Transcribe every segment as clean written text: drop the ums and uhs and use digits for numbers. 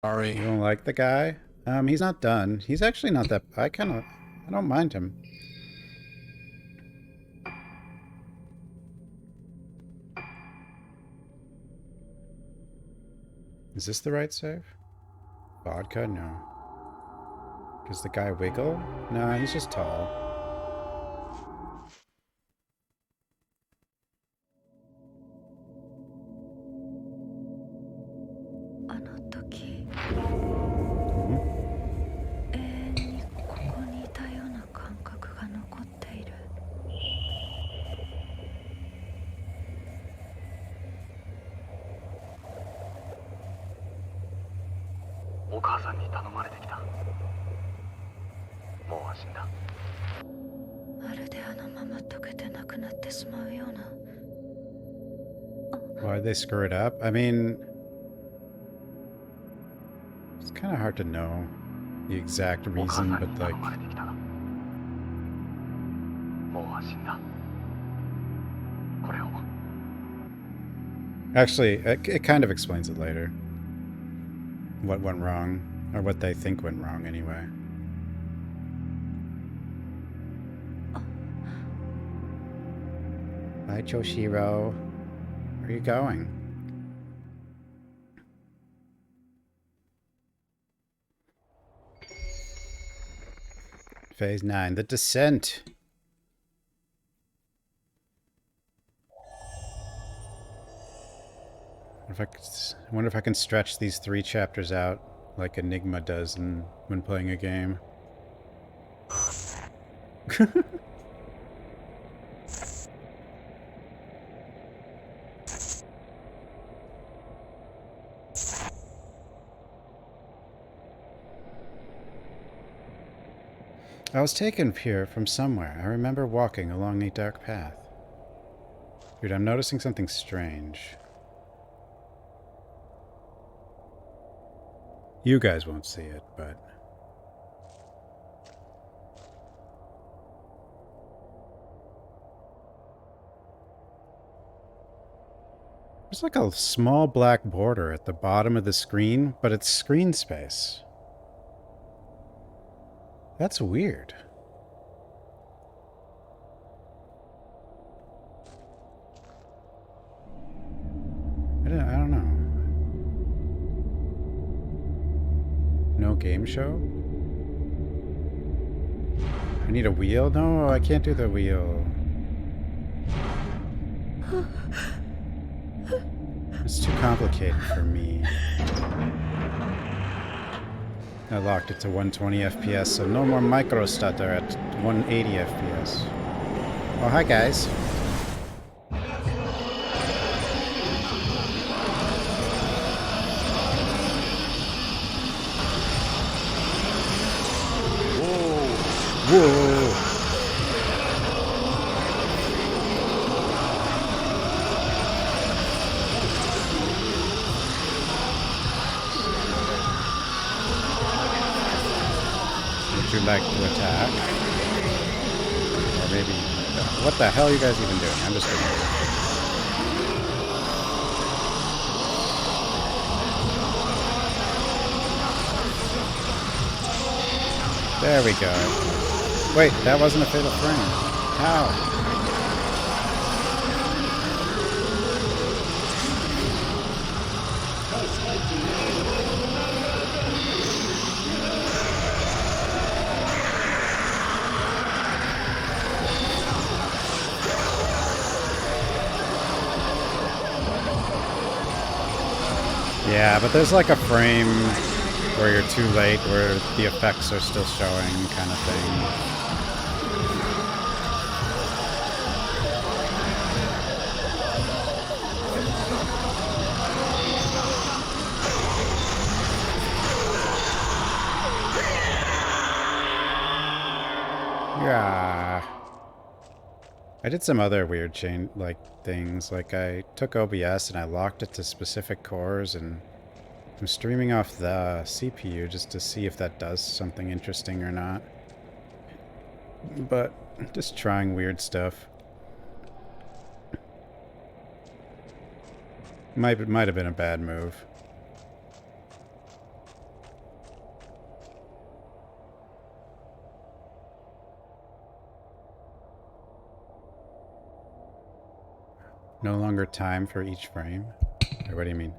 Sorry. You don't like the guy? He's not done. He's actually not that... I don't mind him. Is this the right save? Vodka? No. Does the guy wiggle? Nah, he's just tall. あの時 Hmm? 永遠にここにいたような感覚が残っている。お母さんに頼まれてきた。もう死んだ。まるであのまま溶けてなくなってしまうような。 Why'd they screw it up? I mean... It's kind of hard to know the exact お母 reason, さん but に like... 頼まれてきた。もう死んだ。これを。 Actually, it kind of explains it later. What went wrong. Or what they think went wrong, anyway. Bye, Choshiro. Where are you going? Phase 9. The Descent. I wonder if I can stretch these 3 chapters out like Enigma does when playing a game. I was taken here from somewhere. I remember walking along a dark path. Dude, I'm noticing something strange. You guys won't see it, but... There's like a small black border at the bottom of the screen, but it's screen space. That's weird. I don't know. No game show? I need a wheel? No, I can't do the wheel. It's too complicated for me. I locked it to 120 FPS, so no more micro stutter at 180 FPS. Oh, hi guys. Whoa! Would you like to attack? Or maybe... What the hell are you guys even doing? I'm just kidding. There we go. Wait, that wasn't a fatal frame. How? Yeah, but there's like a frame where you're too late, where the effects are still showing, kind of thing. Yeah. I did some other weird things. Like I took OBS and I locked it to specific cores, and I'm streaming off the CPU just to see if that does something interesting or not. But just trying weird stuff. Might have been a bad move. No longer time for each frame? Or what do you mean?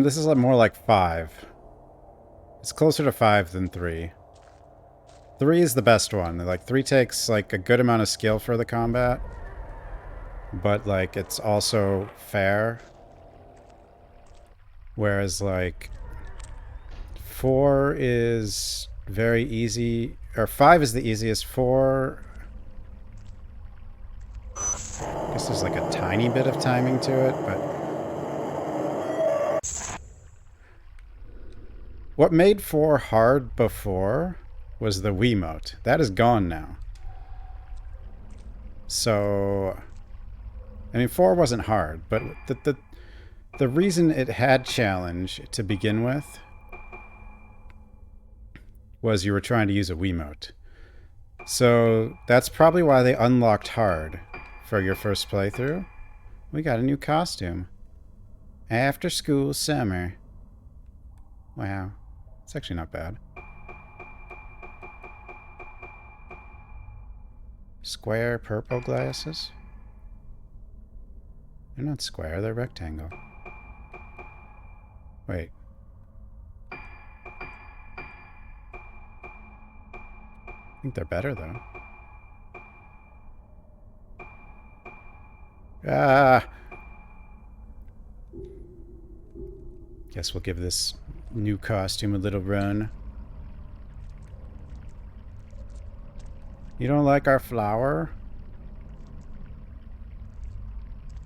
This is more like 5. It's closer to 5 than 3. 3 is the best one. Like, 3 takes, like, a good amount of skill for the combat. But, like, it's also fair. Whereas, like, 4 is very easy. Or 5 is the easiest. 4... I guess there's, like, a tiny bit of timing to it, but... What made 4 hard before was the Wiimote. That is gone now. So... I mean, 4 wasn't hard, but the reason it had challenge to begin with was you were trying to use a Wiimote. So that's probably why they unlocked hard for your first playthrough. We got a new costume. After school summer. Wow. It's actually not bad. Square purple glasses? They're not square, they're rectangle. Wait. I think they're better, though. Ah! Guess we'll give this new costume a little run. You don't like our flower?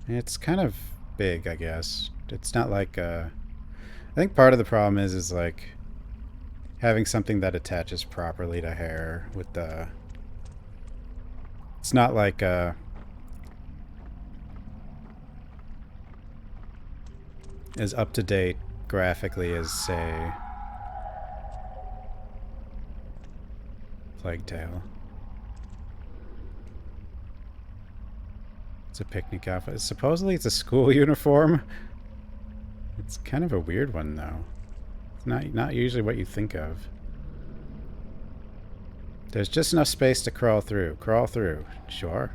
It's kind of big, I guess. It's not like I think part of the problem is like having something that attaches properly to hair with the... It's not like as up-to-date graphically as, say, Plague Tale. It's a picnic outfit. Supposedly it's a school uniform. It's kind of a weird one, though. It's not usually what you think of. There's just enough space to crawl through. Crawl through. Sure.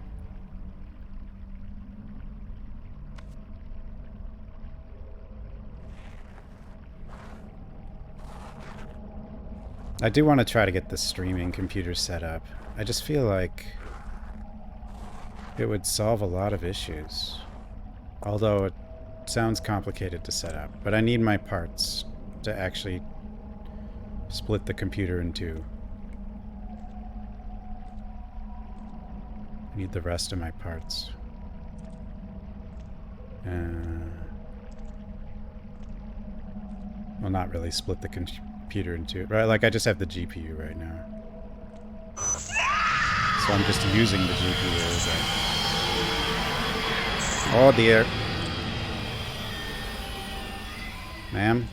I do want to try to get the streaming computer set up. I just feel like it would solve a lot of issues. Although it sounds complicated to set up. But I need my parts to actually split the computer in two. I need the rest of my parts. Well, not really split the computer in two. Right, like I just have the GPU right now. So I'm just using the GPU. But... Oh dear. Ma'am?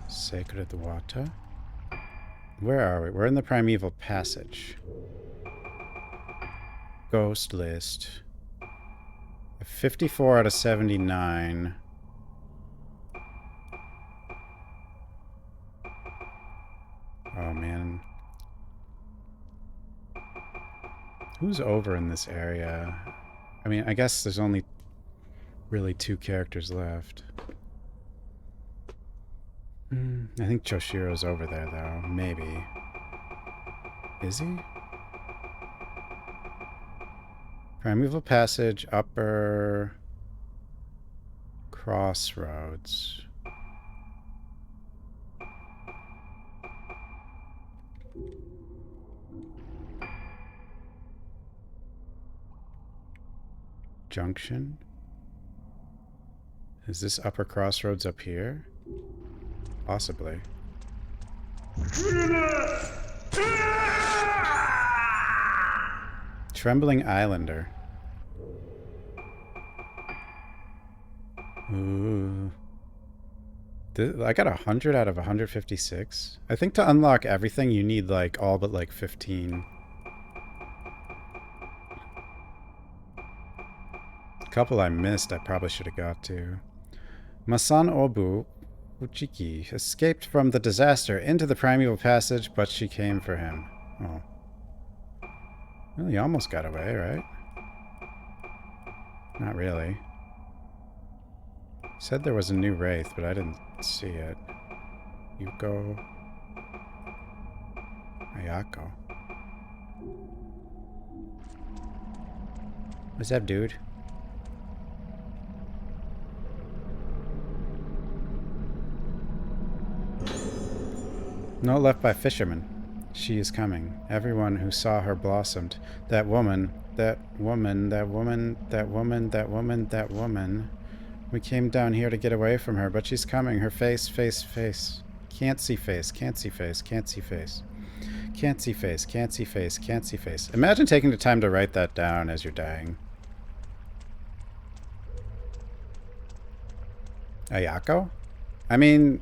Sacred Water. Where are we? We're in the Primeval Passage. Ghost list. 54 out of 79. Oh man. Who's over in this area? I mean, I guess there's only really 2 characters left. I think Choshiro's over there, though. Maybe. Is he? Primeval Passage, Upper... Crossroads. Junction? Is this Upper Crossroads up here? Possibly. Trembling Islander. Ooh. I got 100 out of 156. I think to unlock everything, you need like all but like 15. A couple I missed I probably should have got to. Masan Obu Uchiki escaped from the disaster into the primeval passage, but she came for him. Oh. Well, he almost got away, right? Not really. Said there was a new wraith, but I didn't see it. Yuko. Ayako. What's up, dude? Note left by fisherman. She is coming. Everyone who saw her blossomed. That woman, that woman, that woman, that woman, that woman, that woman. We came down here to get away from her, but she's coming. Her face, face, face. Can't see face, can't see face, can't see face. Can't see face, can't see face, can't see face. Imagine taking the time to write that down as you're dying. Ayako? I mean,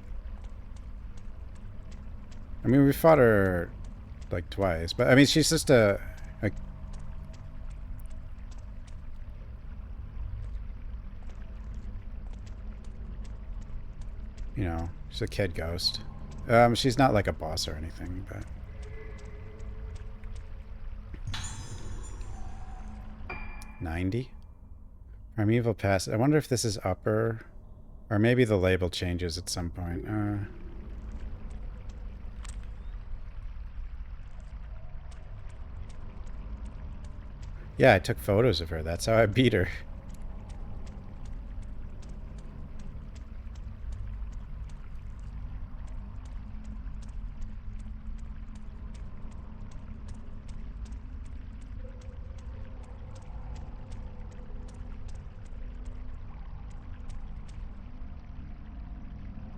we fought her like twice, but I mean, she's just a you know, she's a kid ghost. She's not like a boss or anything, but 90. Primeval Pass. I wonder if this is upper, or maybe the label changes at some point. Yeah, I took photos of her. That's how I beat her.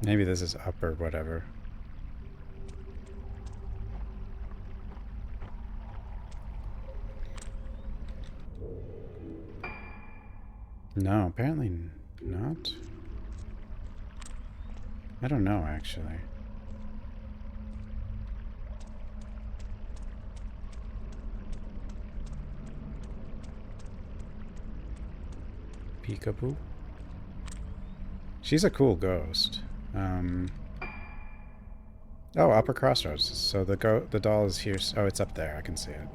Maybe this is up or whatever. No, apparently not. I don't know, actually. Peekaboo? She's a cool ghost. Oh, Upper Crossroads. So the doll is here. Oh, it's up there. I can see it.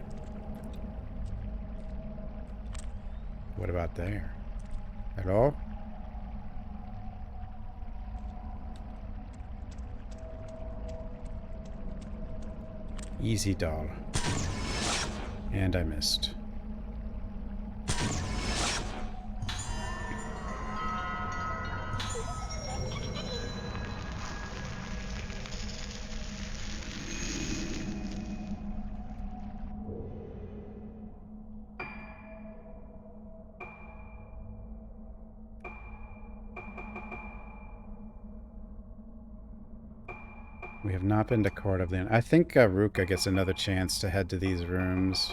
What about there? Hello? Easy doll. And I missed. We have not been to Court of the... I think Ruka gets another chance to head to these rooms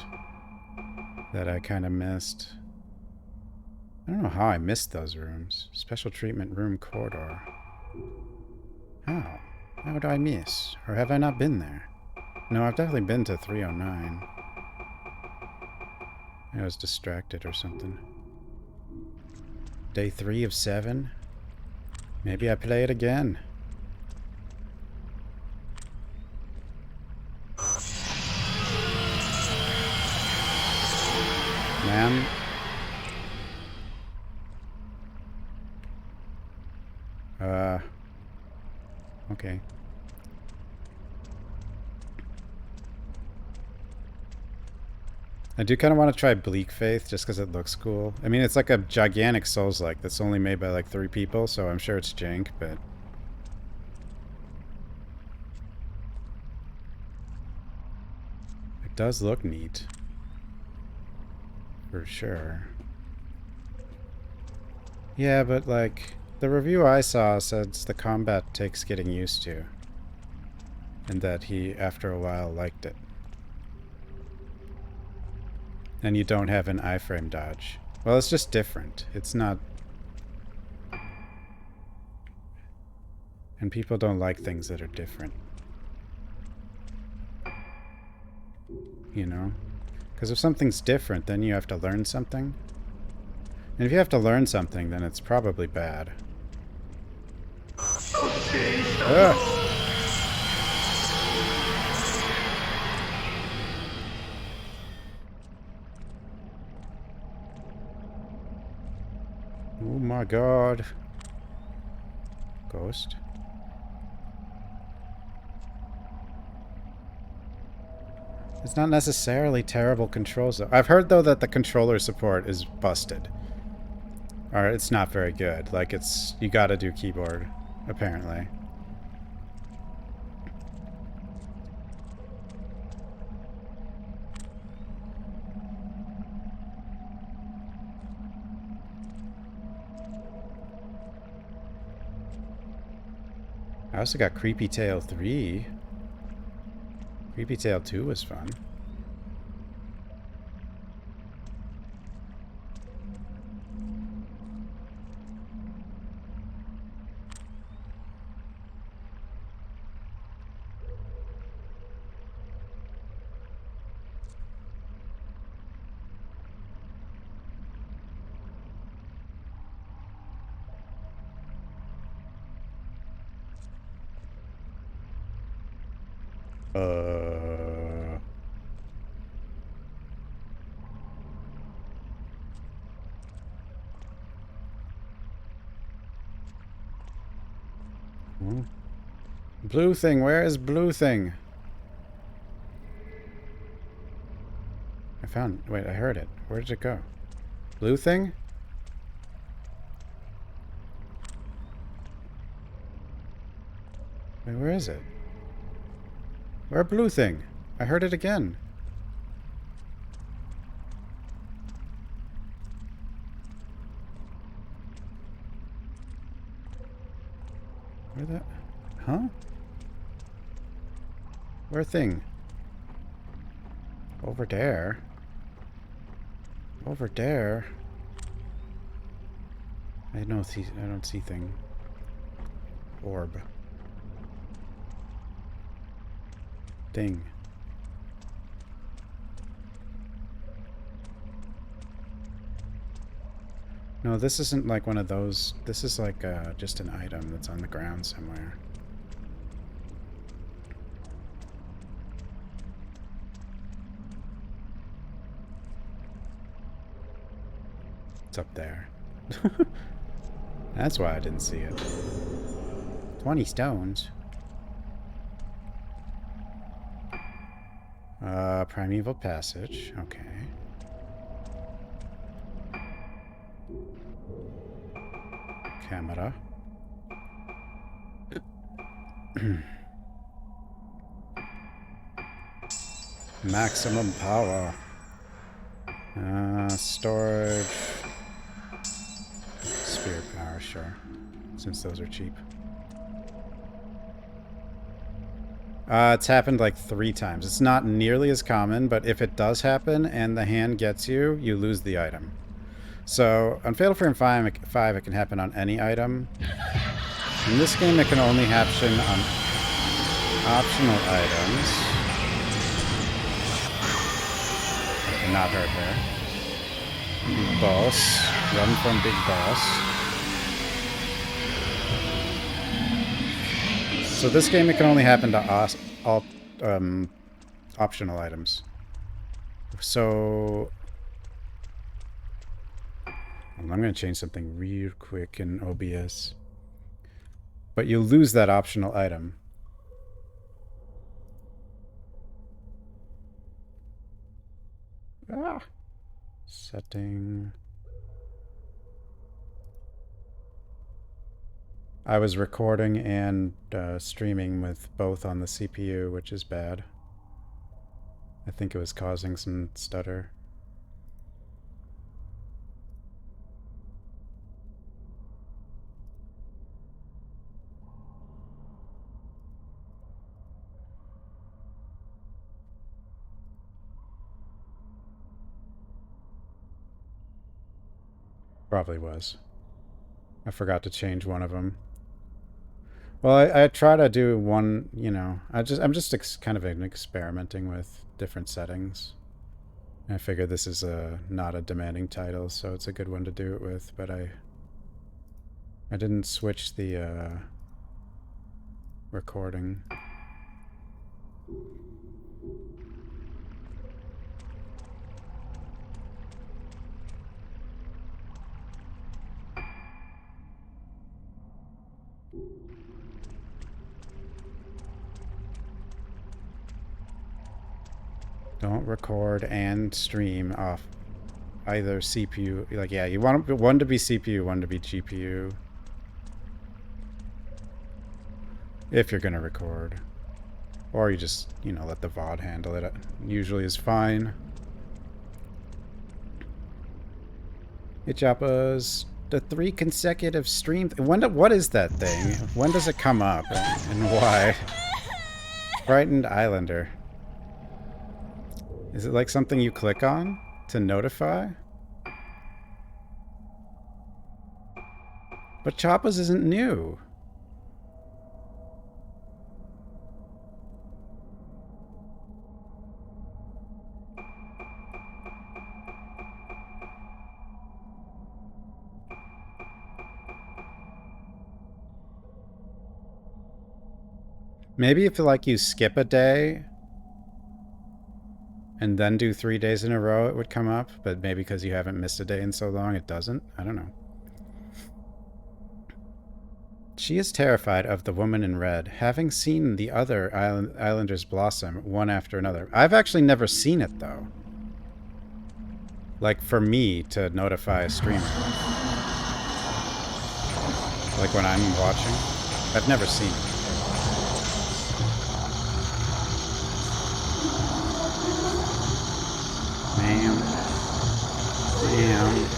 that I kind of missed. I don't know how I missed those rooms. Special treatment room corridor. How? How would I miss? Or have I not been there? No, I've definitely been to 309. I was distracted or something. Day 3 of 7? Maybe I play it again. Man. Okay. I do kind of want to try Bleak Faith just because it looks cool. I mean, it's like a gigantic Souls-like that's only made by like 3 people, so I'm sure it's jank, but... it does look neat. For sure. Yeah, but like, the review I saw says the combat takes getting used to. And that he, after a while, liked it. And you don't have an iframe dodge. Well, it's just different. It's not... And people don't like things that are different. You know? Because if something's different, then you have to learn something. And if you have to learn something, then it's probably bad. Ugh. Oh my god. Ghost. It's not necessarily terrible controls, though. I've heard, though, that the controller support is busted. Or it's not very good. Like, it's... You gotta do keyboard, apparently. I also got Creepy Tale 3. Creepy Tale 2 was fun. Uh... Hmm. Blue thing, where is blue thing? I found... Wait, I heard it. Where did it go? Blue thing? Wait, where is it? Where blue thing? I heard it again. Where the... Huh? Where thing? Over there. Over there. I don't see thing. Orb. Thing. No, this isn't like one of those. This is like just an item that's on the ground somewhere. It's up there. That's why I didn't see it. 20 stones. Primeval Passage. Okay. Camera. Maximum power. Storage. Spirit power, sure. Since those are cheap. It's happened like 3 times. It's not nearly as common, but if it does happen and the hand gets you, you lose the item. So, on Fatal Frame 5, it can happen on any item. In this game, it can only happen on optional items. Okay, not hurt there. Big boss. Run from big boss. So this game, it can only happen to optional items. So... I'm going to change something real quick in OBS. But you lose that optional item. Ah! Setting... I was recording and streaming with both on the CPU, which is bad. I think it was causing some stutter. Probably was. I forgot to change one of them. Well, I try to do one, you know, I'm just kind of experimenting with different settings. I figure this is not a demanding title, so it's a good one to do it with, but I didn't switch the recording. Don't record and stream off either CPU. Like, yeah, you want one to be CPU, one to be GPU. If you're going to record. Or you just, you know, let the VOD handle it. Usually is fine. Hey, Joppas. The 3 consecutive stream... what is that thing? When does it come up? And why? Frightened Islander. Is it like something you click on to notify? But Choppas isn't new. Maybe if like you skip a day and then do 3 days in a row, it would come up. But maybe because you haven't missed a day in so long, it doesn't. I don't know. She is terrified of the woman in red, having seen the other islanders blossom one after another. I've actually never seen it, though. Like, for me to notify a streamer. Like when I'm watching. I've never seen it. Ma'am. Ma'am.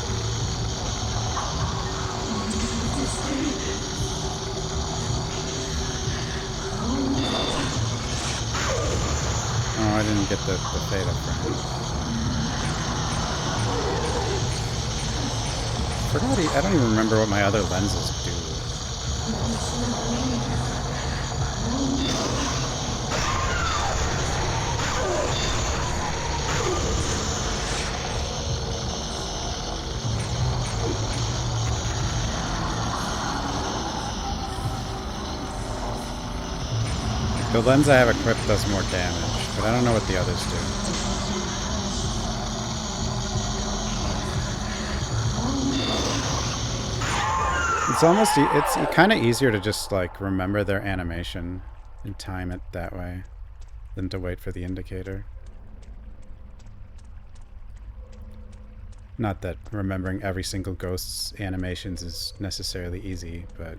Oh, I didn't get the fade up frame. I don't even remember what my other lenses do. The lens I have equipped does more damage, but I don't know what the others do. It's kind of easier to just like remember their animation and time it that way than to wait for the indicator. Not that remembering every single ghost's animations is necessarily easy, but...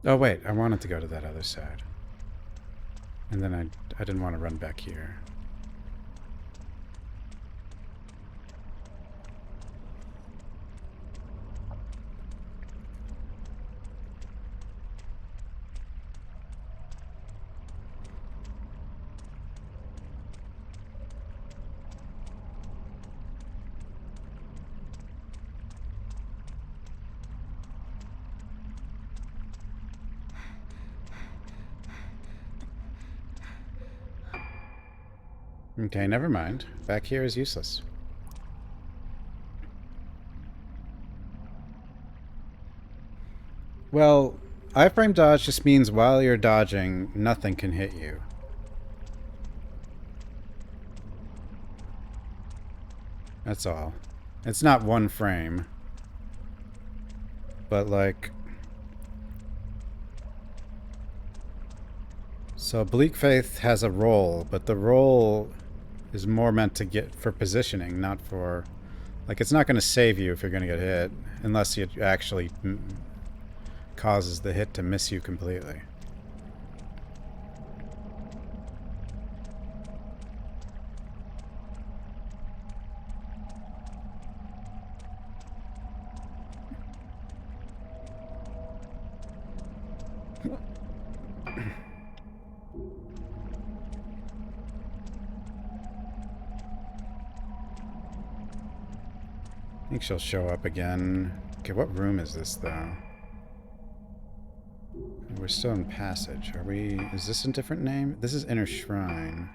Oh wait, I wanted to go to that other side. And then I didn't want to run back here. Okay, never mind. Back here is useless. Well, iframe dodge just means while you're dodging, nothing can hit you. That's all. It's not one frame. But like... So Bleak Faith has a roll, but the roll is more meant to get for positioning, not for... Like, it's not going to save you if you're going to get hit, unless it actually causes the hit to miss you completely. I think she'll show up again. Okay, what room is this, though? We're still in Passage. Are we... Is this a different name? This is Inner Shrine.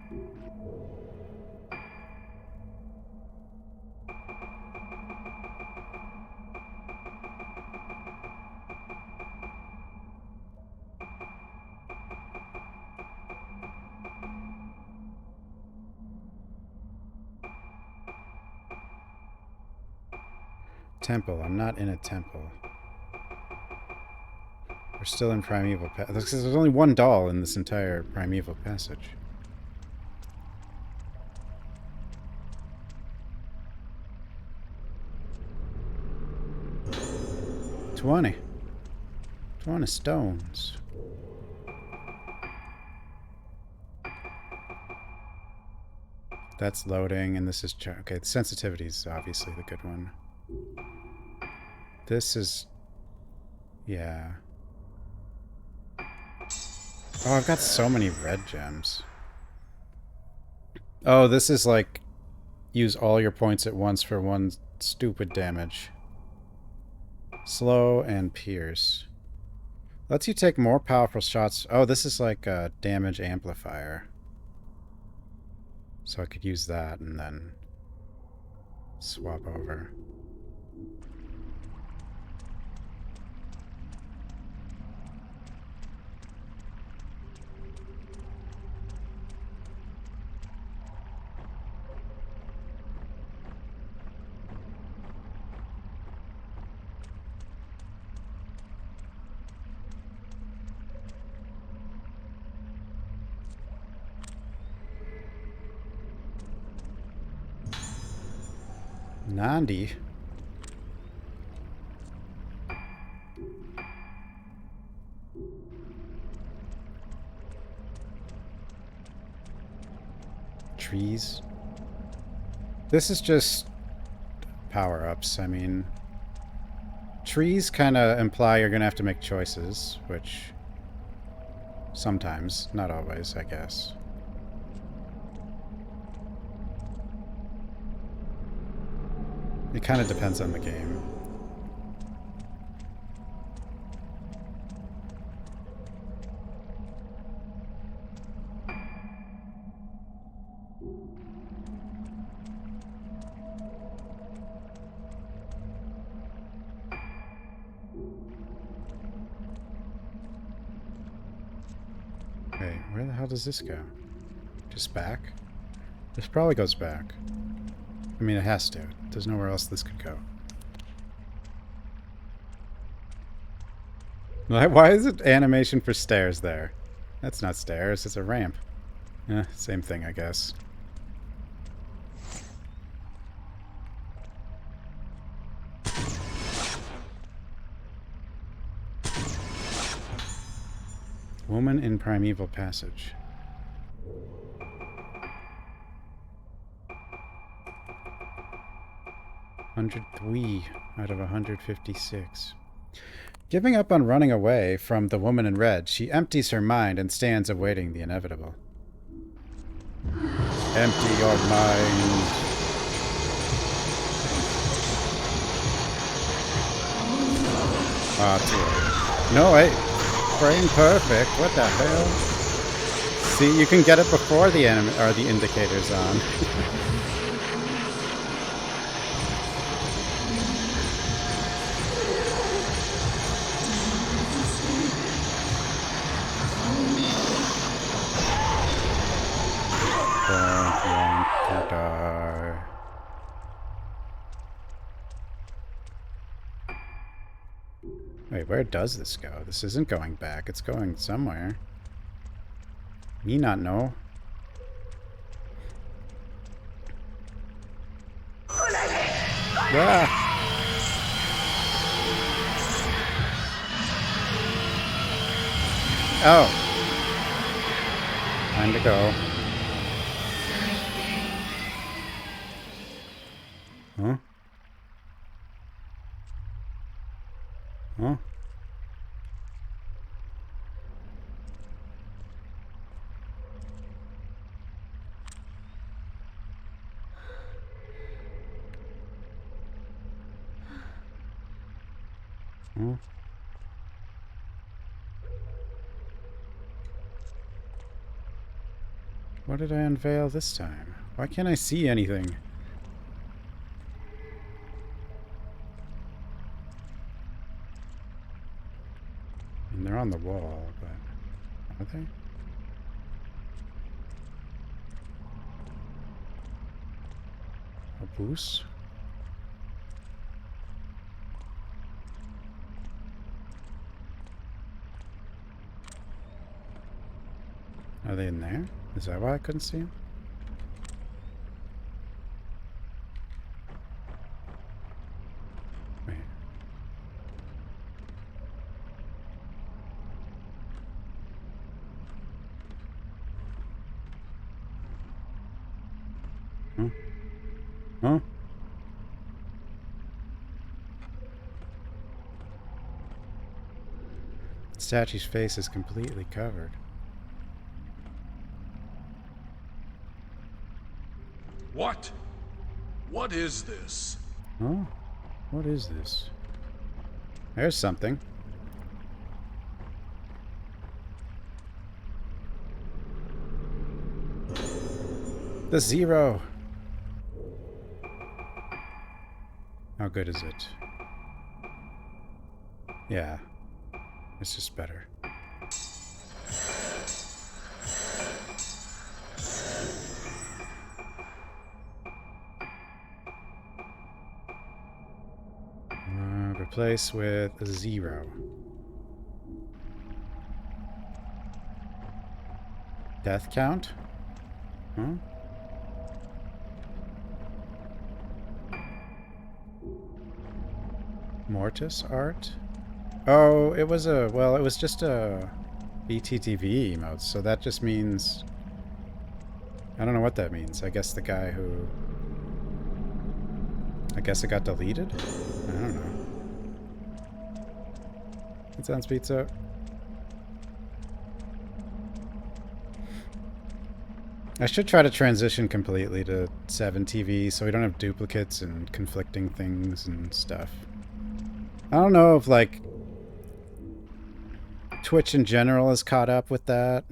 Temple. I'm not in a temple. We're still in Primeval Passage. There's only one doll in this entire Primeval Passage. $20 stones. That's loading, and this is... Okay, the sensitivity is obviously the good one. This is... Yeah. Oh, I've got so many red gems. Oh, this is like... Use all your points at once for one stupid damage. Slow and pierce. Lets you take more powerful shots. Oh, this is like a damage amplifier. So I could use that and then swap over. Nandi. Trees. This is just power-ups. I mean, trees kind of imply you're going to have to make choices, which sometimes, not always, I guess. It kind of depends on the game. Wait, where the hell does this go? Just back? This probably goes back. I mean, it has to. There's nowhere else this could go. Why is it animation for stairs there? That's not stairs, it's a ramp. Same thing, I guess. Woman in Primeval Passage. 103 out of 156. Giving up on running away from the woman in red, she empties her mind and stands awaiting the inevitable. Empty your mind. Ah, too late. No, wait. Frame perfect. What the hell? See, you can get it before the indicator's on. Wait, where does this go? This isn't going back. It's going somewhere. Me not know. Ah! Oh. Time to go. Huh? Huh? Huh? What did I unveil this time? Why can't I see anything? And they're on the wall, but... Are they? A boost? Are they in there? Is that why I couldn't see them? Wait. Huh? Huh? The statue's face is completely covered. What? What is this? Oh? What is this? There's something. The zero! How good is it? Yeah. It's just better. Replace with a 0. Death count? Huh? Mortis art? Oh, it was a... Well, it was just a BTTV emote, so that just means... I don't know what that means. I guess the guy who... I guess it got deleted? I don't know. It sounds pizza. I should try to transition completely to 7 TV so we don't have duplicates and conflicting things and stuff. I don't know if, like, Twitch in general is caught up with that,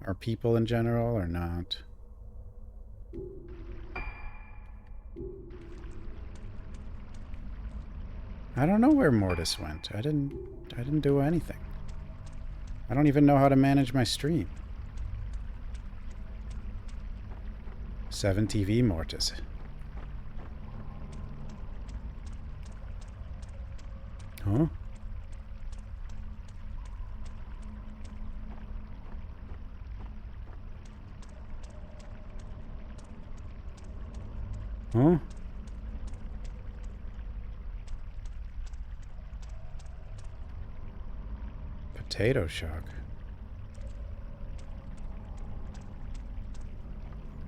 or people in general, or not. I don't know where Mortis went. I didn't do anything. I don't even know how to manage my stream. 7 TV Mortis. Huh? Huh? Potato shock.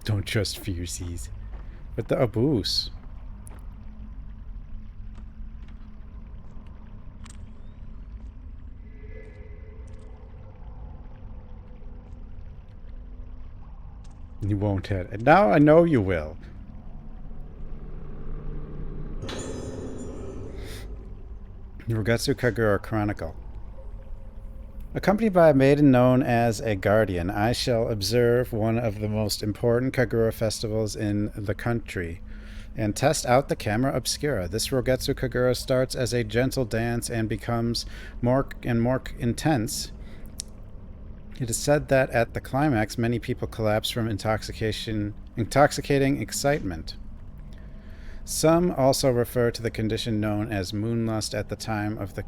Don't trust fiercies. But the Aboose. You won't hit it. Now I know you will. Rugetsu Kagura Chronicle. Accompanied by a maiden known as a guardian, I shall observe one of the most important Kagura festivals in the country and test out the camera obscura. This Rugetsu Kagura starts as a gentle dance and becomes more and more intense. It is said that at the climax, many people collapse from intoxicating excitement. Some also refer to the condition known as moonlust at the time of the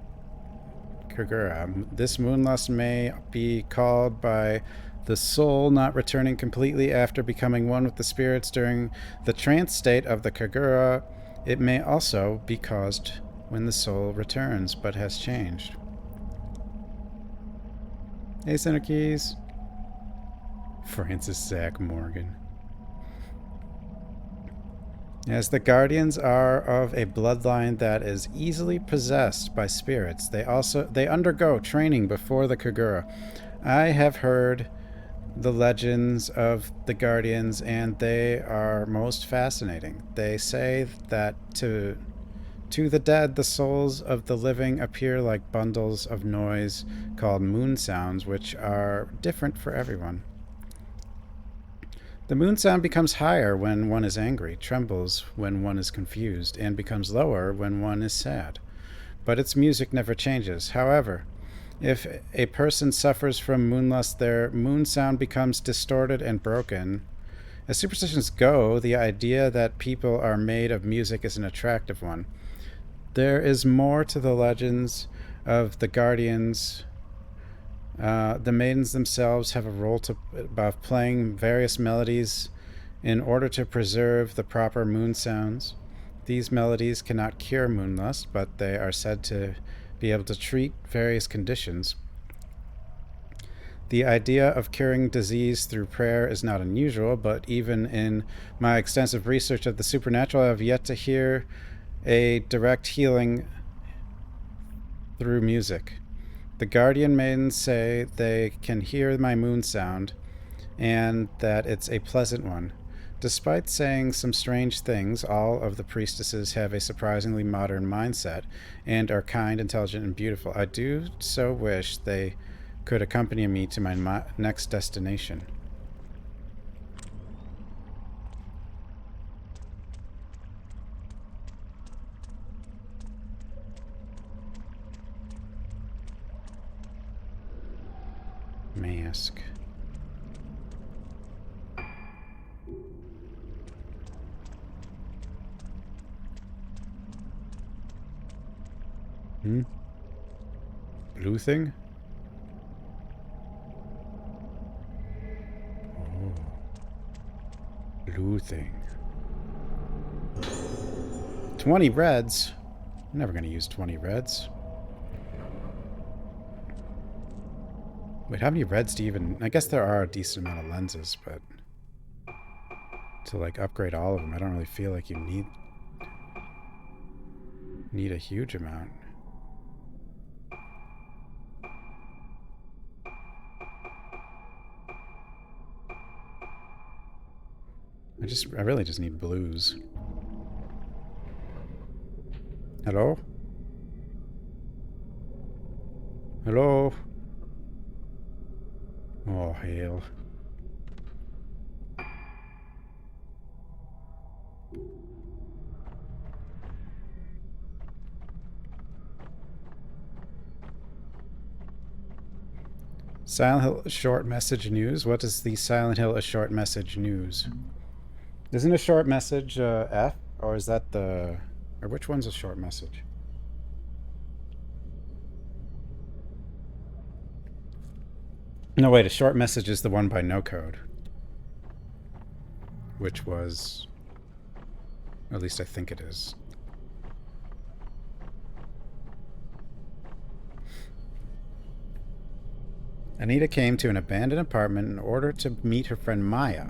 Kagura. This moonlust may be called by the soul not returning completely after becoming one with the spirits during the trance state of the Kagura. It may also be caused when the soul returns but has changed. Hey, Center Keys. Francis Zach Morgan. As the guardians are of a bloodline that is easily possessed by spirits, they undergo training before the Kagura. I have heard the legends of the guardians, and they are most fascinating. They say that to To the dead, the souls of the living appear like bundles of noise called moon sounds, which are different for everyone. The moon sound becomes higher when one is angry, trembles when one is confused, and becomes lower when one is sad. But its music never changes. However, if a person suffers from moonlust, their moon sound becomes distorted and broken. As superstitions go, the idea that people are made of music is an attractive one. There is more to the legends of the guardians. The maidens themselves have a role of playing various melodies in order to preserve the proper moon sounds. These melodies cannot cure moonlust, but they are said to be able to treat various conditions. The idea of curing disease through prayer is not unusual, but even in my extensive research of the supernatural, I have yet to hear a direct healing through music. The guardian maidens say they can hear my moon sound and that it's a pleasant one. Despite saying some strange things, all of the priestesses have a surprisingly modern mindset and are kind, intelligent, and beautiful. I do so wish they could accompany me to my next destination. Mask. Blue thing? Oh. Blue thing. 20 reds? I'm never going to use 20 reds. Wait, how many reds do you even... I guess there are a decent amount of lenses, but... to, like, upgrade all of them, I don't really feel like you need a huge amount. I really just need blues. Hello? Hello? Oh, hell. Silent Hill short message news. What is the Silent Hill a short message news? Isn't a short message F? Or is that the... or which one's a short message? No, wait, a short message is the one by no code. Which was... at least I think it is. Anita came to an abandoned apartment in order to meet her friend Maya,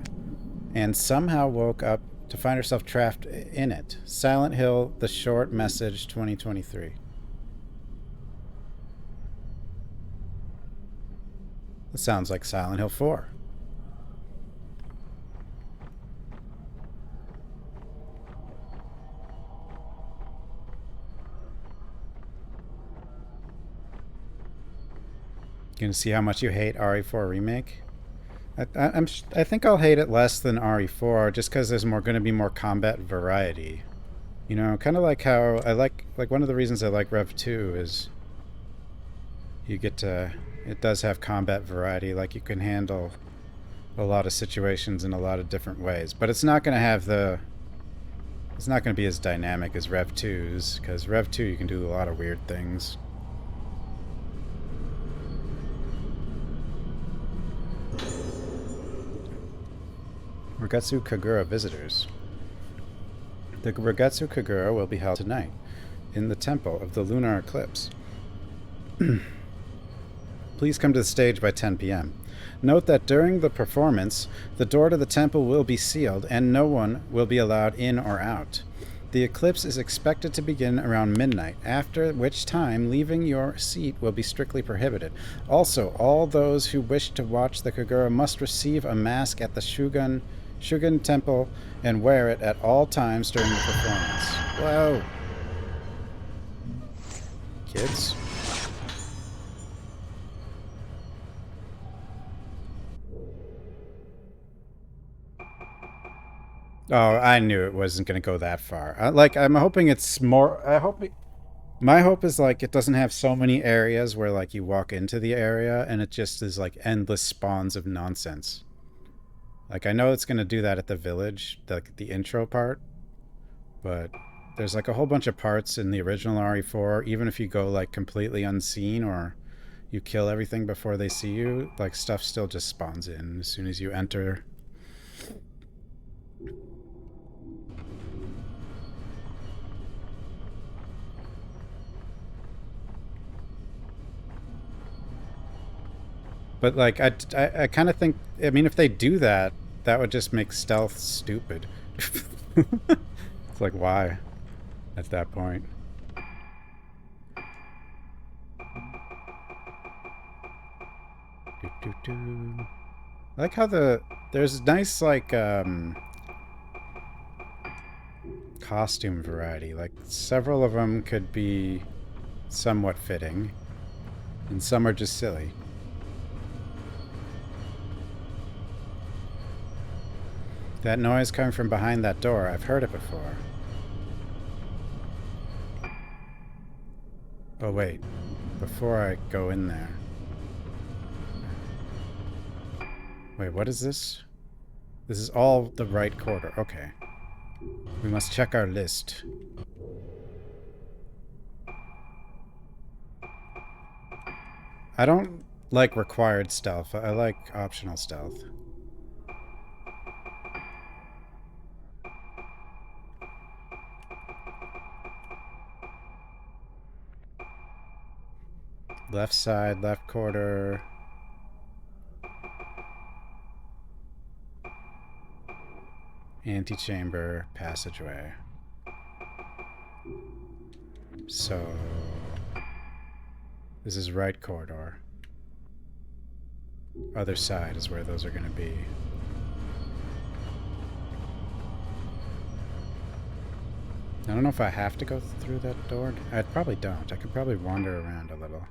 and somehow woke up to find herself trapped in it. Silent Hill, the short message 2023. This sounds like Silent Hill 4. Gonna see how much you hate RE4 Remake? I think I'll hate it less than RE4 just because there's going to be more combat variety. You know, kind of like how I like one of the reasons I like Rev 2 is you get to, it does have combat variety, like you can handle a lot of situations in a lot of different ways, but it's not going to have it's not going to be as dynamic as Rev 2's, because Rev 2 you can do a lot of weird things. Rogetsu Kagura visitors. The Rogetsu Kagura will be held tonight in the Temple of the Lunar Eclipse. Please come to the stage by 10 p.m. Note that during the performance, the door to the temple will be sealed and no one will be allowed in or out. The eclipse is expected to begin around midnight, after which time leaving your seat will be strictly prohibited. Also, all those who wish to watch the Kagura must receive a mask at the Shugen Temple and wear it at all times during the performance. Whoa! kids. Oh, I knew it wasn't going to go that far. I'm hoping it's more. My hope is like it doesn't have so many areas where like you walk into the area and it just is like endless spawns of nonsense. Like I know it's going to do that at the village, the intro part, but there's like a whole bunch of parts in the original RE4. Even if you go like completely unseen or you kill everything before they see you, like stuff still just spawns in as soon as you enter. But like I kind of think, I mean, if they do that, that would just make stealth stupid. It's like why at that point? I like how there's nice like costume variety. Like several of them could be somewhat fitting, and some are just silly. That noise coming from behind that door, I've heard it before. Oh wait, before I go in there. Wait, what is this? This is all the right quarter. Okay. We must check our list. I don't like required stealth. I like optional stealth. Left side, left quarter. Antechamber, passageway. So, this is right corridor. Other side is where those are going to be. I don't know if I have to go through that door. I probably don't. I could probably wander around a little.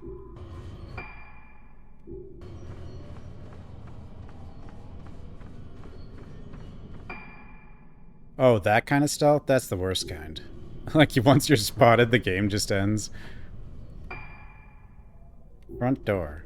Oh, that kind of stealth? That's the worst kind. Like, once you're spotted, the game just ends. Front door.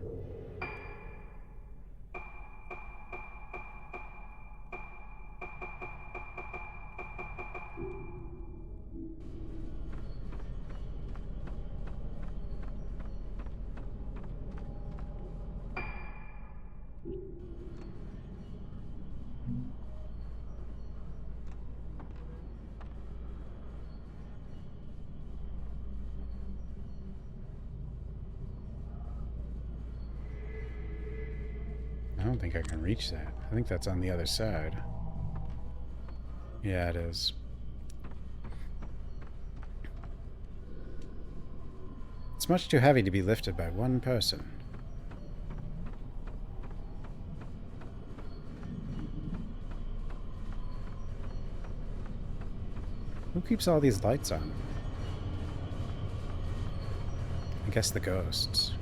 I don't think I can reach that. I think that's on the other side. Yeah, it is. It's much too heavy to be lifted by one person. Who keeps all these lights on? I guess the ghosts.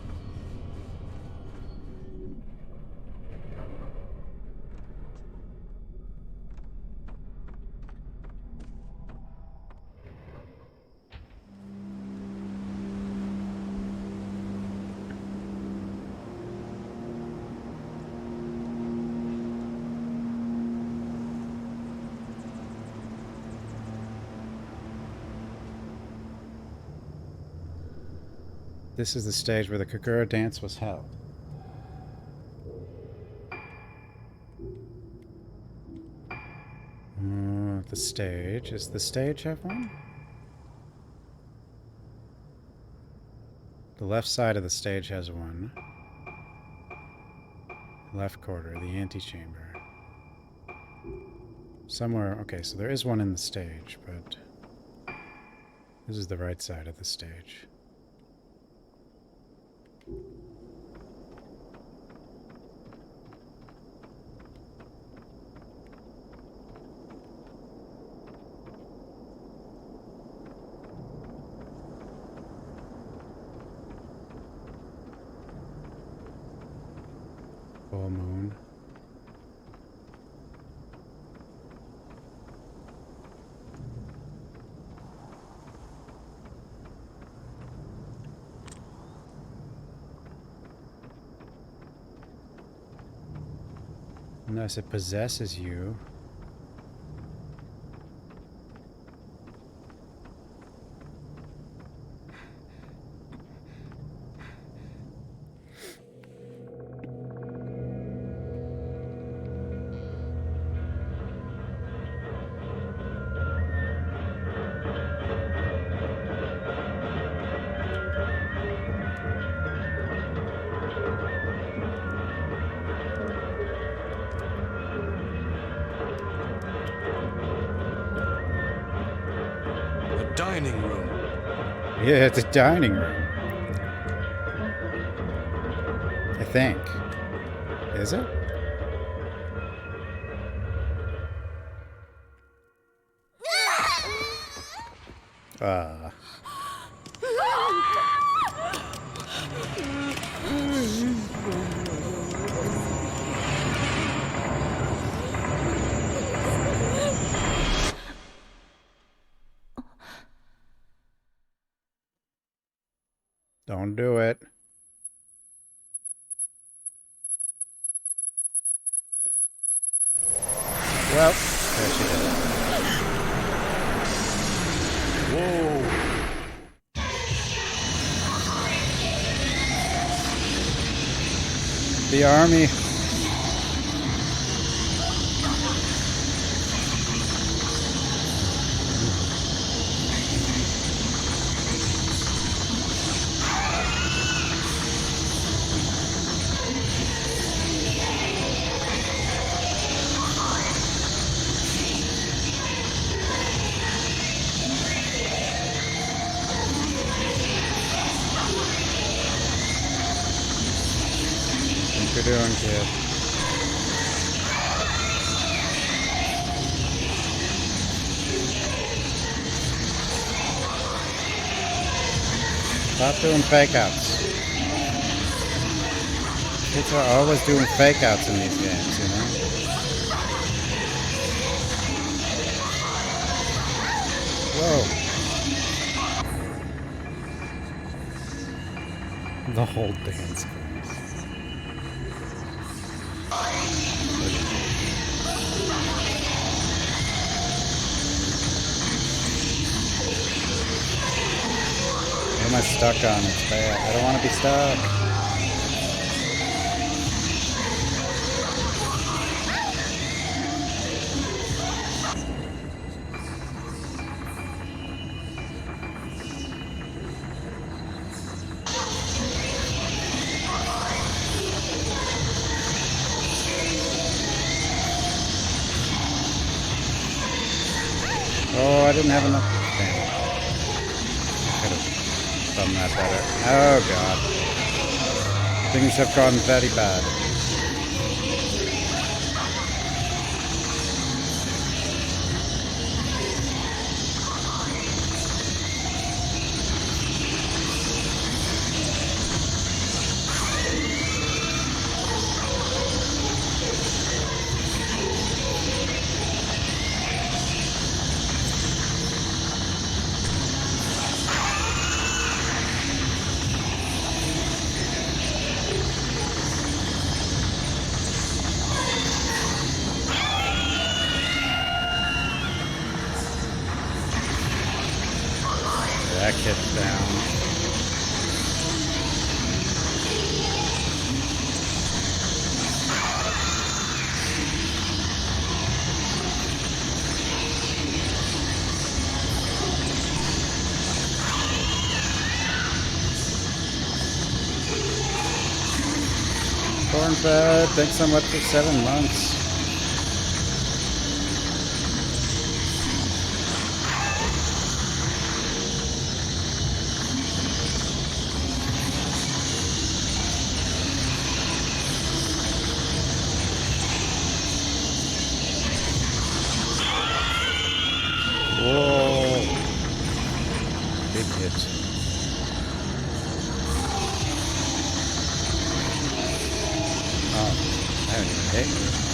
This is the stage where the Kagura dance was held. The stage. Does the stage have one? The left side of the stage has one. Left quarter, the antechamber. Somewhere, okay, so there is one in the stage, but this is the right side of the stage. full moon. Unless it possesses you. A dining room. Yeah, it's a dining room. I think. Is it? Ah. Don't do it. Well, there she is. Whoa. The army. What you doing, kid? Stop doing fake outs. Kids are always doing fake outs in these games, you know? Whoa. The whole dance class. What am I stuck on? It's bad. I don't want to be stuck. Oh, I didn't have enough. Damn. Could have done that better. Oh god. Things have gone very bad. That kid's down. Cornfed, thanks so much for 7 months. Whoa. Big hit. Oh. haven't even hit you.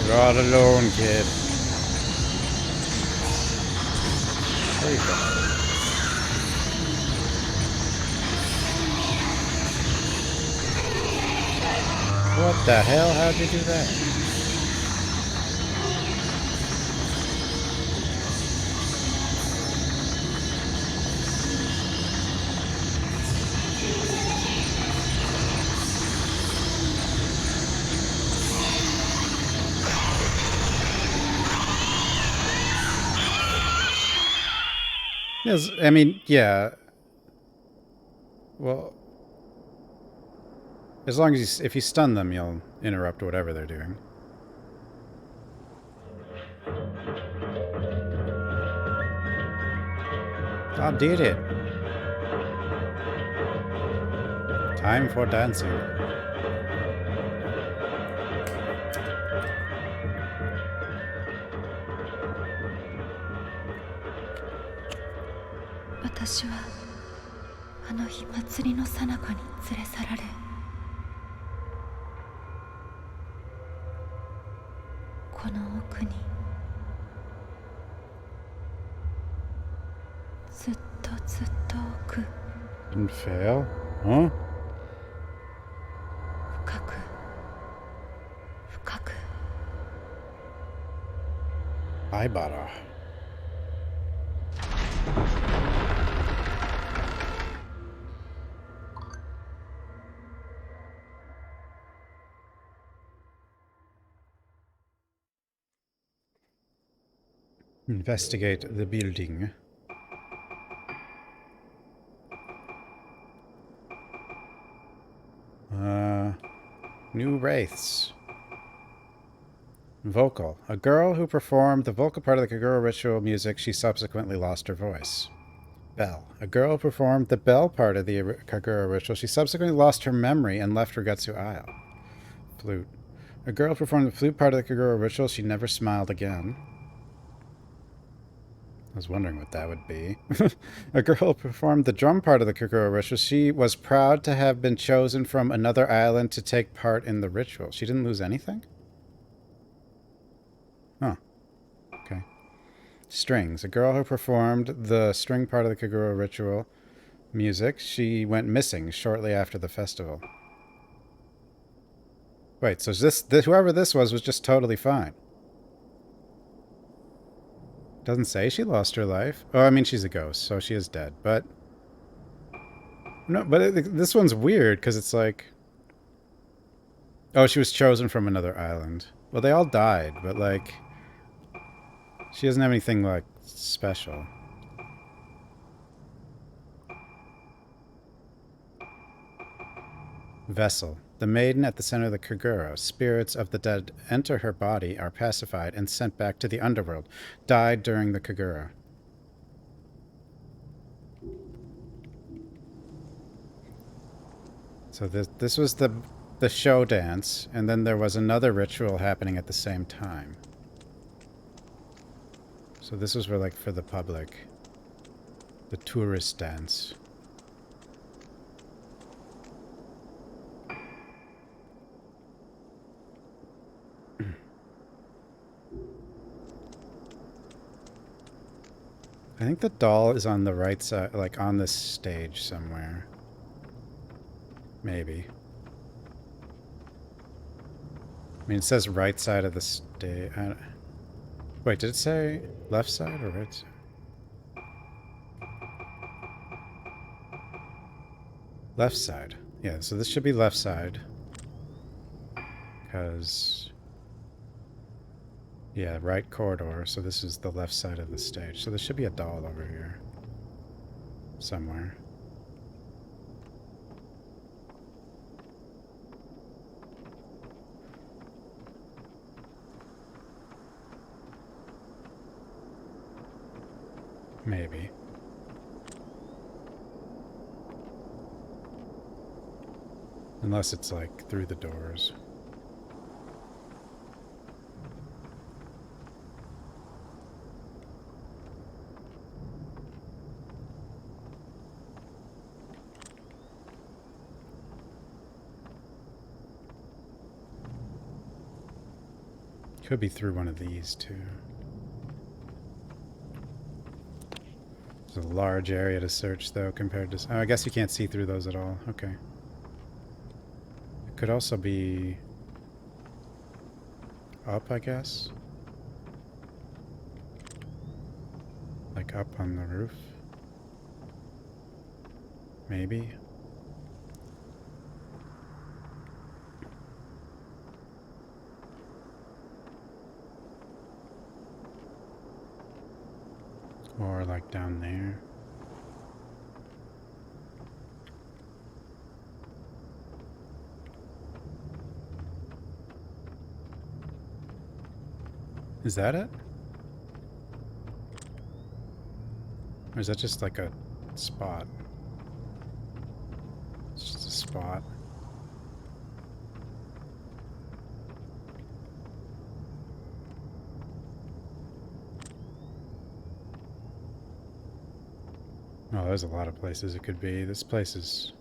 You're all alone, kid. There you go. What the hell? How'd you do that? Yes, I mean, yeah. Well, as long as if you stun them, you'll interrupt whatever they're doing. I did it. Time for dancing.私はあの日祭りの最中に連れ去られ、この奥にずっとずっと奥 Didn't fail? Huh? 深く深く Aibara. Investigate the building. New wraiths. Vocal. A girl who performed the vocal part of the Kagura ritual music, she subsequently lost her voice. Bell. A girl who performed the bell part of the Kagura ritual, she subsequently lost her memory and left Rugetsu Isle. Flute. A girl who performed the flute part of the Kagura ritual, she never smiled again. I was wondering what that would be. A girl who performed the drum part of the Kagura ritual. She was proud to have been chosen from another island to take part in the ritual. She didn't lose anything? Huh. Okay. Strings. A girl who performed the string part of the Kagura ritual music. She went missing shortly after the festival. Wait, so this whoever this was just totally fine. Doesn't say she lost her life. Oh, I mean, she's a ghost, so she is dead. But no, but this one's weird because it's like, oh, she was chosen from another island. Well, they all died, but like, she doesn't have anything like special. Vessel. The maiden at the center of the Kagura. Spirits of the dead enter her body, are pacified, and sent back to the underworld. Died during the Kagura. So this was the show dance, and then there was another ritual happening at the same time. So this was for the public. The tourist dance. I think the doll is on the right side, like on this stage somewhere. Maybe. I mean, it says right side of the stage. Wait, did it say left side or right side? Left side. Yeah, so this should be left side. Because Yeah, right corridor. So this is the left side of the stage. So there should be a doll over here. Somewhere. Maybe. Unless it's like through the doors. Could be through one of these too. It's a large area to search though compared to... Oh, I guess you can't see through those at all. Okay. It could also be up, I guess. Like up on the roof. Maybe. Or like down there. Is that it? Or is that just like a spot? It's just a spot. Oh, there's a lot of places it could be. This place is...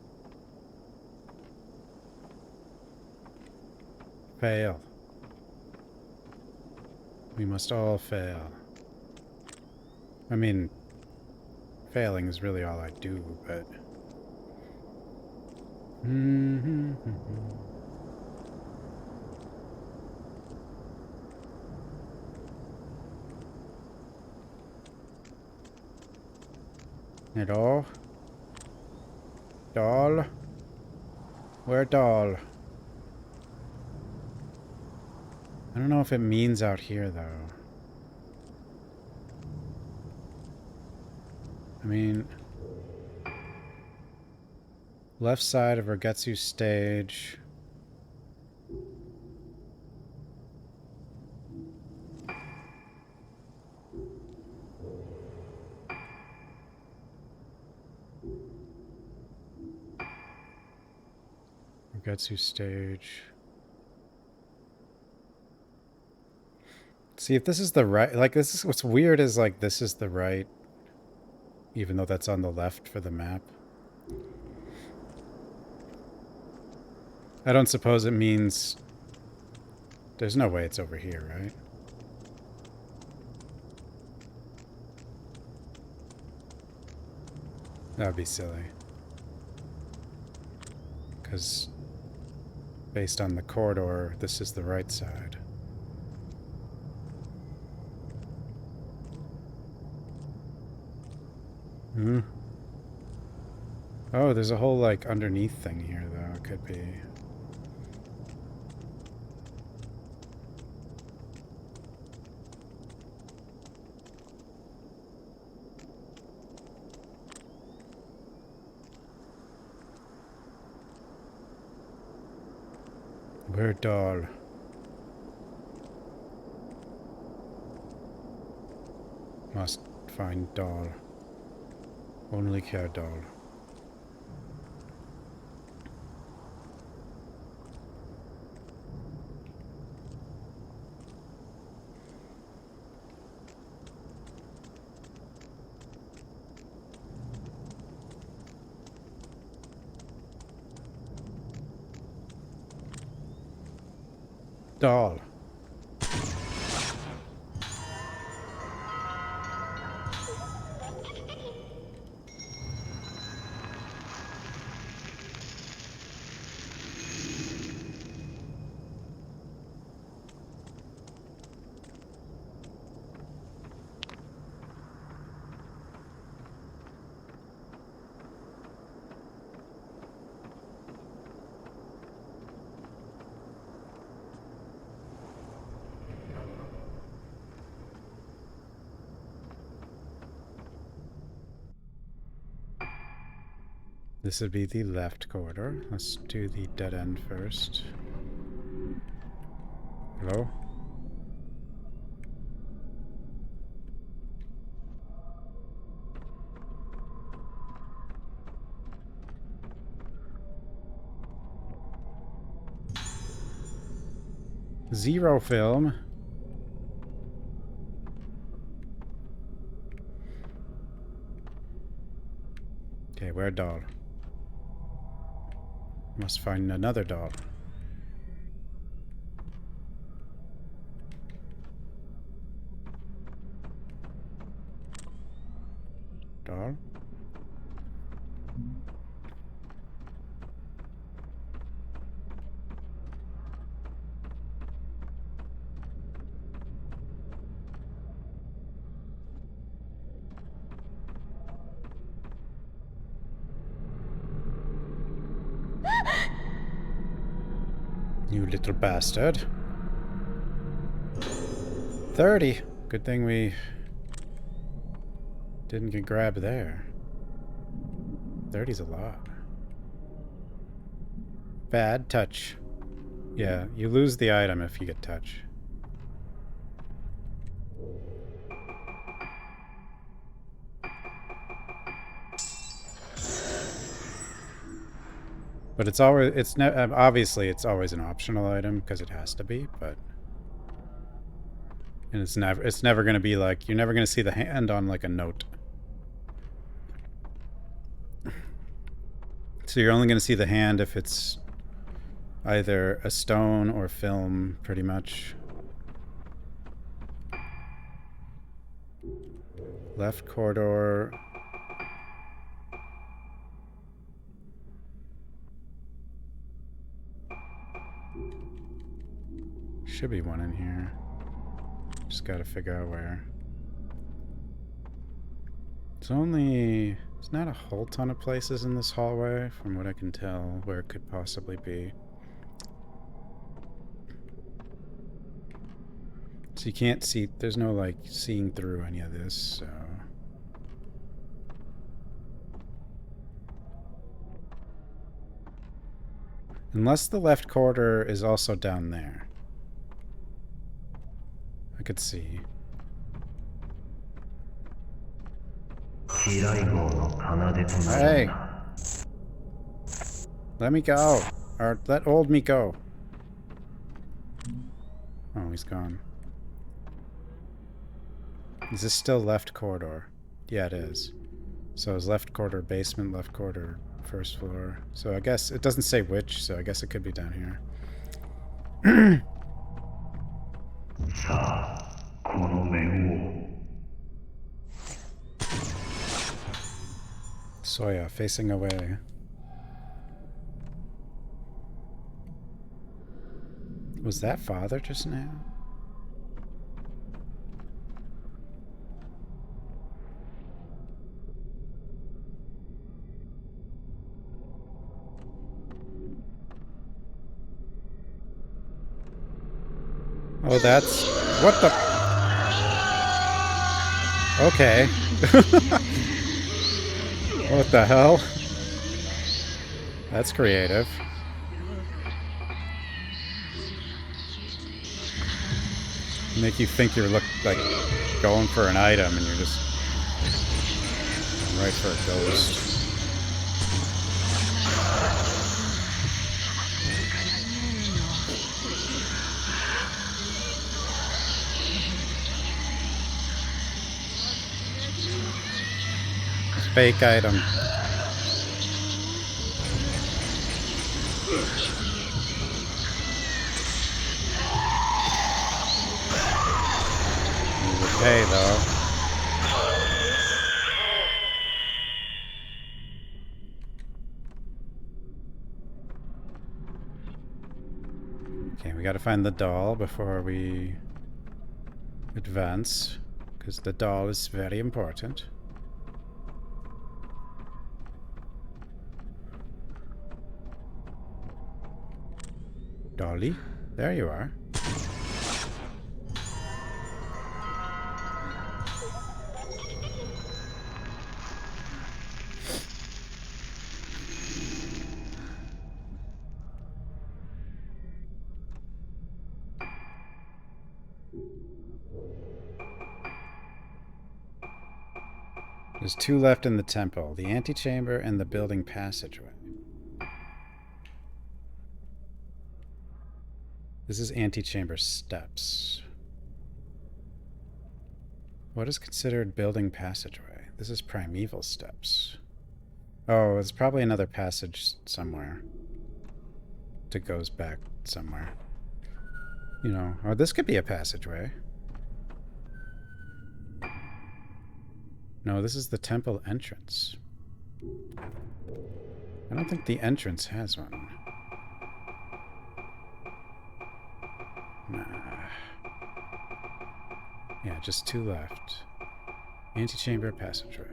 Fail. We must all fail. I mean, failing is really all I do, but... Hello? Doll? Where doll? I don't know if it means out here, though. I mean... Left side of Ragetsu stage. Ragetsu stage. See if this is the right... Like, this is... What's weird is, like, this is the right... Even though that's on the left for the map. I don't suppose it means... There's no way it's over here, right? That would be silly. Because based on the corridor, this is the right side. Hmm. Oh, there's a whole, like, underneath thing here, though. It could be... Where doll? Must find doll. Only care doll. Doll. This would be the left corridor. Let's do the dead end first. Hello? Zero film. Okay, where doll? Must find another doll. Doll? You little bastard. 30. Good thing we didn't get grabbed there. 30's a lot. Bad touch. Yeah, you lose the item if you get touch. But it's always, obviously it's always an optional item because it has to be, but and it's never going to be like, you're never going to see the hand on like a note. So you're only going to see the hand if it's either a stone or film, pretty much. Left corridor. Should be one in here. Just gotta figure out where. There's not a whole ton of places in this hallway, from what I can tell, where it could possibly be. So you can't see, there's no like seeing through any of this, so. Unless the left corridor is also down there. I could see. Hey! Let me go! Or let old me go. Oh, he's gone. Is this still left corridor? Yeah, it is. So it's left corridor basement, left corridor first floor. So I guess it doesn't say which, so I guess it could be down here. Soya facing away. Was that father just now? Oh, that's... What the... Okay. What the hell? That's creative. Make you think you're like going for an item and you're just right for a ghost. Fake item. Okay, though. Okay, we gotta find the doll before we advance, because the doll is very important. Dolly, there you are. There's 2 left in the temple, the antechamber and the building passageway. This is antechamber steps. What is considered building passageway? This is primeval steps. Oh, it's probably another passage somewhere. That goes back somewhere. You know, or this could be a passageway. No, this is the temple entrance. I don't think the entrance has one. Nah. Yeah, just 2 left. Antechamber passageway.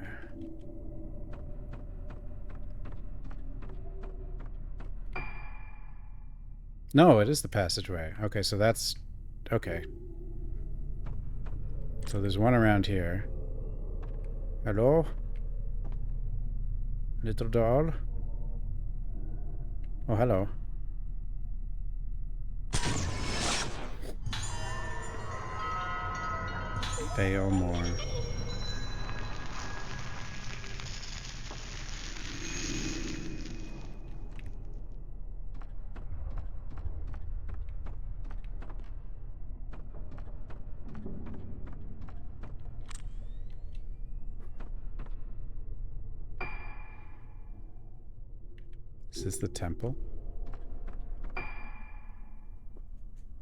No, it is the passageway. Okay, so that's... Okay. So there's one around here. Hello? Little doll? Oh, hello. Fail more. Is this the temple?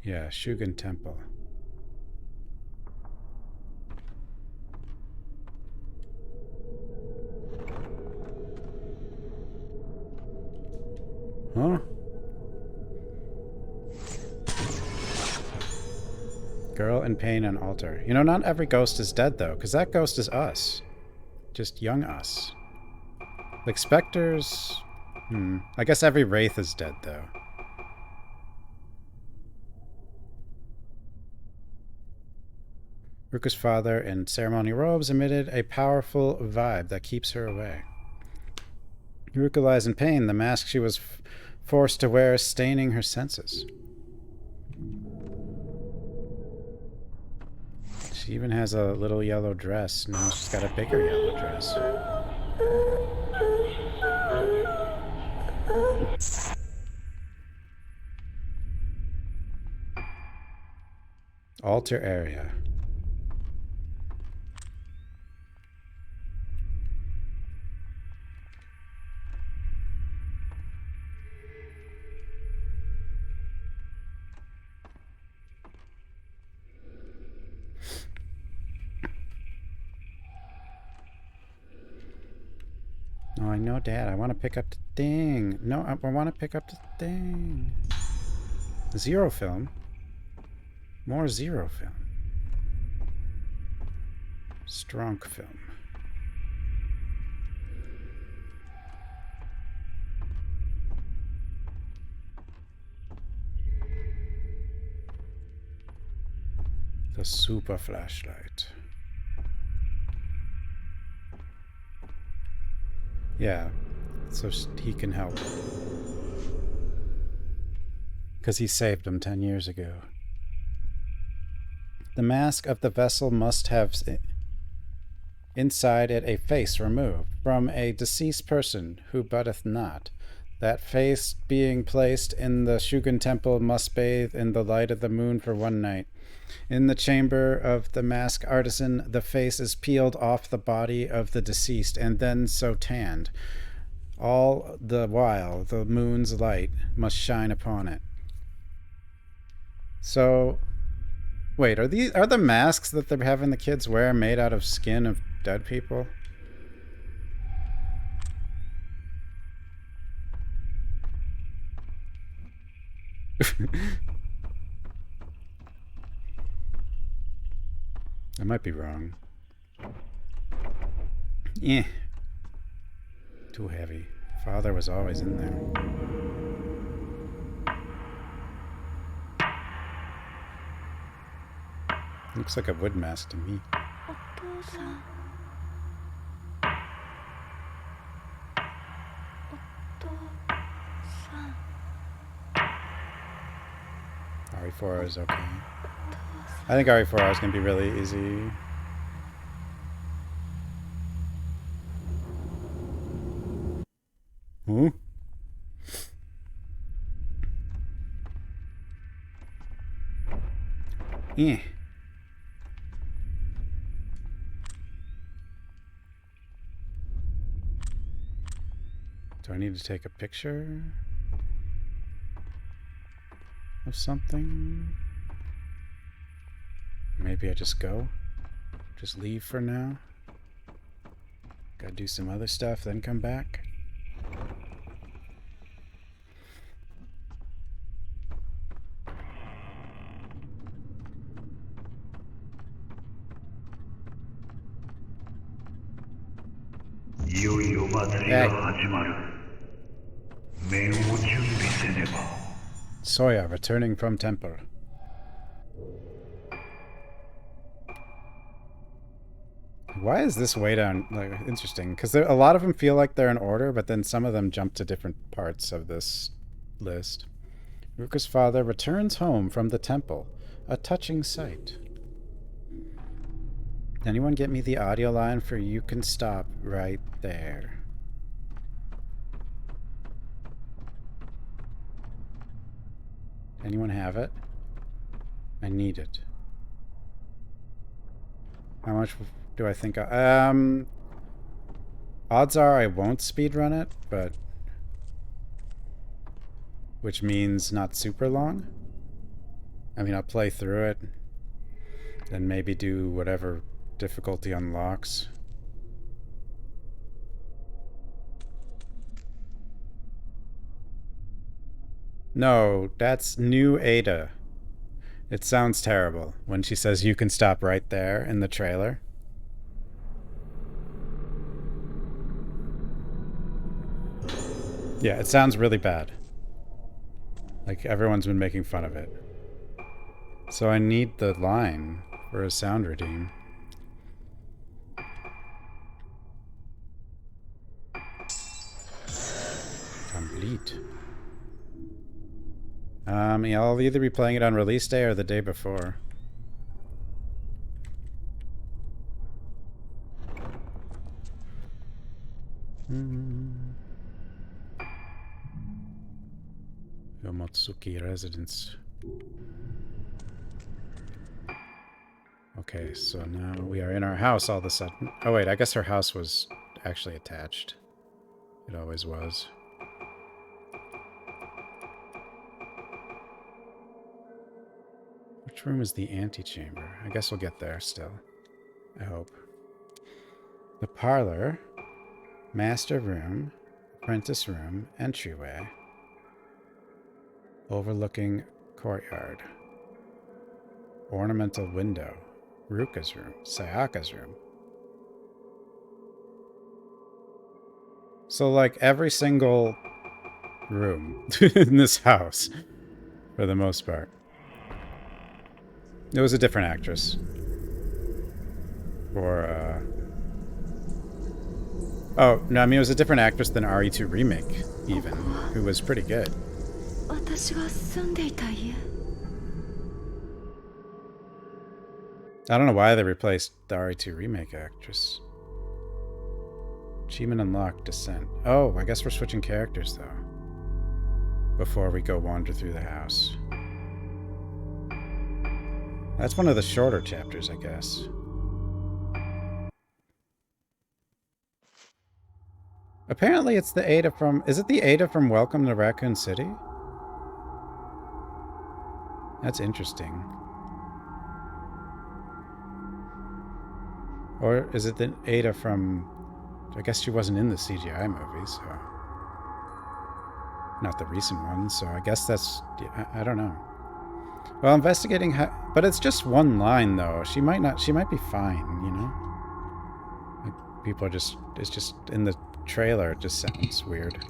Yeah, Shugen Temple. Huh? Girl in pain and altar. You know, not every ghost is dead, though, because that ghost is us. Just young us. Like, specters... I guess every wraith is dead, though. Ruka's father, in ceremony robes, emitted a powerful vibe that keeps her away. Ruka lies in pain, the mask she was forced to wear staining her senses. She even has a little yellow dress. Now she's got a bigger yellow dress. Altar area. Oh, I know, Dad. I want to pick up the thing. No, I want to pick up the thing. Zero film. More zero film. Strong film. The super flashlight. Yeah, so he can help. Because he saved him 10 years ago. The mask of the vessel must have inside it a face removed from a deceased person who buddeth not. That face being placed in the Shugen temple must bathe in the light of the moon for 1 night. In the chamber of the mask artisan, the face is peeled off the body of the deceased and then so tanned. All the while, the moon's light must shine upon it. So, wait, are the masks that they're having the kids wear made out of skin of dead people? I might be wrong. Yeah. Too heavy. Father was always in there. Looks like a wood mask to me. RE4 is okay. I think RE4R is going to be really easy. Ooh. Yeah. Do I need to take a picture of something? Maybe I just go? Just leave for now? Gotta do some other stuff, then come back? Hey. Soya returning from temple. Why is this way down like interesting? Because a lot of them feel like they're in order, but then some of them jump to different parts of this list. Ruka's father returns home from the temple. A touching sight. Anyone get me the audio line for "You Can Stop Right There"? Anyone have it? I need it. How much do I think odds are I won't speedrun it, but which means not super long. I mean, I'll play through it and maybe do whatever difficulty unlocks. No, that's new Ada. It sounds terrible when she says "you can stop right there" in the trailer. Yeah, it sounds really bad. Like everyone's been making fun of it. So I need the line for a sound redeem. Complete. Yeah, I'll either be playing it on release day or the day before. Yomotsuki residence. Okay, so now we are in our house all of a sudden. Oh wait, I guess her house was actually attached. It always was. Which room is the antechamber? I guess we'll get there still. I hope. The parlor, master room, apprentice room, entryway, overlooking courtyard, ornamental window, Ruka's room, Sayaka's room. So like every single room in this house, for the most part. It was a different actress. Or, oh, no, I mean, it was a different actress than RE2 Remake, even, who was pretty good. I don't know why they replaced the RE2 Remake actress. Achievement unlocked, Descent. Oh, I guess we're switching characters, though. Before we go wander through the house. That's one of the shorter chapters, I guess. Apparently it's the Ada from... Is it the Ada from Welcome to Raccoon City? That's interesting. Or is it the Ada from... I guess she wasn't in the CGI movie, so... Not the recent one, so I guess that's... I don't know. Well, investigating how... But it's just one line, though. She might not... She might be fine, you know? Like, people are just... It's just... In the trailer, it just sounds weird.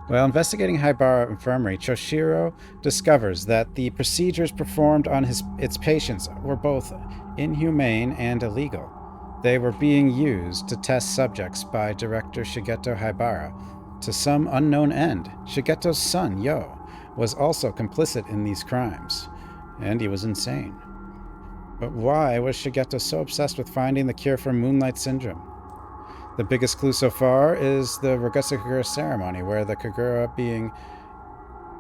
While investigating Haibara Infirmary, Choshiro discovers that the procedures performed on its patients were both inhumane and illegal. They were being used to test subjects by director Shigeto Haibara to some unknown end. Shigeto's son, Yo, was also complicit in these crimes, and he was insane. But why was Shigeto so obsessed with finding the cure for Moonlight Syndrome? The biggest clue so far is the Rogutsu Kagura ceremony, where the Kagura being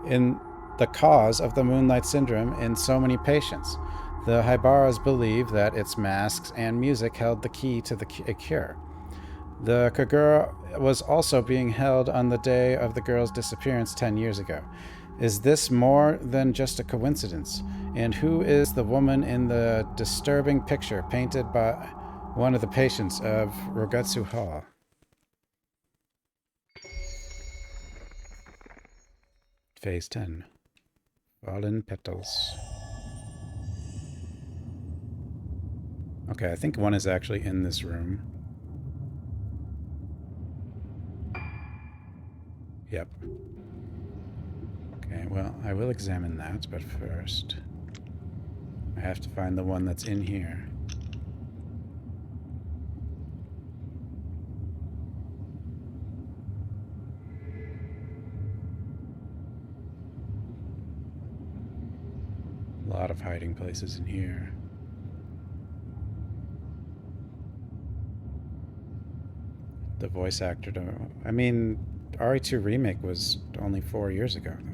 in the cause of the Moonlight Syndrome in so many patients. The Haibaras believe that its masks and music held the key to the cure. The Kagura was also being held on the day of the girl's disappearance 10 years ago. Is this more than just a coincidence? And who is the woman in the disturbing picture painted by one of the patients of Rogutsu Hall? Phase 10. Fallen Petals. Okay, I think one is actually in this room. Yep. Okay, well, I will examine that, but first I have to find the one that's in here. A lot of hiding places in here. The voice actor don't... I mean, RE2 Remake was only 4 years ago, though.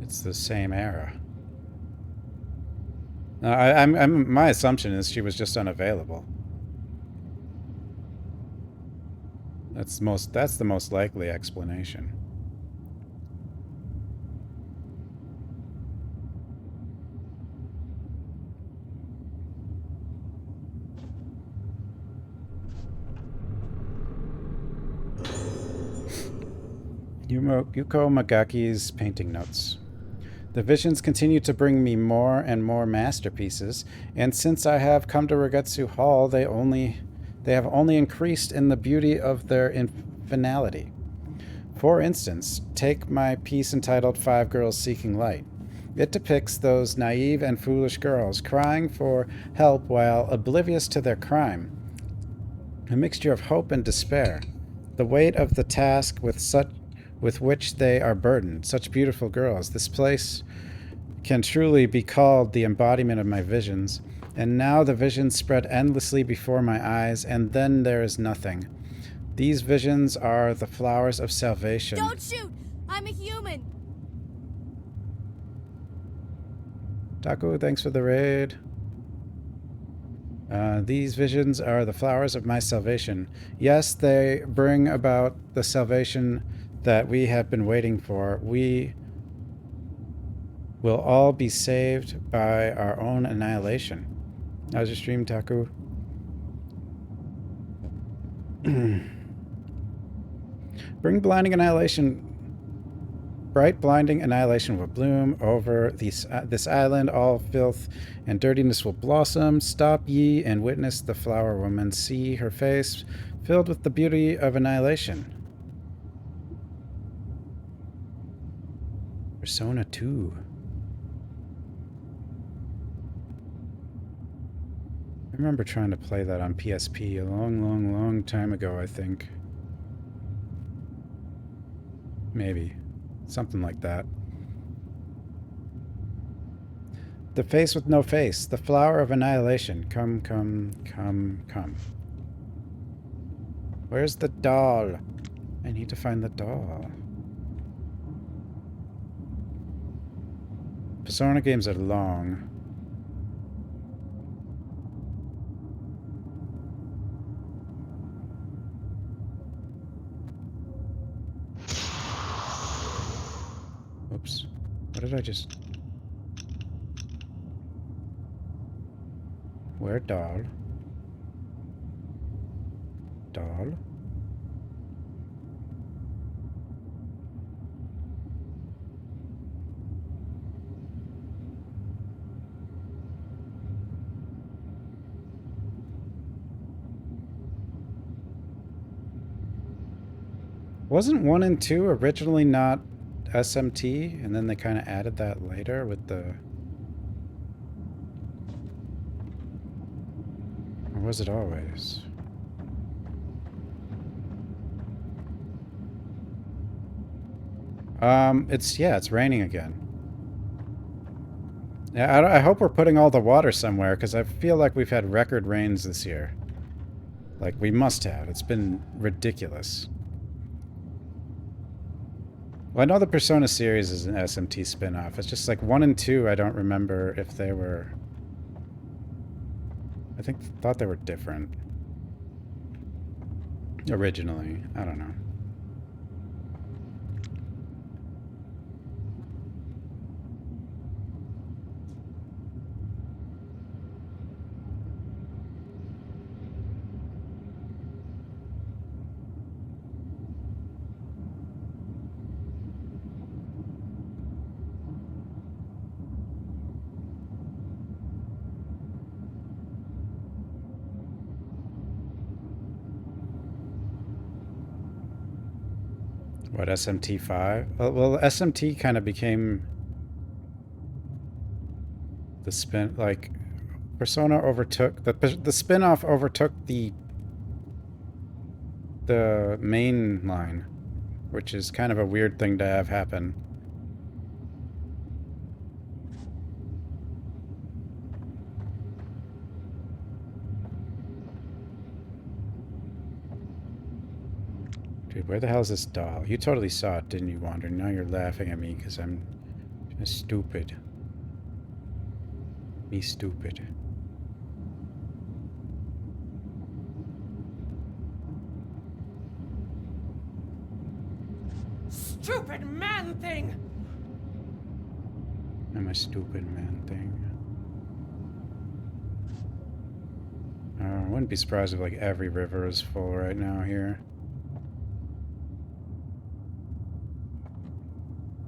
It's the same era. My assumption is she was just unavailable. That's the most likely explanation. Yuko Magaki's painting notes. The visions continue to bring me more and more masterpieces, and since I have come to Rogutsu Hall, they have only increased in the beauty of their finality. For instance, take my piece entitled 5 Girls Seeking Light. It depicts those naive and foolish girls crying for help while oblivious to their crime. A mixture of hope and despair. The weight of the task with which they are burdened. Such beautiful girls. This place can truly be called the embodiment of my visions. And now the visions spread endlessly before my eyes, and then there is nothing. These visions are the flowers of salvation. Don't shoot! I'm a human! Taku, thanks for the raid. These visions are the flowers of my salvation. Yes, they bring about the salvation that we have been waiting for. We will all be saved by our own annihilation. How's your stream, Taku? Bring blinding annihilation. Bright blinding annihilation will bloom over this island. All filth and dirtiness will blossom. Stop ye and witness the flower woman. See her face filled with the beauty of annihilation. Persona 2. I remember trying to play that on PSP a long time ago, I think. Maybe. Something like that. The face with no face. The flower of annihilation. Come, come, come, come. Where's the doll? I need to find the doll. Persona games are long. Oops. What did I just... Where doll? Doll? Wasn't 1 and 2 originally not SMT, and then they kind of added that later with the was it always? It's raining again. Yeah, I hope we're putting all the water somewhere, because I feel like we've had record rains this year. Like, we must have. It's been ridiculous. Well, I know the Persona series is an SMT spin-off. It's just like 1 and 2, I don't remember if they were... thought they were different. Originally. I don't know. What, SMT5? Well, SMT kind of became the spin, like, Persona overtook, the spin-off overtook the main line, which is kind of a weird thing to have happen. Dude, where the hell is this doll? You totally saw it, didn't you, Wander? Now you're laughing at me because I'm stupid. Me stupid. Stupid man thing! I'm a stupid man thing. I wouldn't be surprised if, like, every river is full right now here.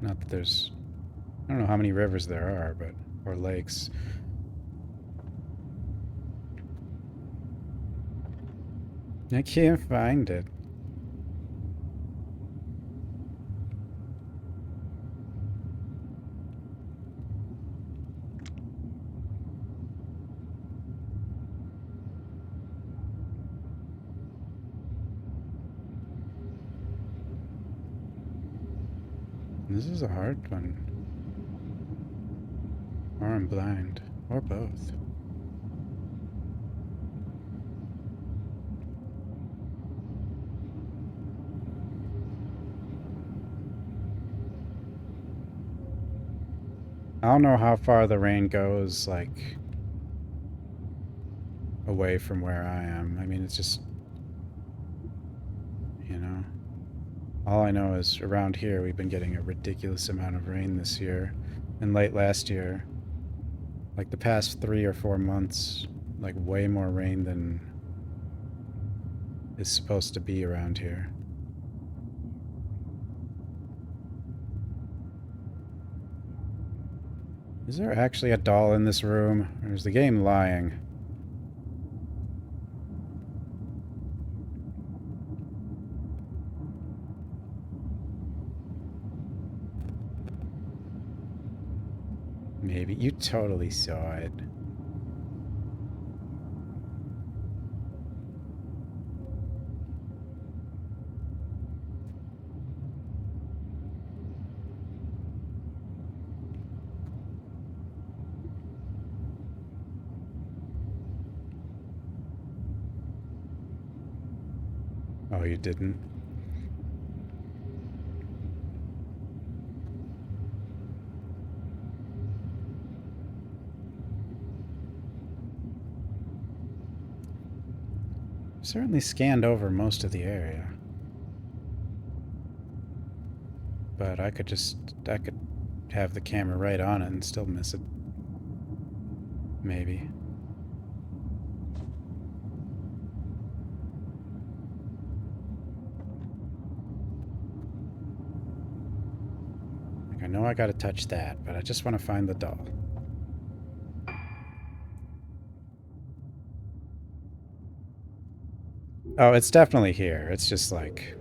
Not that there's... I don't know how many rivers there are, but... or lakes. I can't find it. This is a hard one. Or I'm blind. Or both. I don't know how far the rain goes, like, away from where I am. I mean, it's just, you know. All I know is around here we've been getting a ridiculous amount of rain this year. And late last year, like the past 3 or 4 months, like way more rain than is supposed to be around here. Is there actually a doll in this room? Or is the game lying? Maybe. You totally saw it. Oh, you didn't? Certainly scanned over most of the area. But I could have the camera right on it and still miss it. Maybe. Like, I know I gotta touch that, but I just want to find the doll. Oh, it's definitely here. It's just like...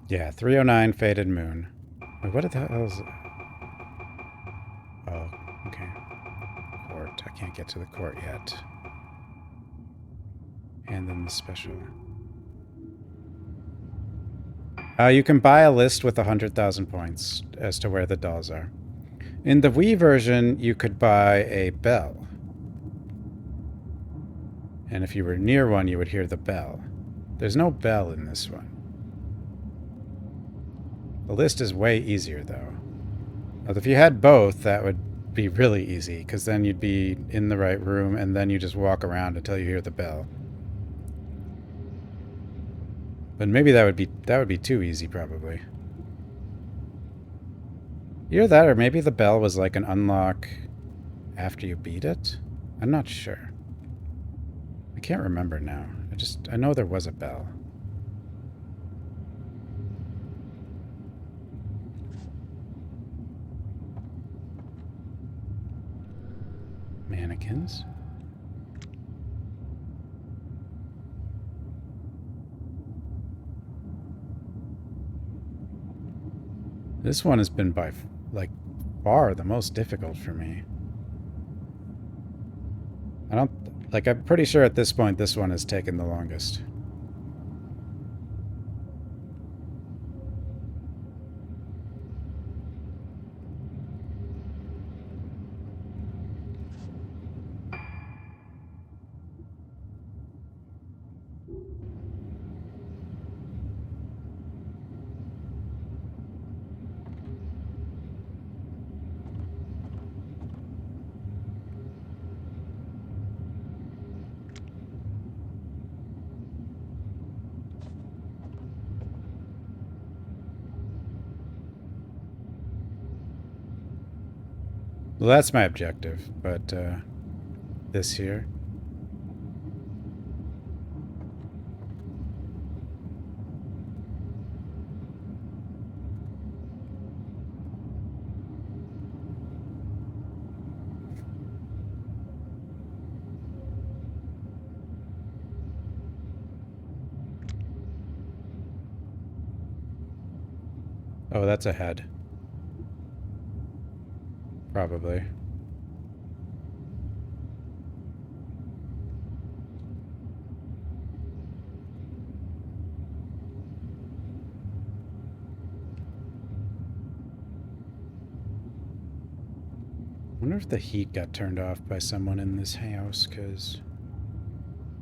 Yeah, 309 Faded Moon. Wait, what the hell is it? I can't get to the court yet. And then the special. You can buy a list with 100,000 points as to where the dolls are. In the Wii version, you could buy a bell. And if you were near one, you would hear the bell. There's no bell in this one. The list is way easier, though. If you had both, that would be really easy, because then you'd be in the right room, and then you just walk around until you hear the bell. But maybe that would be too easy, probably. Either that, or maybe the bell was like an unlock after you beat it? I'm not sure. I can't remember now. I know there was a bell. Mannequins. This one has been by, like, far the most difficult for me. I'm pretty sure at this point this one has taken the longest. Well, that's my objective, but this here. Oh, that's a head. Probably. I wonder if the heat got turned off by someone in this house, because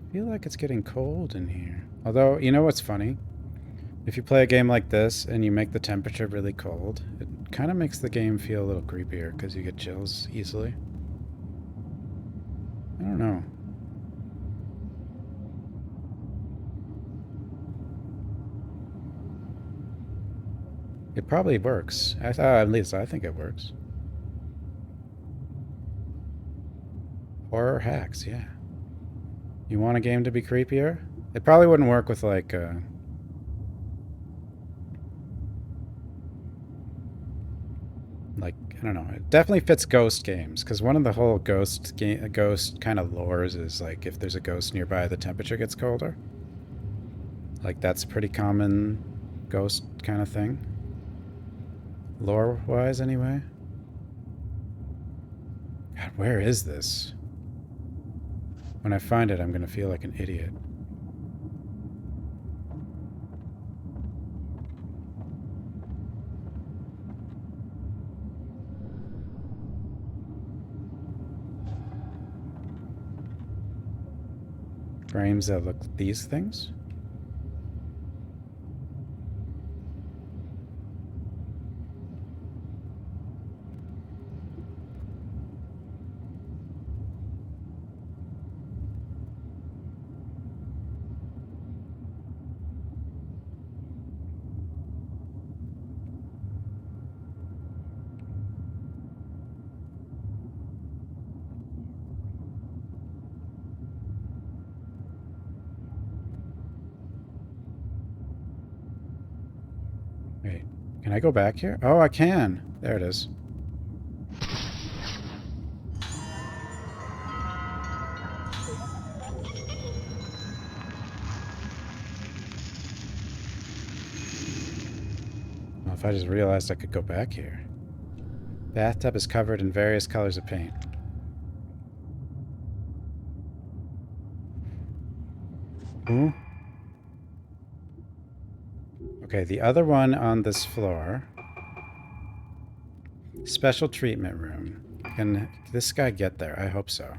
I feel like it's getting cold in here. Although, you know what's funny? If you play a game like this and you make the temperature really cold, it kind of makes the game feel a little creepier because you get chills easily. I don't know. It probably works. At least I think it works. Horror hacks, yeah. You want a game to be creepier? It probably wouldn't work with like I don't know. It definitely fits ghost games, because one of the whole ghost kind of lores is like if there's a ghost nearby, the temperature gets colder. Like that's a pretty common ghost kind of thing. Lore-wise, anyway. God, where is this? When I find it, I'm gonna feel like an idiot. Frames that look these things? Wait, can I go back here? Oh, I can. There it is. Well, if I just realized I could go back here. Bathtub is covered in various colors of paint. Ooh. Okay, the other one on this floor. Special treatment room. Can this guy get there? I hope so.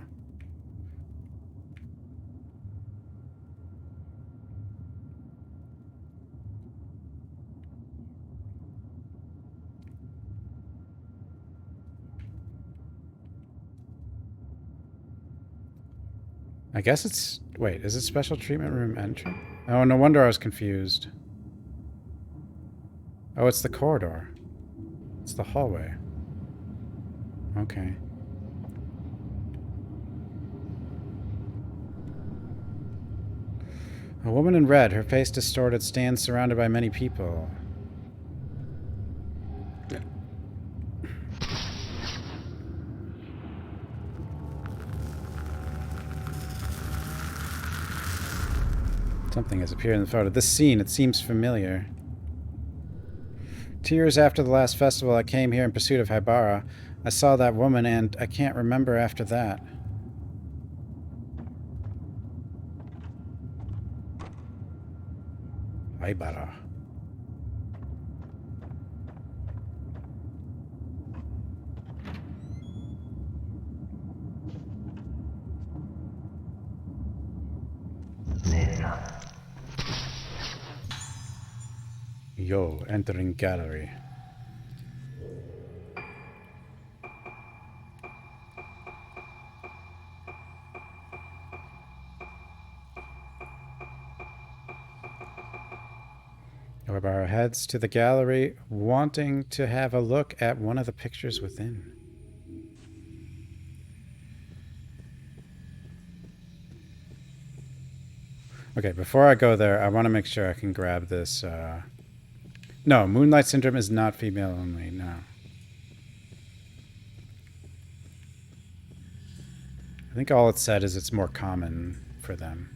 I guess it's... Wait, is it special treatment room entry? Oh, no wonder I was confused. Oh, it's the corridor. It's the hallway. Okay. A woman in red, her face distorted, stands surrounded by many people. Something has appeared in the photo. This scene, it seems familiar. 2 years after the last festival, I came here in pursuit of Haibara. I saw that woman, and I can't remember after that. Haibara. Yo, entering gallery. Haibara heads to the gallery, wanting to have a look at one of the pictures within. Okay, before I go there, I want to make sure I can grab this. No, Moonlight Syndrome is not female only, no. I think all it said is it's more common for them.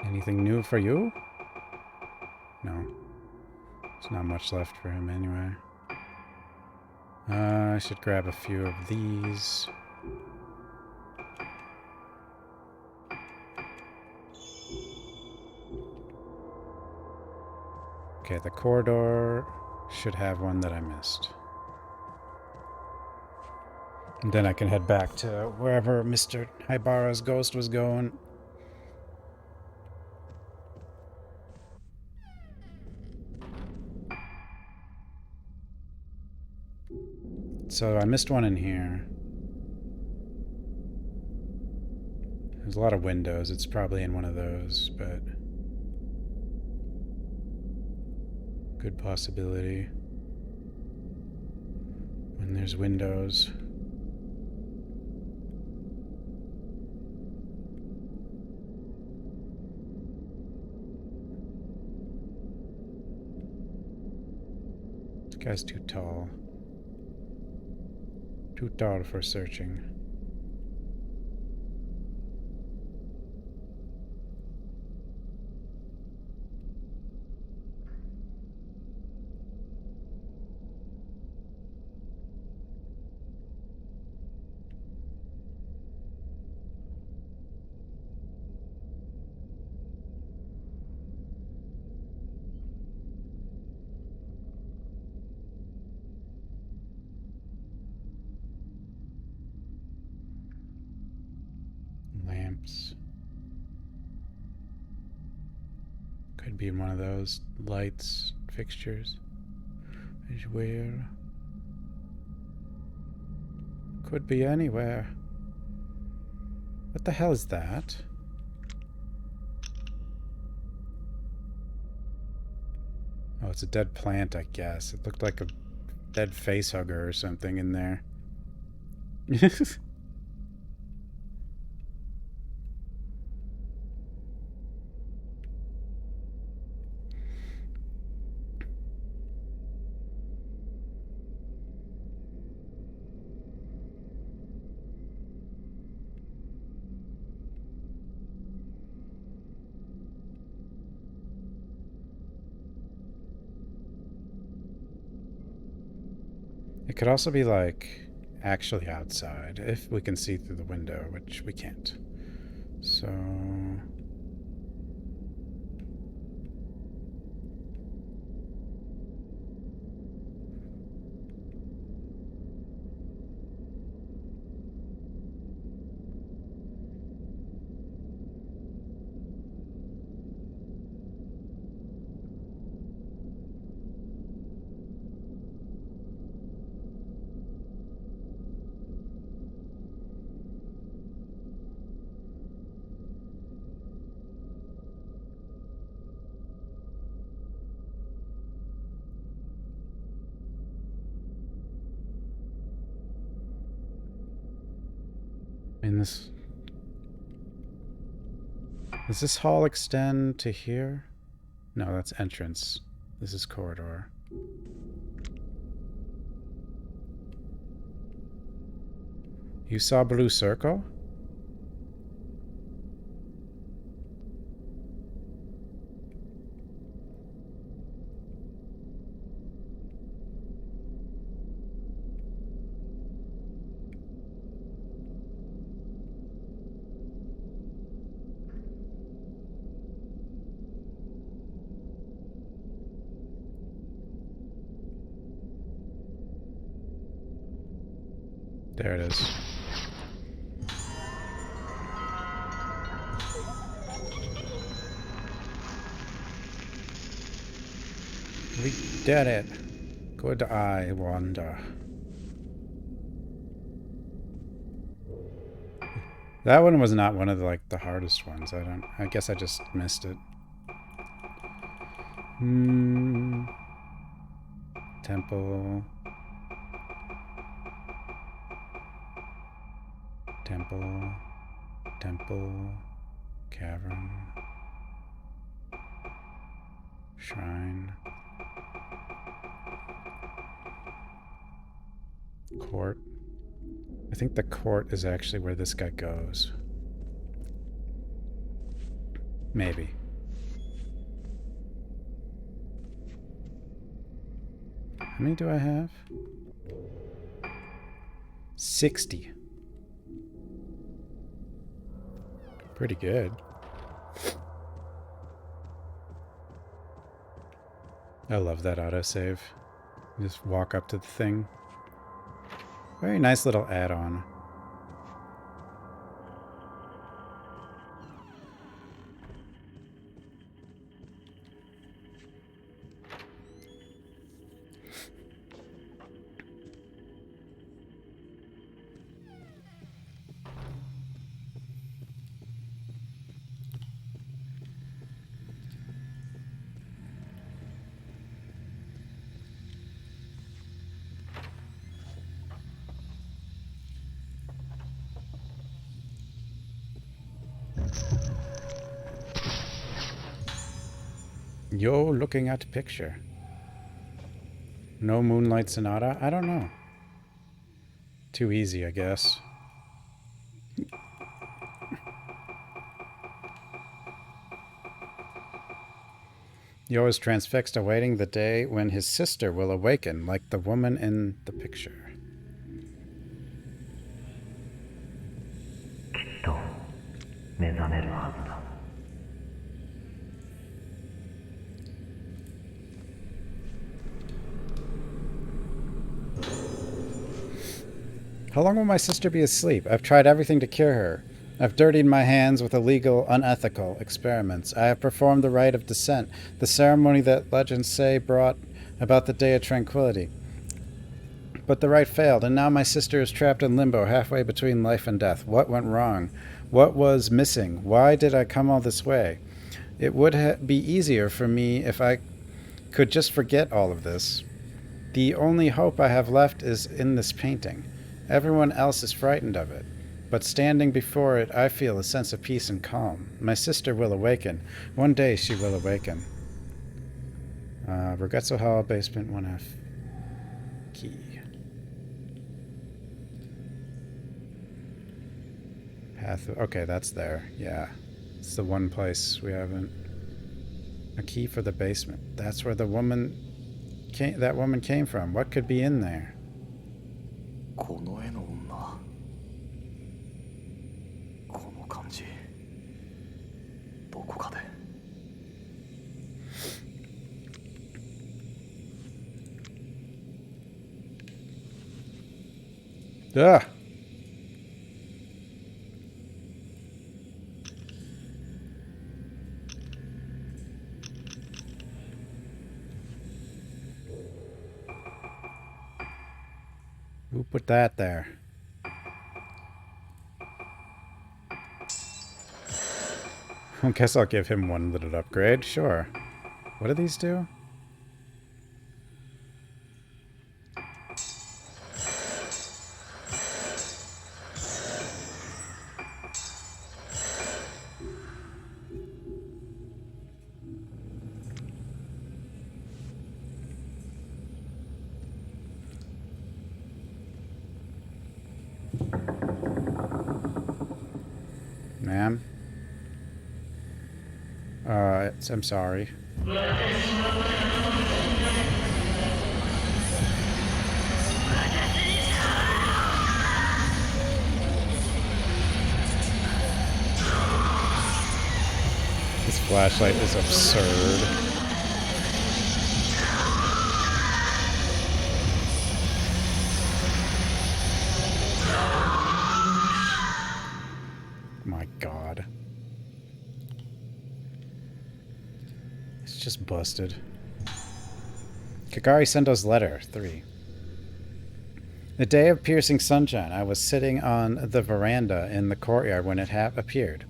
Anything new for you? No. There's not much left for him anyway. I should grab a few of these. Okay, the corridor should have one that I missed. And then I can head back to wherever Mr. Haibara's ghost was going. So I missed one in here. There's a lot of windows. It's probably in one of those, but... good possibility. When there's windows. This guy's too tall. Too tall for searching. Lamps. Could be in one of those lights, fixtures. Is where? Could be anywhere. What the hell is that? Oh, it's a dead plant, I guess. It looked like a dead facehugger or something in there. could also be like actually outside if we can see through the window, which we can't. So in this, does this hall extend to here? No, that's entrance. This is corridor. You saw blue circle? There it is. We did it. Good eye, Wanda. That one was not one of the hardest ones. I guess I just missed it. Temple. Temple. Temple. Cavern. Shrine. Court. I think the court is actually where this guy goes. Maybe. How many do I have? 60. Pretty good. I love that autosave. Just walk up to the thing. Very nice little add-on. Yo, looking at picture. No Moonlight Sonata? I don't know. Too easy, I guess. Yo is transfixed, awaiting the day when his sister will awaken, like the woman in the picture. きっと目覚めるはずだ。 How long will my sister be asleep? I've tried everything to cure her. I've dirtied my hands with illegal, unethical experiments. I have performed the rite of descent, the ceremony that legends say brought about the Day of Tranquility. But the rite failed, and now my sister is trapped in limbo, halfway between life and death. What went wrong? What was missing? Why did I come all this way? It would be easier for me if I could just forget all of this. The only hope I have left is in this painting. Everyone else is frightened of it, but standing before it, I feel a sense of peace and calm. My sister will awaken. One day she will awaken. Regretso Hall, basement 1F. Key. Path. Okay, that's there. Yeah. It's the one place we haven't. A key for the basement. That's where the woman came. That woman came from. What could be in there? この絵の女。この感じ。どこかで。Ugh. Who put that there? I guess I'll give him one little upgrade. Sure. What do these do? Ma'am? I'm sorry. This flashlight is absurd. My God. It's just busted. Kagari Sendo's letter, 3. The day of piercing sunshine, I was sitting on the veranda in the courtyard when it appeared.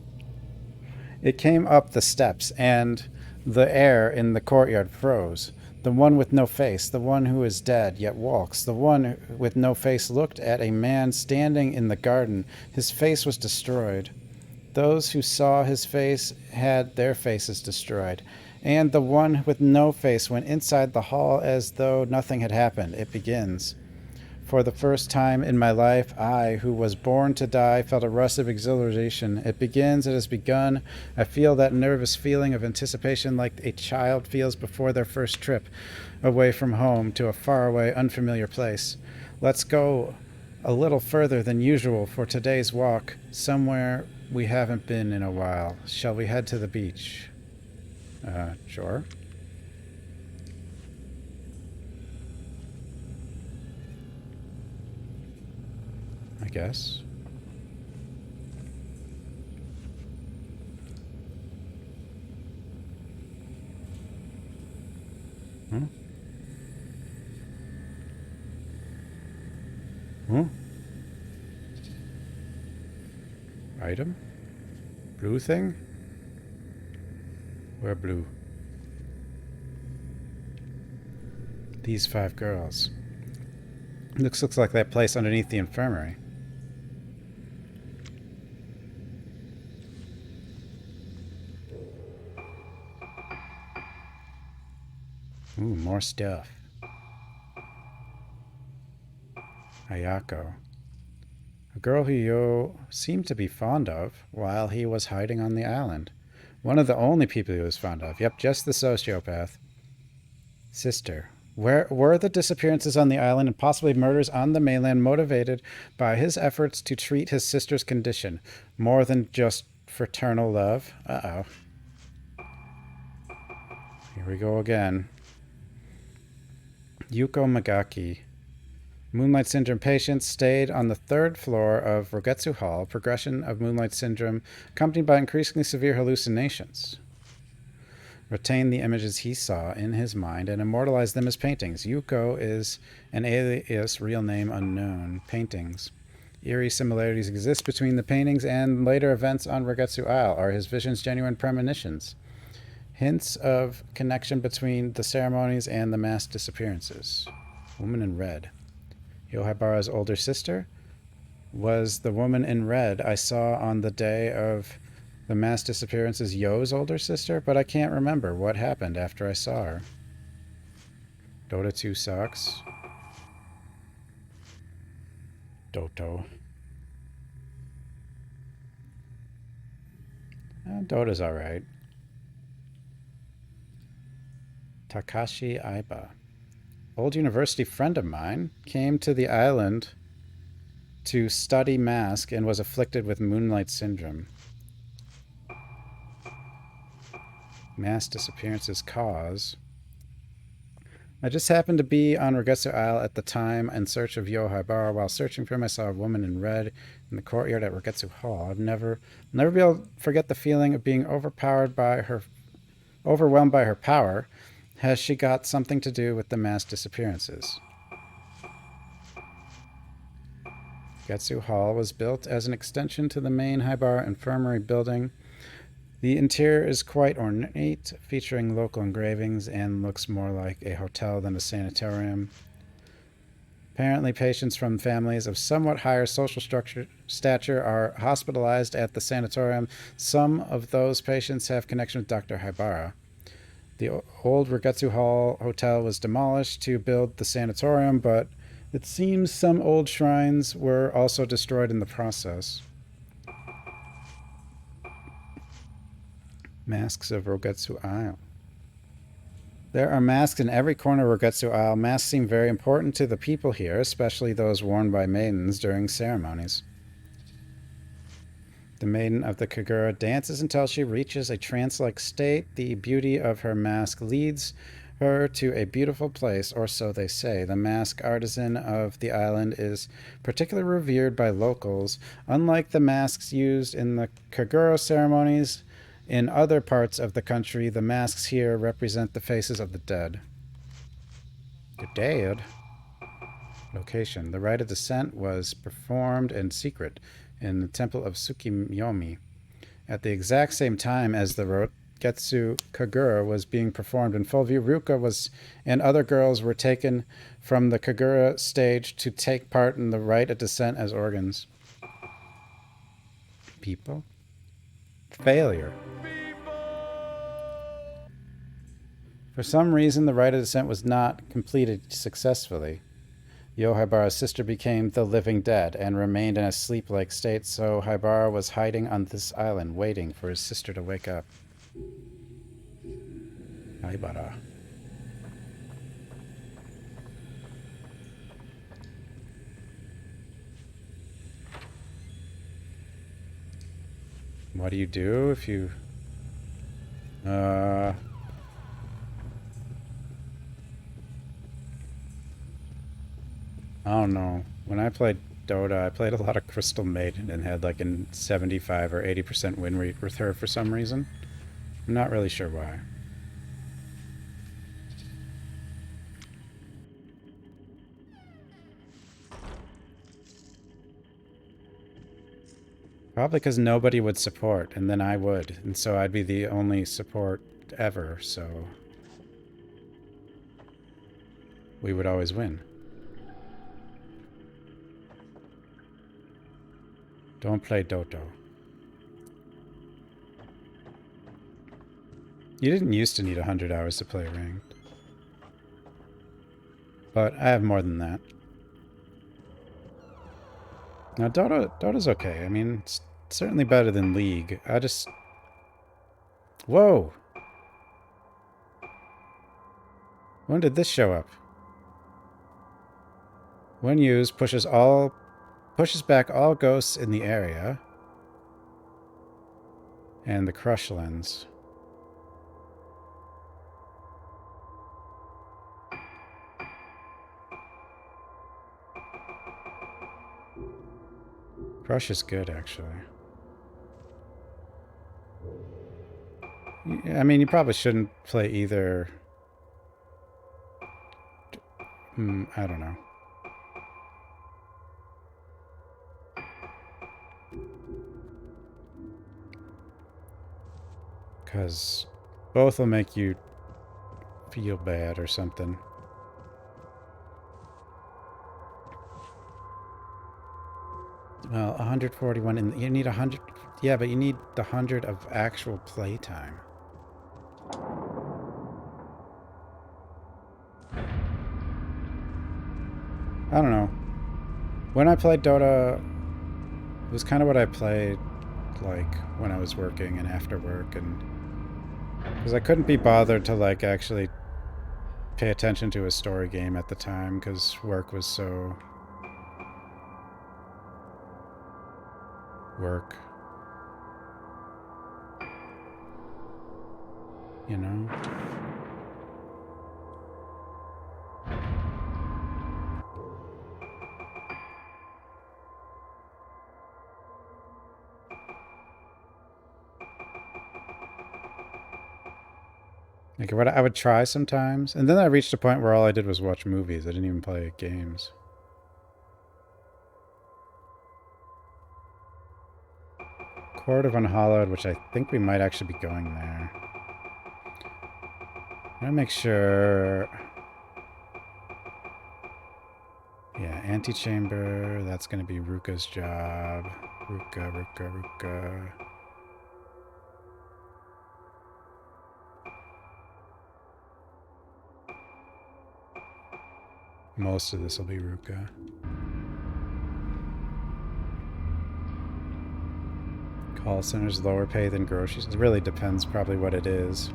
It came up the steps, and the air in the courtyard froze. The one with no face, the one who is dead yet walks, the one with no face looked at a man standing in the garden. His face was destroyed. Those who saw his face had their faces destroyed. And the one with no face went inside the hall as though nothing had happened. It begins. For the first time in my life, I, who was born to die, felt a rush of exhilaration. It begins, it has begun. I feel that nervous feeling of anticipation like a child feels before their first trip away from home to a faraway, unfamiliar place. Let's go a little further than usual for today's walk, somewhere we haven't been in a while. Shall we head to the beach? Sure. I guess. Huh? Huh? Item? Blue thing? Where blue? These 5 girls. Looks like that place underneath the infirmary. Ooh, more stuff. Ayako. A girl who Yo seemed to be fond of while he was hiding on the island. One of the only people he was fond of. Yep, just the sociopath. Sister. Where were the disappearances on the island and possibly murders on the mainland motivated by his efforts to treat his sister's condition? More than just fraternal love? Uh-oh. Here we go again. Yuko Magaki. Moonlight Syndrome patients stayed on the 3rd floor of Rogetsu Hall. Progression of Moonlight Syndrome accompanied by increasingly severe hallucinations. Retain the images he saw in his mind and immortalize them as paintings. Yuko is an alias, real name unknown. Paintings. Eerie similarities exist between the paintings and later events on Rogetsu Isle. Are his visions genuine premonitions? Hints of connection between the ceremonies and the mass disappearances. Woman in red. Yohabara's older sister was the woman in red I saw on the day of the mass disappearances Yo's older sister, but I can't remember what happened after I saw her. Dota 2 sucks. Doto. Dota's alright. Takashi Aiba. Old university friend of mine came to the island to study mask and was afflicted with Moonlight Syndrome. Mass disappearances cause. I just happened to be on Rogetsu Isle at the time in search of Yohaibara. While searching for him, I saw a woman in red in the courtyard at Rogetsu Hall. I've never be able to forget the feeling of being overwhelmed by her power. Has she got something to do with the mass disappearances? Rogetsu Hall was built as an extension to the main Haibara Infirmary building. The interior is quite ornate, featuring local engravings, and looks more like a hotel than a sanatorium. Apparently, patients from families of somewhat higher social stature are hospitalized at the sanatorium. Some of those patients have connection with Dr. Haibara. The old Rogetsu Hall Hotel was demolished to build the sanatorium, but it seems some old shrines were also destroyed in the process. Masks of Rogetsu Isle. There are masks in every corner of Rogetsu Isle. Masks seem very important to the people here, especially those worn by maidens during ceremonies. The maiden of the Kagura dances until she reaches a trance-like state. The beauty of her mask leads her to a beautiful place, or so they say. The mask artisan of the island is particularly revered by locals. Unlike the masks used in the Kagura ceremonies, in other parts of the country, the masks here represent the faces of the dead. The dead? Location. The rite of descent was performed in secret in the temple of Tsukiyomi. At the exact same time as the Rogetsu Kagura was being performed in full view, Ruka and other girls were taken from the Kagura stage to take part in the rite of descent as organs. People? Failure. For some reason, the rite of descent was not completed successfully. Yohaibara's sister became the living dead and remained in a sleep-like state, so Haibara was hiding on this island, waiting for his sister to wake up. Haibara. What do you do if you... I don't know. When I played Dota, I played a lot of Crystal Maiden and had like a 75 or 80% win rate with her for some reason. I'm not really sure why. Probably because nobody would support, and then I would. And so I'd be the only support ever, so... we would always win. Don't play Dota. You didn't used to need 100 hours to play ranked. But I have more than that. Now Dota's okay. I mean, it's certainly better than League. I just... Whoa! When did this show up? When used, pushes back all ghosts in the area. And the crush lens. Crush is good, actually. I mean, you probably shouldn't play either. I don't know. Because both will make you feel bad or something. Well, 141, and you need 100... Yeah, but you need the 100 of actual playtime. I don't know. When I played Dota, it was kind of what I played, like, when I was working and after work, and... because I couldn't be bothered to, like, actually pay attention to a story game at the time, because work was so... work. You know? Like what I would try sometimes, and then I reached a point where all I did was watch movies. I didn't even play games. Court of Unhallowed, which I think we might actually be going there. I'm gonna make sure. Yeah, antechamber. That's gonna be Ruka's job. Ruka. Most of this will be Ruka. Call center's lower pay than groceries. It really depends probably what it is.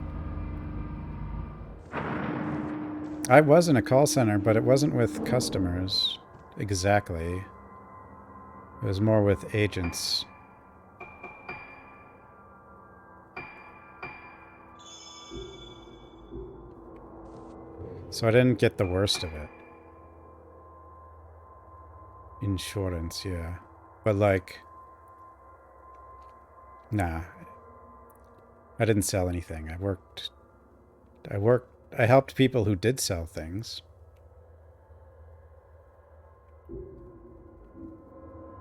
I was in a call center, but it wasn't with customers exactly. It was more with agents. So I didn't get the worst of it. Insurance, yeah. But like, nah. I didn't sell anything. I helped people who did sell things.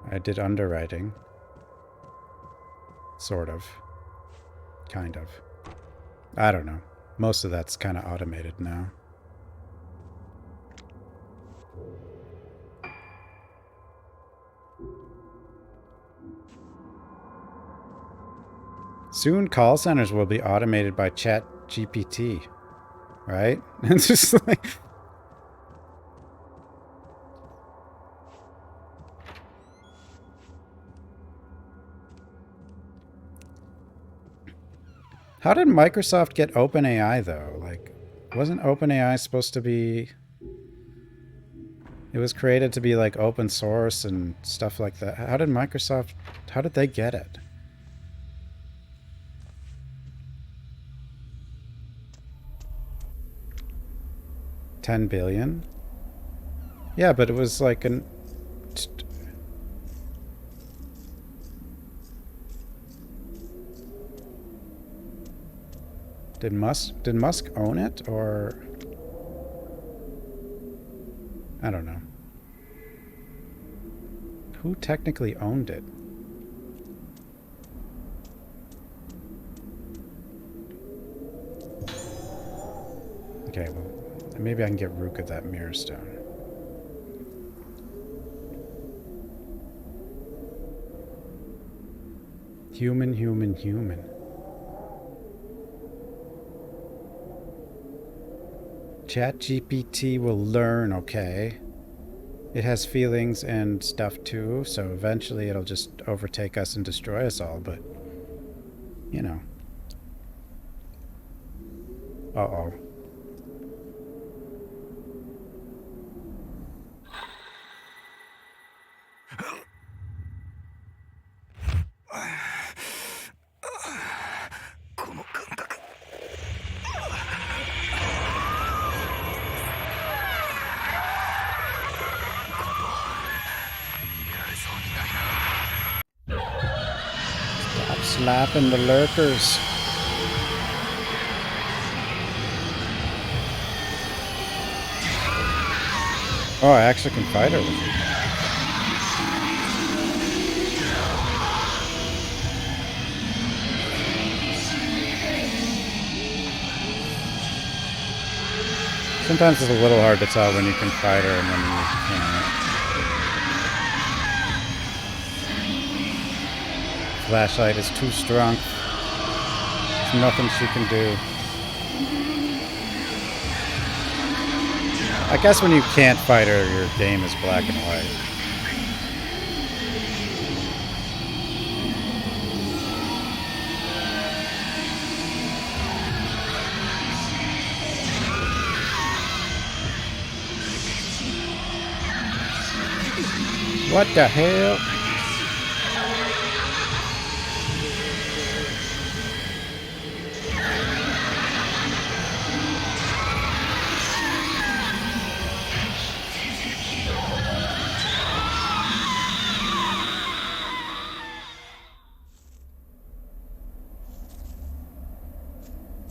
I did underwriting. Sort of. Kind of. I don't know. Most of that's kind of automated now. Soon call centers will be automated by Chat GPT, right? It's just like... How did Microsoft get OpenAI, though? Like, wasn't OpenAI supposed to be... It was created to be, like, open source and stuff like that. How did Microsoft... How did they get it? $10 billion? Yeah, but it was like an... Did Musk own it, or... I don't know. Who technically owned it? Okay, well, maybe I can get Ruka that mirror stone. Human. ChatGPT will learn, okay? It has feelings and stuff too, so eventually it'll just overtake us and destroy us all, but... You know. Uh-oh. Slapping the lurkers. Oh, I actually can fight her with it. Sometimes it's a little hard to tell when you can fight her and when you can't. Flashlight is too strong. There's nothing she can do. I guess when you can't fight her, your game is black and white. What the hell?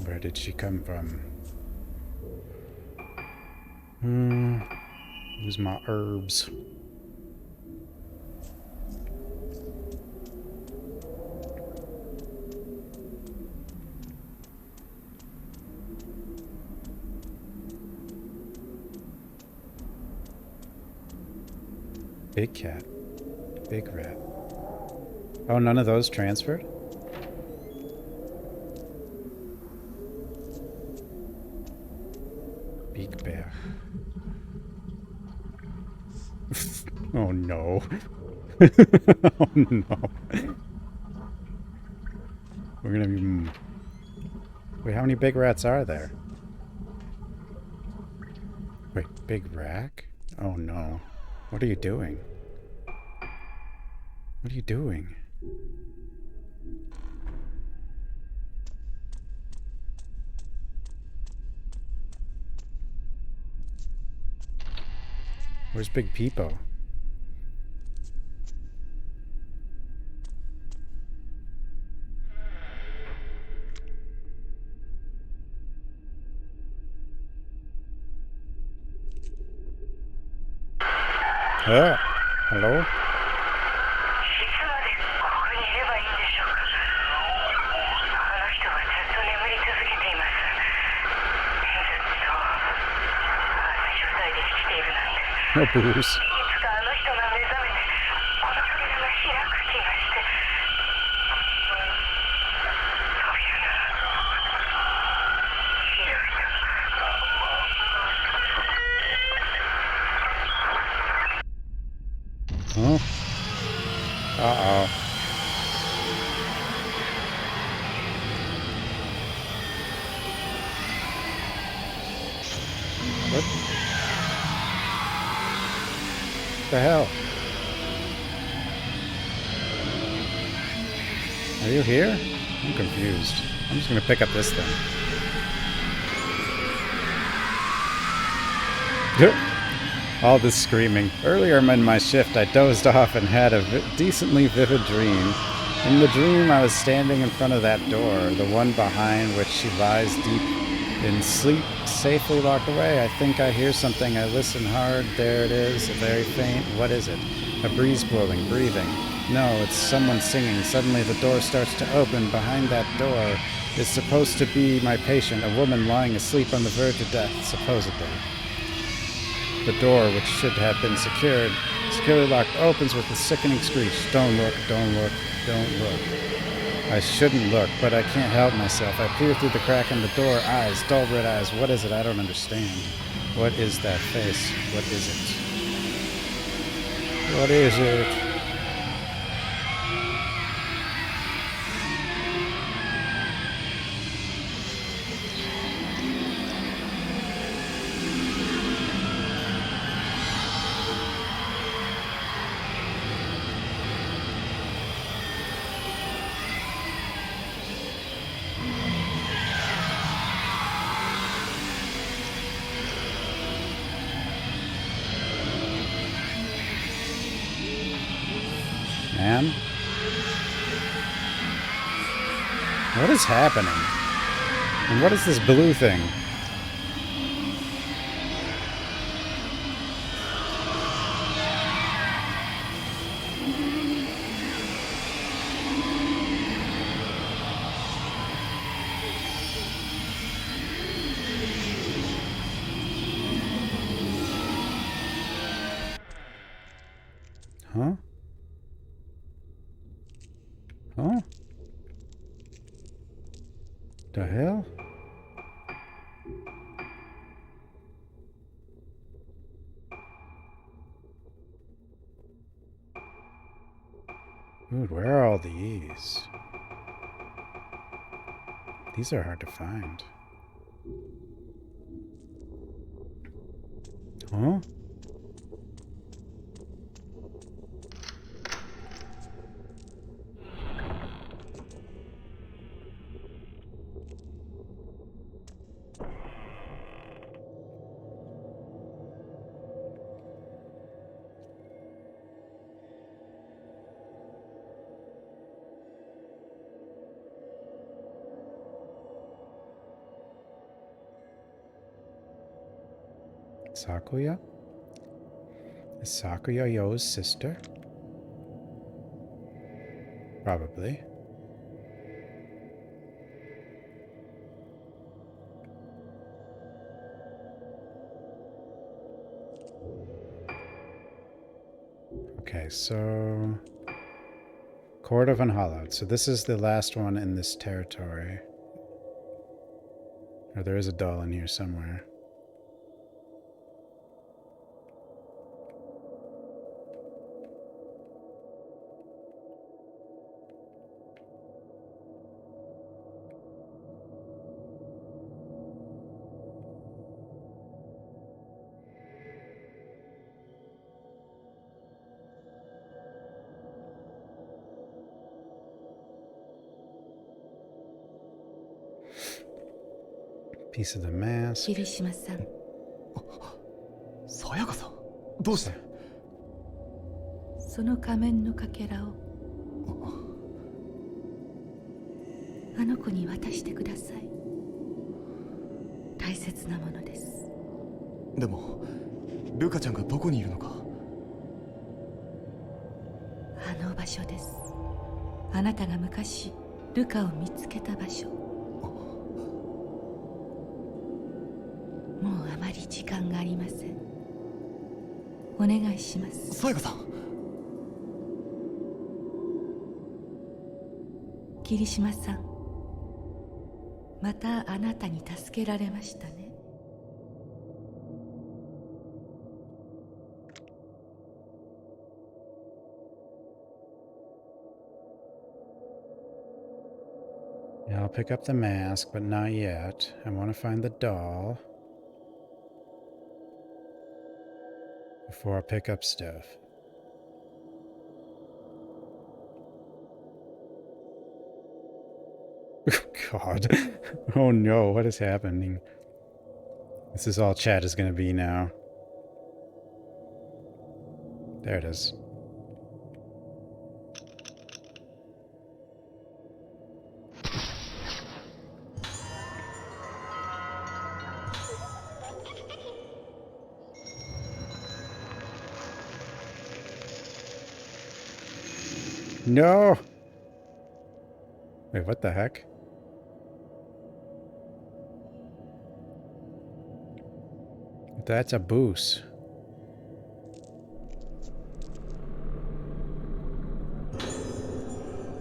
Where did she come from? Use my herbs. Big cat. Big rat. Oh, none of those transferred? Big bear. Oh no. Oh no. We're gonna be... Wait, how many big rats are there? Wait, big rack? Oh no. What are you doing? What are you doing? Where's Big Peepo? Hello? いつまでここにいればいいんでしょうか。あの人はずっと眠り続けています。ずっとあんな状態で生きているなんて。 No booze. いつかあの人が目覚めてこの扉が開く気がして。扉が開いた。 Huh? Uh-oh. What the hell? Are you here? I'm confused. I'm just gonna pick up this thing. All this screaming. Earlier in my shift, I dozed off and had a decently vivid dream. In the dream, I was standing in front of that door, the one behind which she lies deep in sleep, safely locked away. I think I hear something. I listen hard. There it is, very faint. What is it? A breeze blowing, breathing. No, it's someone singing. Suddenly, the door starts to open. Behind that door is supposed to be my patient, a woman lying asleep on the verge of death, supposedly. The door, which should have been securely locked, opens with a sickening screech. Don't look, don't look, don't look. I shouldn't look, but I can't help myself. I peer through the crack in the door. Eyes, dull red eyes. What is it? I don't understand. What is that face? What is it? What is it? Man? What is happening? And what is this blue thing? Huh? Huh? The hell? Dude, where are all these? These are hard to find. Huh? Sakuya? Is Sakuya Yo's sister? Probably. Okay, so... Court of Unhallowed. So this is the last one in this territory. Or there is a doll in here somewhere. Piece of the mask. 桐島さん、さやかさん、どうして？その仮面のかけらをあの子に渡してください。大切なものです。でも、ルカちゃんがどこにいるのか。あの場所です。あなたが昔ルカを見つけた場所。もうあまり時間がありません。お願いします。さやかさん。桐島さん、またあなたに助けられましたね。Yeah, I'll pick up the mask, but not yet. I want to find the doll before I pick up stuff. God. Oh no, what is happening? This is all chat is going to be now. There it is. No! Wait, what the heck? That's a boost.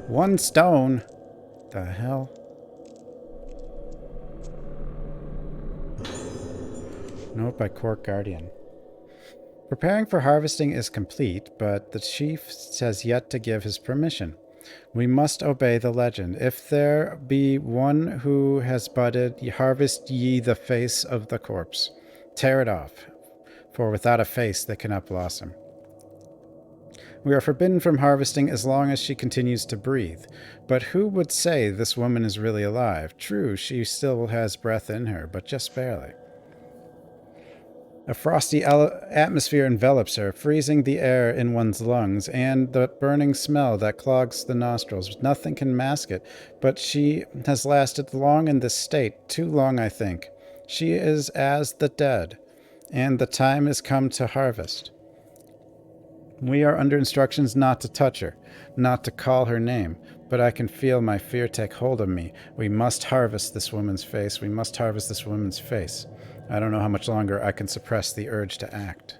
One stone? The hell? Note by Court Guardian. Preparing for harvesting is complete, but the chief has yet to give his permission. We must obey the legend. If there be one who has budded, harvest ye the face of the corpse. Tear it off, for without a face they cannot blossom. We are forbidden from harvesting as long as she continues to breathe. But who would say this woman is really alive? True, she still has breath in her, but just barely. A frosty atmosphere envelops her, freezing the air in one's lungs, and the burning smell that clogs the nostrils. Nothing can mask it, but she has lasted long in this state, too long, I think. She is as the dead, and the time has come to harvest. We are under instructions not to touch her, not to call her name, but I can feel my fear take hold of me. We must harvest this woman's face. We must harvest this woman's face. I don't know how much longer I can suppress the urge to act.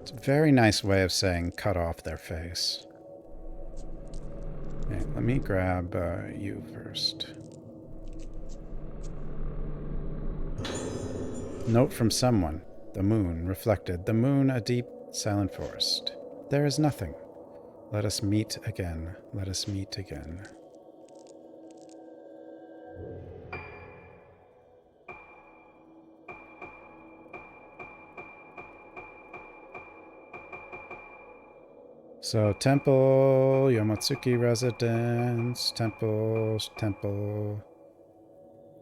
It's a very nice way of saying cut off their face. Okay, let me grab you first. Note from someone. The moon reflected. The moon, a deep, silent forest. There is nothing. Let us meet again. Let us meet again. So, temple, Yomatsuki residence, temple.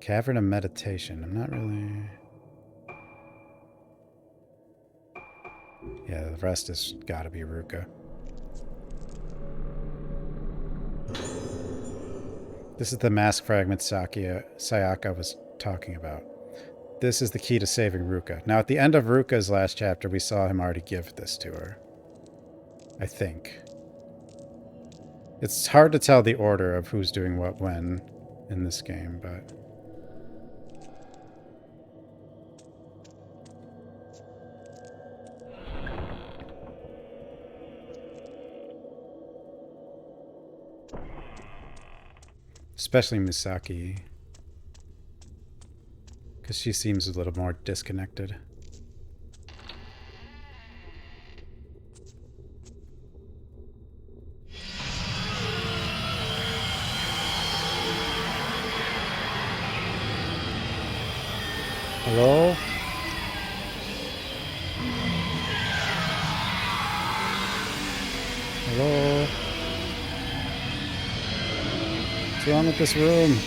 Cavern of meditation. I'm not really... Yeah, the rest has got to be Ruka. This is the mask fragment Sayaka was talking about. This is the key to saving Ruka. Now, at the end of Ruka's last chapter, we saw him already give this to her. I think. It's hard to tell the order of who's doing what when in this game, but... especially Misaki. Because she seems a little more disconnected. Hello? Hello? What's wrong with this room?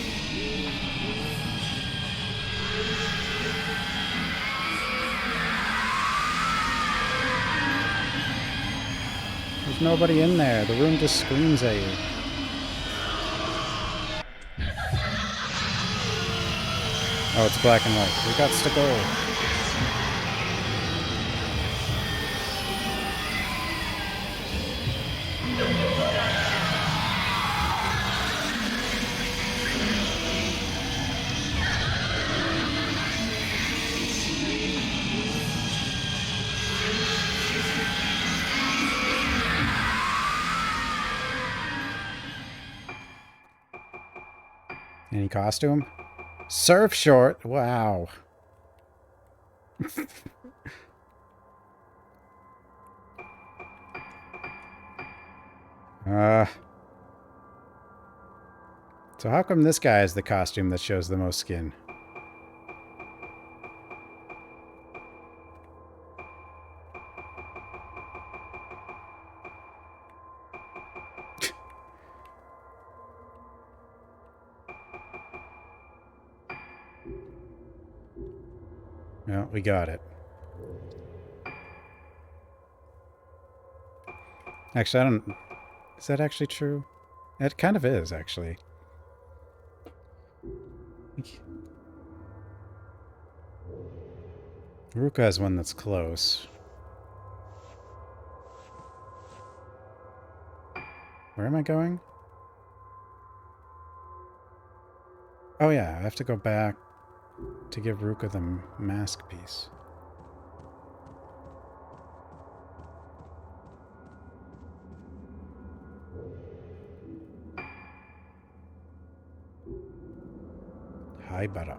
There's nobody in there. The room just screams at you. Oh, it's black and white. We got to go. Any costume? Surf short? Wow. So how come this guy is the costume that shows the most skin? No, we got it. Actually, I don't... Is that actually true? It kind of is, actually. Ruka has one that's close. Where am I going? Oh yeah, I have to go back to give Ruka the mask piece. Haibara.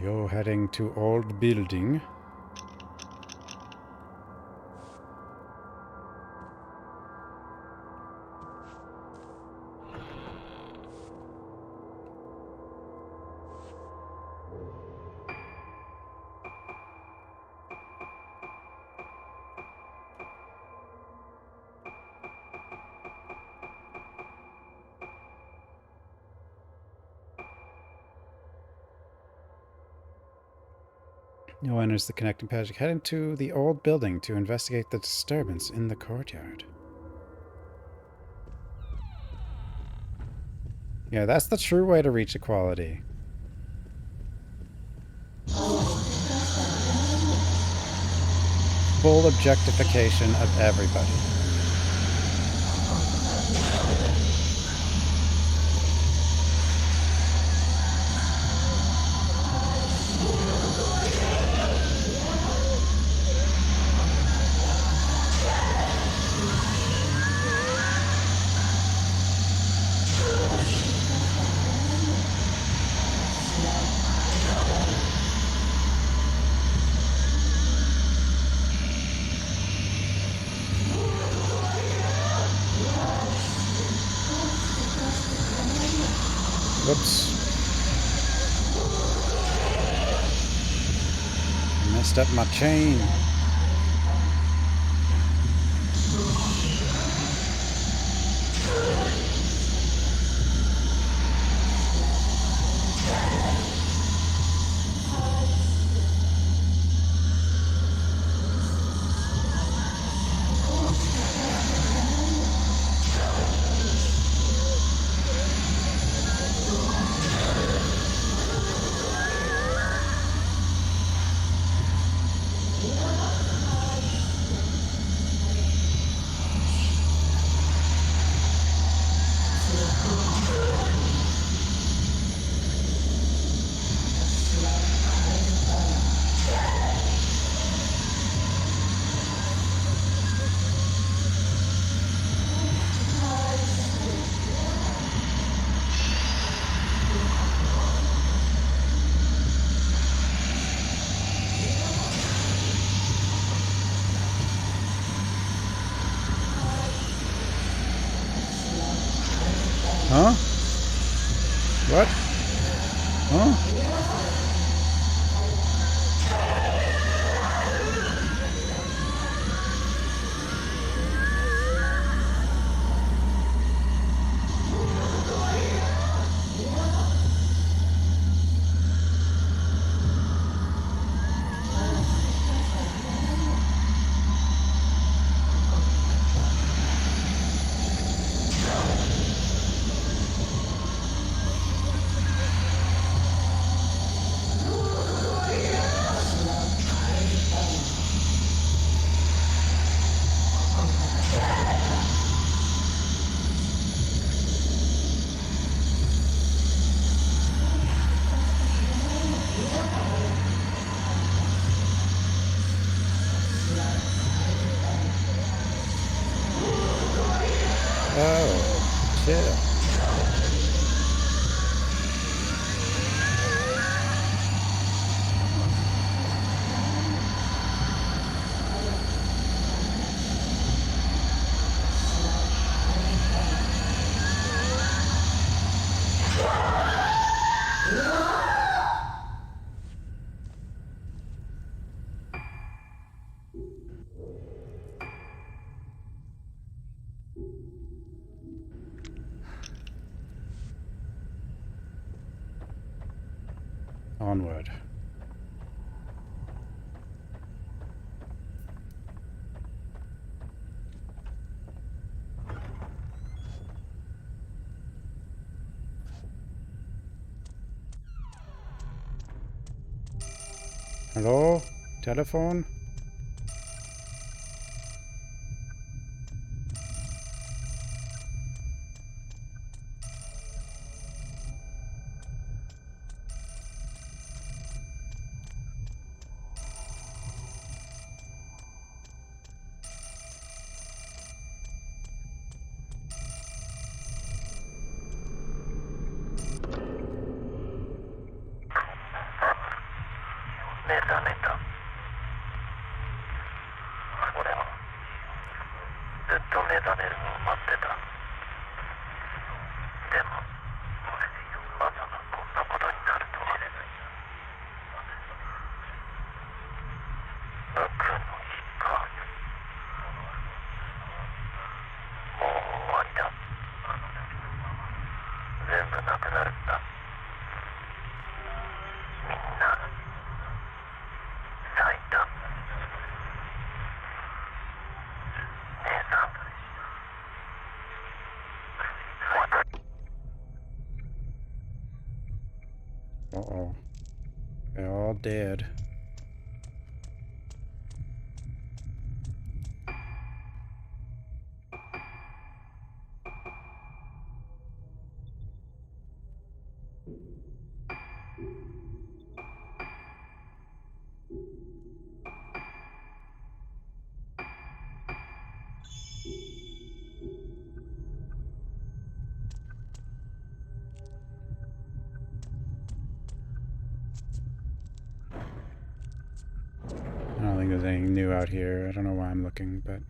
You're heading to old building. No one enters the connecting passage, heading to the old building to investigate the disturbance in the courtyard. Yeah, that's the true way to reach equality. Full objectification of everybody. Whoops. Messed up my chain. Huh? What? Huh? Oh, chill. Onward. Hello? Telephone? Uh-oh. They're all dead. I don't think there's anything new out here. I don't know why I'm looking, but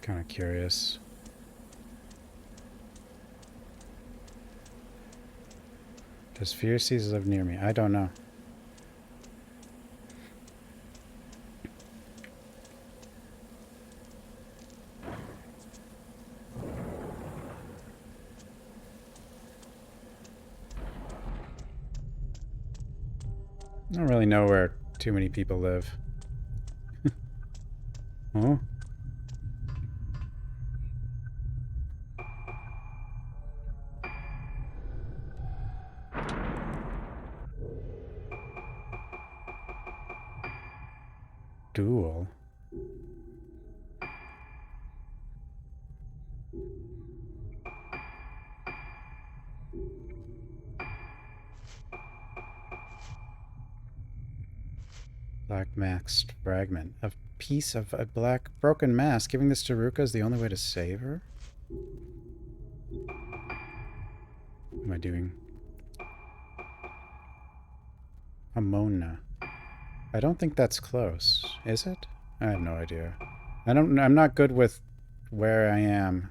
kind of curious. Does Fierces live near me? I don't know. I don't really know where too many people live. Huh? Duel? Black masked fragment. A piece of a black broken mask. Giving this to Ruka is the only way to save her? What am I doing? Amona. I don't think that's close. Is it? I have no idea. I'm not good with where I am.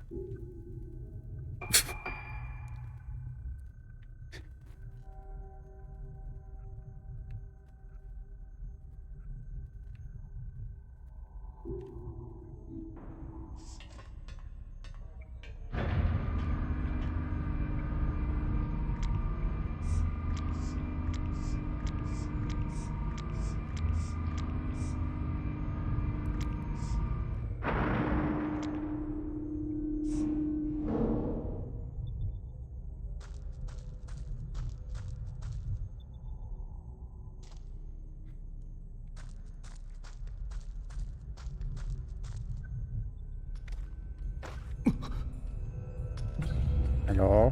Hello?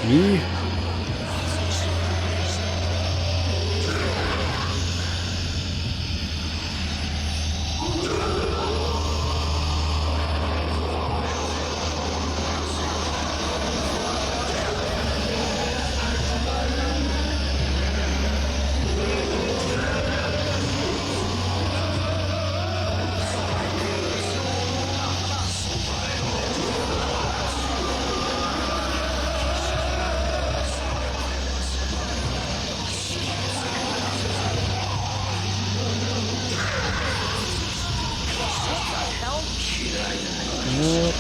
Me?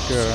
Okay.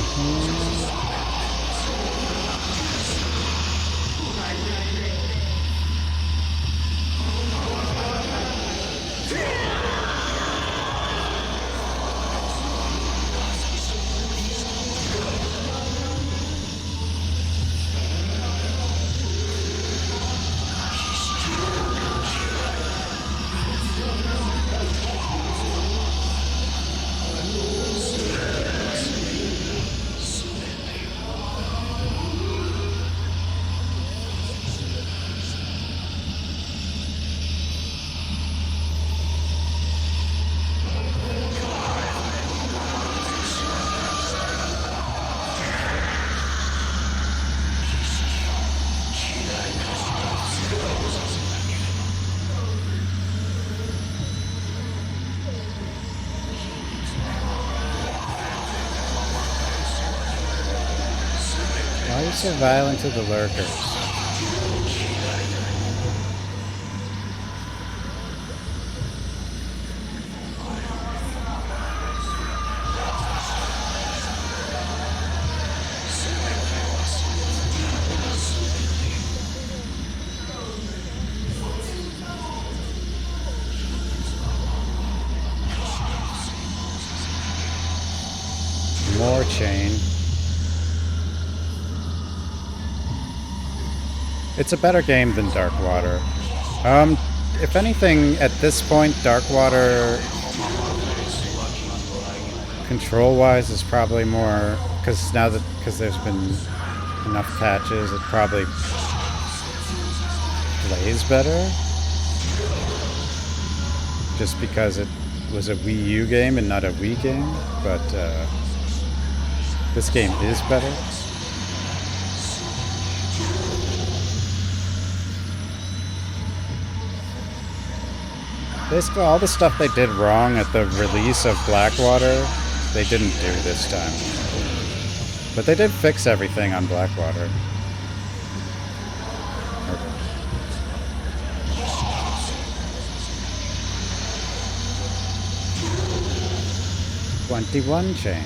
Why are you so violent to the lurkers? More chain. It's a better game than Darkwater. If anything, at this point, Darkwater, control-wise, is probably more, because there's been enough patches, it probably plays better. Just because it was a Wii U game and not a Wii game, but this game is better. Basically, all the stuff they did wrong at the release of Blackwater, they didn't do this time. But they did fix everything on Blackwater. 21 chain.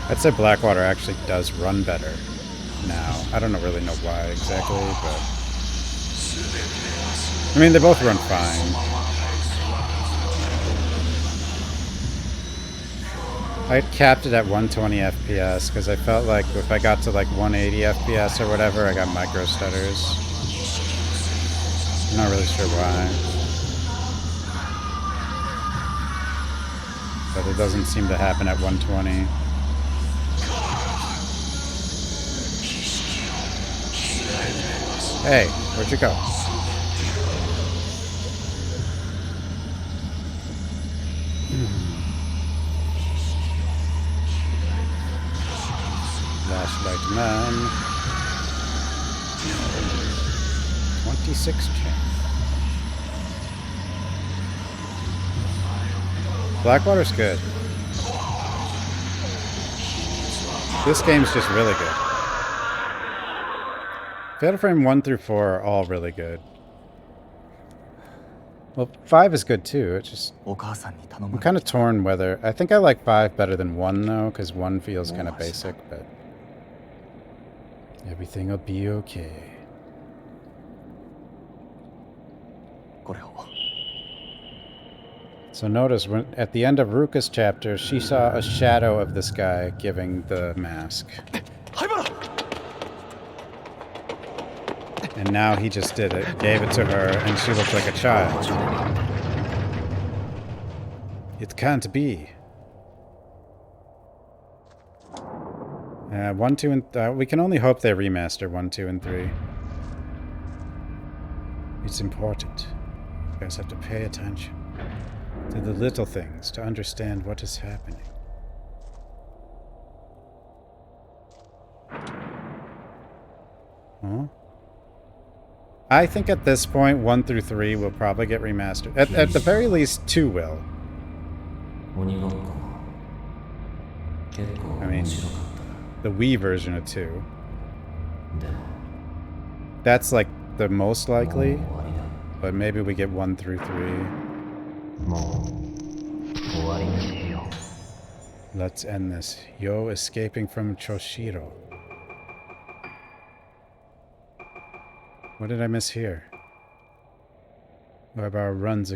I'd say Blackwater actually does run better now. I don't really know why exactly, but I mean, they both run fine. I capped it at 120 FPS because I felt like if I got to like 180 FPS or whatever, I got micro stutters. I'm not really sure why. But it doesn't seem to happen at 120. Hey, where'd you go? Flashlight man. 26 chain. Blackwater's good. This game's just really good. Fatal Frame 1 through 4 are all really good. Well, 5 is good too. It's just I'm kind of torn whether I think I like 5 better than 1 though, because 1 feels kind of basic, but everything will be okay. So notice when at the end of Ruka's chapter, she saw a shadow of this guy giving the mask. And now he just did it, gave it to her, and she looked like a child. It can't be. 1, 2, and we can only hope they remaster 1, 2, and 3. It's important. You guys have to pay attention to the little things to understand what is happening. Huh? I think at this point, 1 through 3 will probably get remastered. At the very least, 2 will. I mean, the Wii version of 2. That's like the most likely, but maybe we get 1 through 3. Let's end this. Yo escaping from Choshiro. What did I miss here? Barbara runs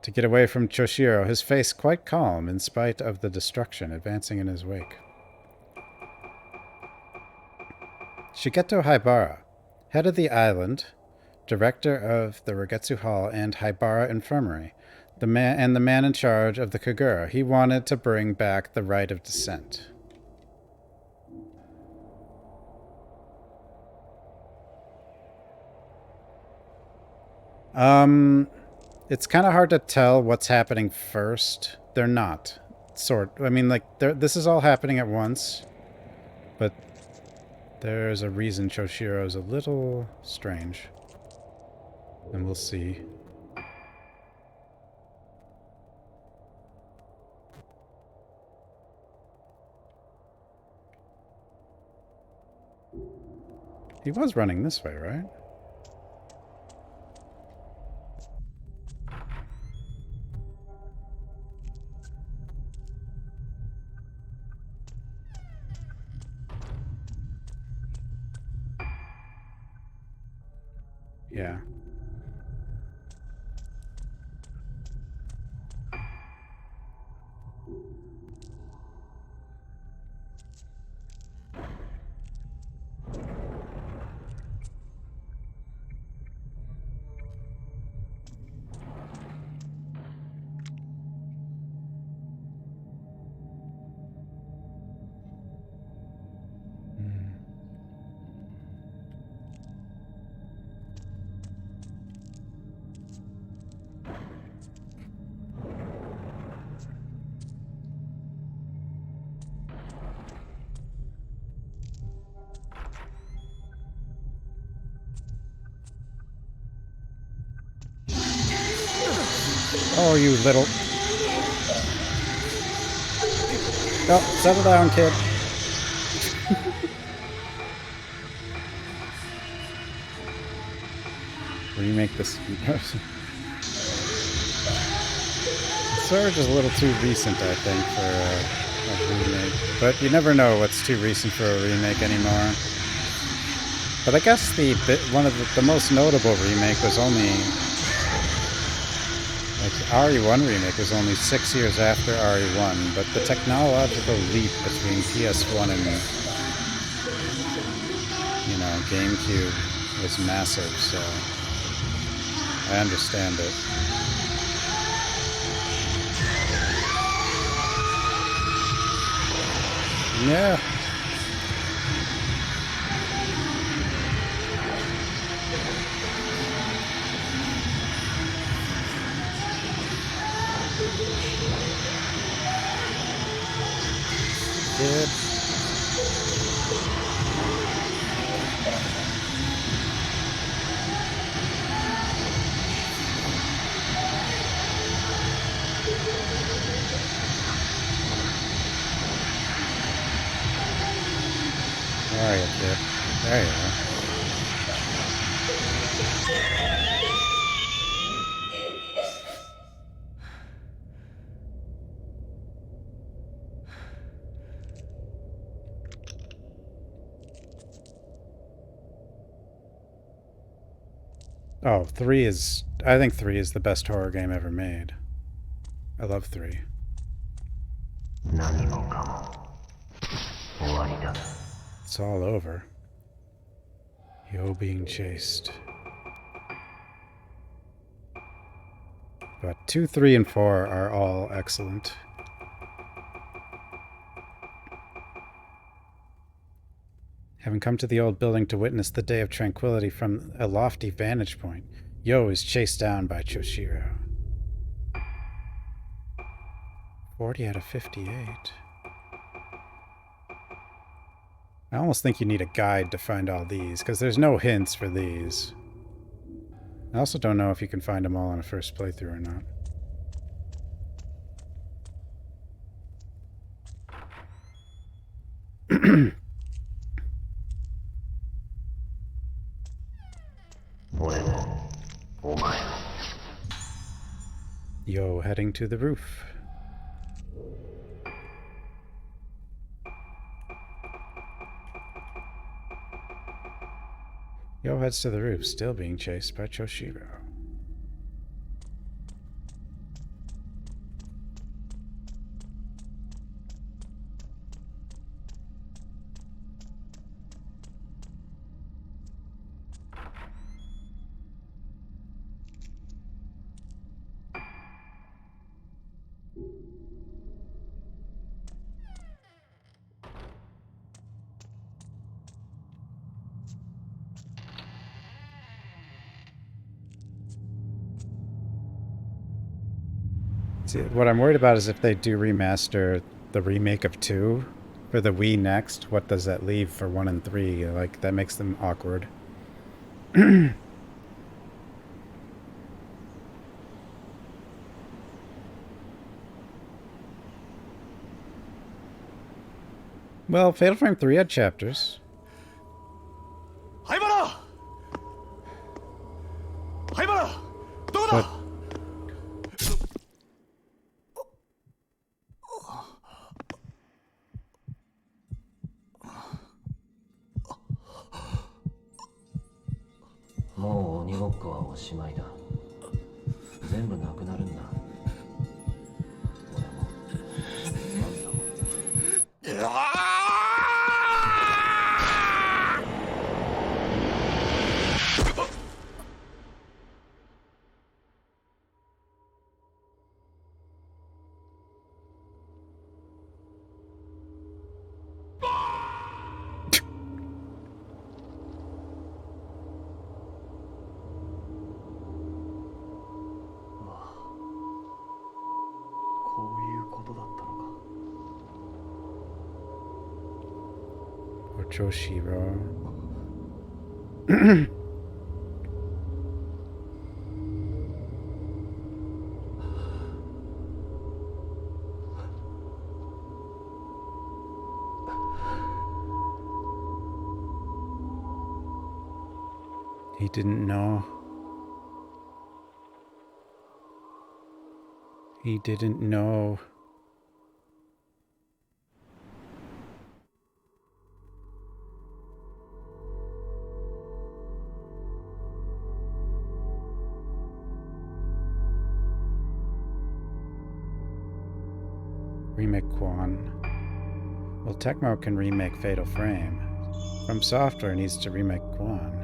to get away from Choshiro, his face quite calm in spite of the destruction advancing in his wake. Shigeto Haibara, head of the island, director of the Regetsu Hall and Haibara Infirmary, the man in charge of the Kagura. He wanted to bring back the right of descent. It's kind of hard to tell what's happening first. They're not. I mean, like, this is all happening at once, but there's a reason Choshiro's a little strange. And we'll see. He was running this way, right? Yeah. Oh, you little... Oh, settle down, kid. Remake this in person. Surge is a little too recent, I think, for a remake. But you never know what's too recent for a remake anymore. But I guess one of the most notable remake was only... Like, RE1 remake was only 6 years after RE1, but the technological leap between PS1 and, GameCube was massive, so I understand it. Yeah. Good. Where are you, kid? There you are. Oh, I think 3 is the best horror game ever made. I love 3. 何もかも終わりだ。 It's all over. Yo being chased. But 2, 3, and 4 are all excellent. Having come to the old building to witness the day of tranquility from a lofty vantage point, Yo is chased down by Choshiro. 40 out of 58. I almost think you need a guide to find all these, because there's no hints for these. I also don't know if you can find them all in a first playthrough or not. Yo heading to the roof. Yo heads to the roof, still being chased by Choshiro. See, what I'm worried about is if they do remaster the remake of 2 for the Wii next, what does that leave for 1 and 3? Like, that makes them awkward. Well, Fatal Frame 3 had chapters. 灰原灰原どこだ But もう鬼ごっこはおしまいだ。全部なくなるんだ。俺もあんたも。 こういうことだったのか。 Or Choshiro. He didn't know. He didn't know. Remake Quan. Well, Tecmo can remake Fatal Frame. From Software needs to remake Quan.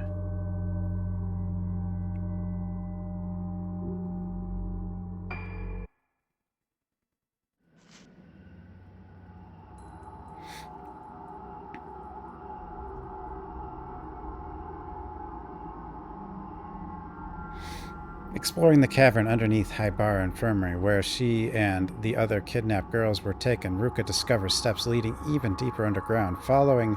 Exploring the cavern underneath Haibara Infirmary, where she and the other kidnapped girls were taken, Ruka discovers steps leading even deeper underground. Following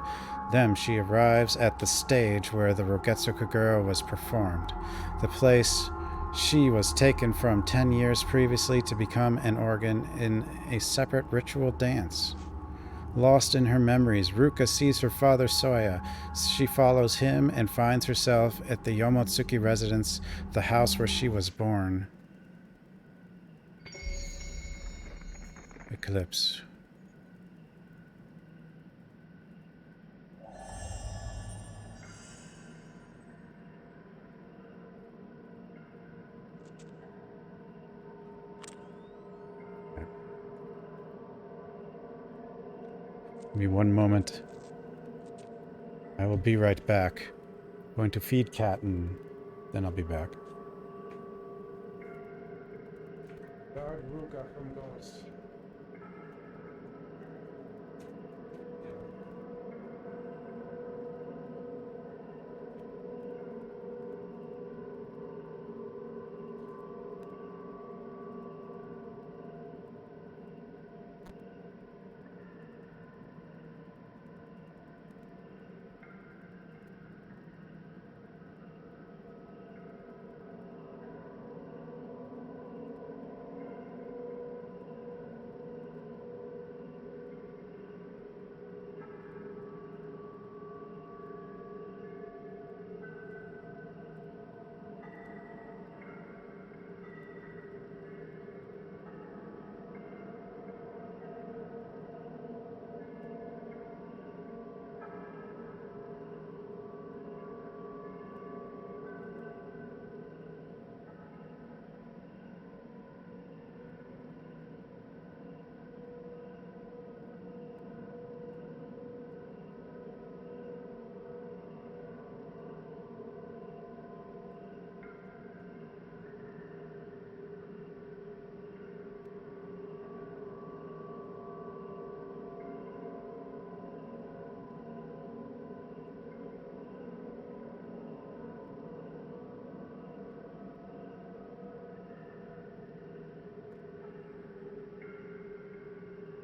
them, she arrives at the stage where the Rogetsu Kagura was performed, the place she was taken from 10 years previously to become an organ in a separate ritual dance. Lost in her memories, Ruka sees her father Soya. She follows him and finds herself at the Yomotsuki residence, the house where she was born. Eclipse. Give me one moment. I will be right back. Going to feed Cat and then I'll be back. Guard Ruka from Ghost.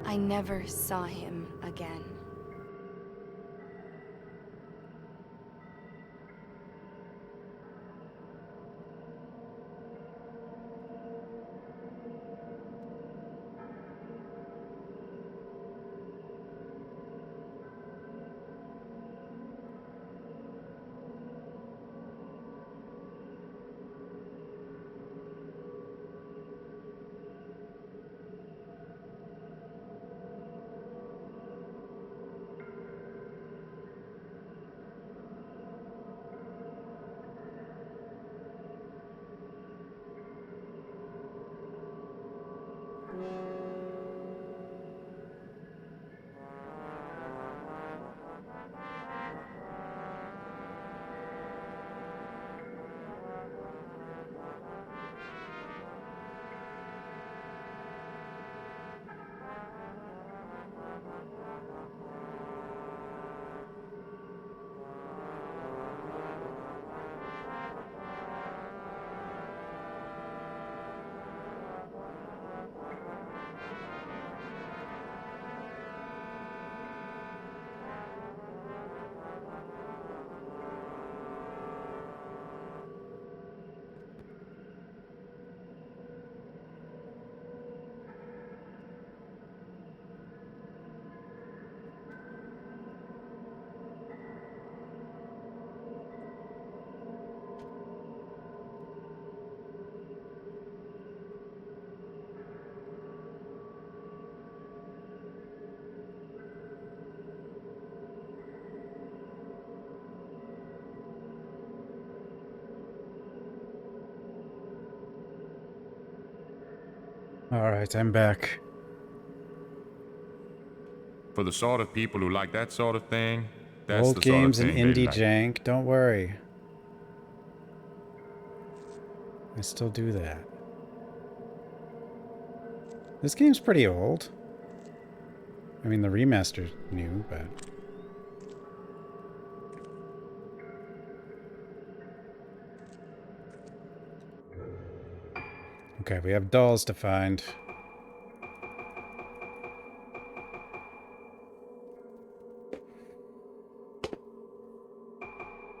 I never saw him again. Alright, I'm back. For the sort of people who like that sort of thing, that's Old the sort of games and thing they indie like. jank, don't worry. I still do that. This game's pretty old. I mean, the remaster's new, but... Okay, we have dolls to find.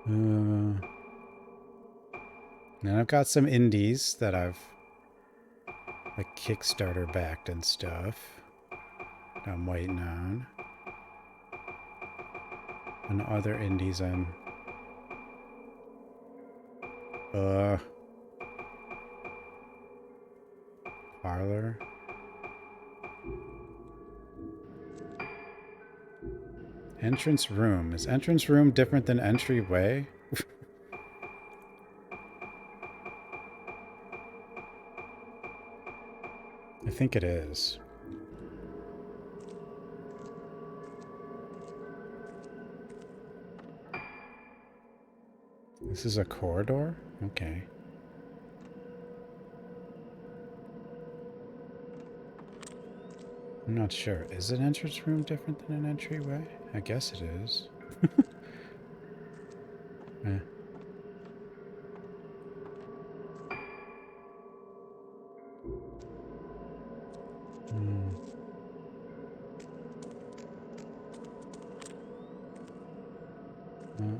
And I've got some indies that I've like Kickstarter backed and stuff. I'm waiting on. And other indies I'm Parlor. Entrance room. Is entrance room different than entryway? I think it is. This is a corridor? Okay. I'm not sure. Is an entrance room different than an entryway? I guess it is. Eh. Hmm. Oh.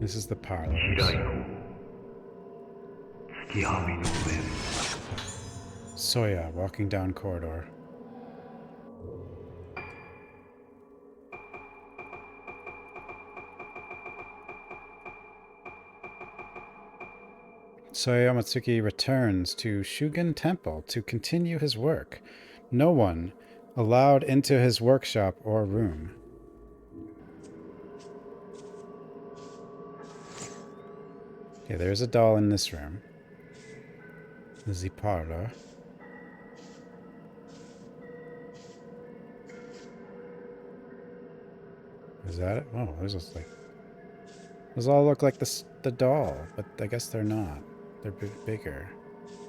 This is the parlors. Soya walking down corridor. Soya Matsuki returns to Shugen Temple to continue his work. No one allowed into his workshop or room. Okay, there's a doll in this room. The parlor. Is that it? Oh, there's just like... Those all look like the doll, but I guess they're not. They're bigger.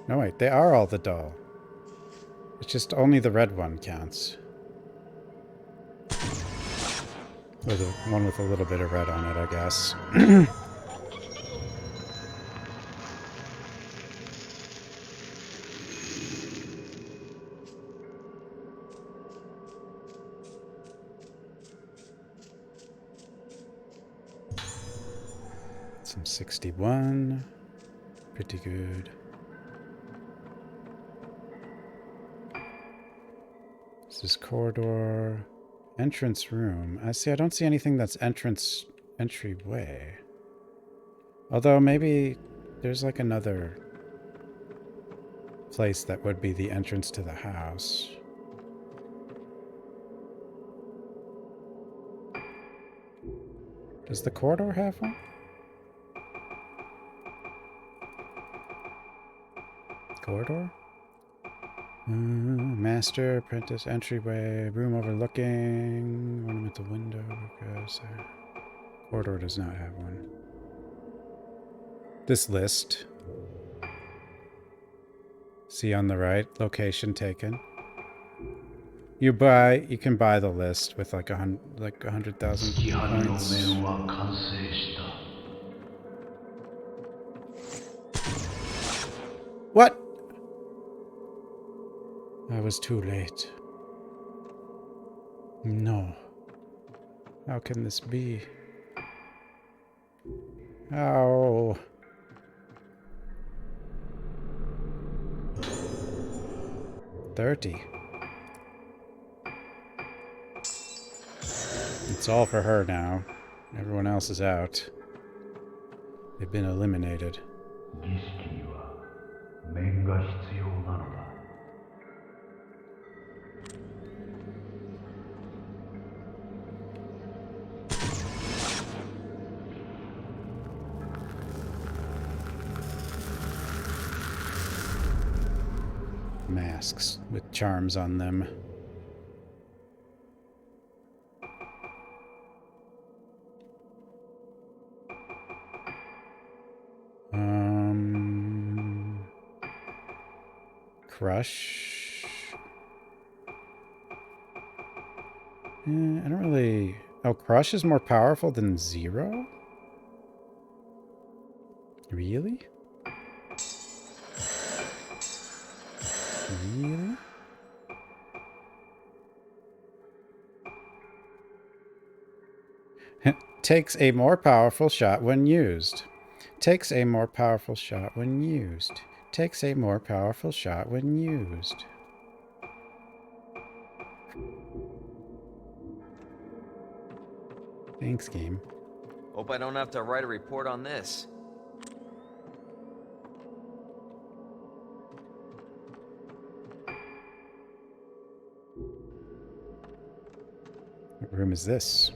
No, wait, they are all the doll. It's just only the red one counts. Or the one with a little bit of red on it, I guess. Some 61. Pretty good. This is corridor. Entrance room. I don't see anything that's entryway. Although maybe there's like another place that would be the entrance to the house. Does the corridor have one? Corridor? Master, apprentice, entryway, room overlooking, ornamental window. Corridor does not have one. This list. See on the right, location taken. You can buy the list with like 100,000 points. What? I was too late. No. How can this be? How? $30. It's all for her now. Everyone else is out. They've been eliminated. Masks with charms on them. Crush. I don't really... Oh, Crush is more powerful than Zero? Really? Really? Takes a more powerful shot when used. Takes a more powerful shot when used. Takes a more powerful shot when used. Thanks, game. Hope I don't have to write a report on this. What room is this?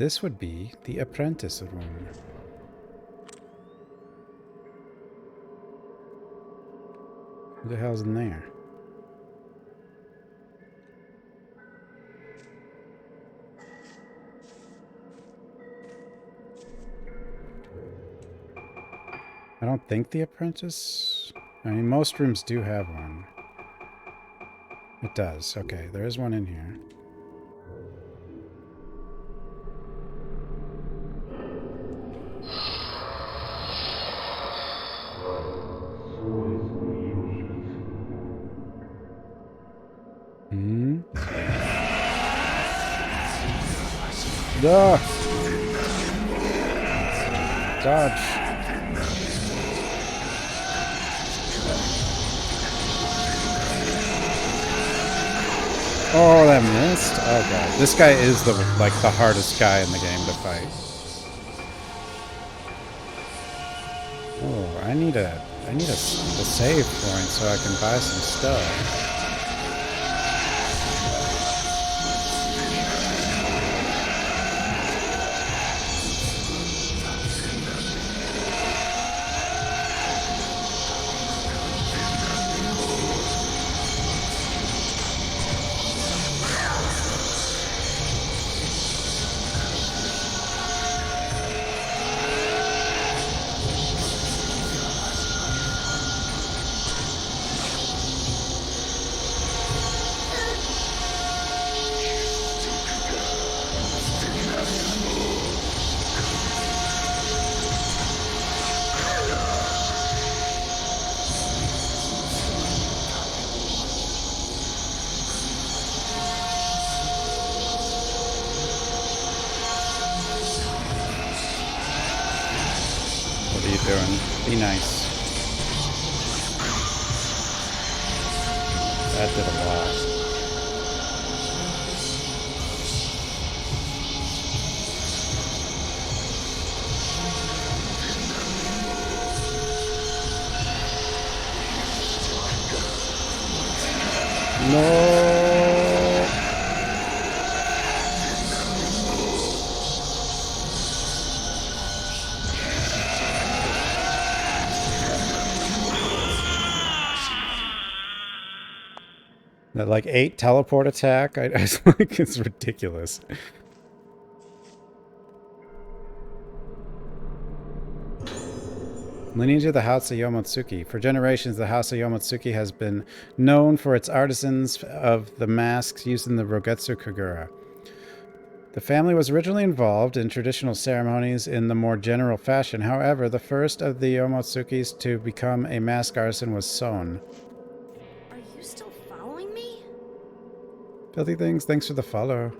This would be the apprentice room. Who the hell's in there? I don't think the apprentice... I mean, most rooms do have one. It does. Okay, there is one in here. Hmm? Duh! Dodge! Oh, that missed? Oh god. This guy is the hardest guy in the game to fight. Oh, I need a save point so I can buy some stuff. What are you doing? Be nice. That did a lot. No. That like 8 teleport attack, I like it's ridiculous. Lineage of the House of Yomotsuki. For generations, the House of Yomotsuki has been known for its artisans of the masks used in the Rogetsu Kagura. The family was originally involved in traditional ceremonies in the more general fashion. However, the first of the Yomotsukis to become a mask artisan was Son. Are you still following me? Filthy Things, thanks for the follow.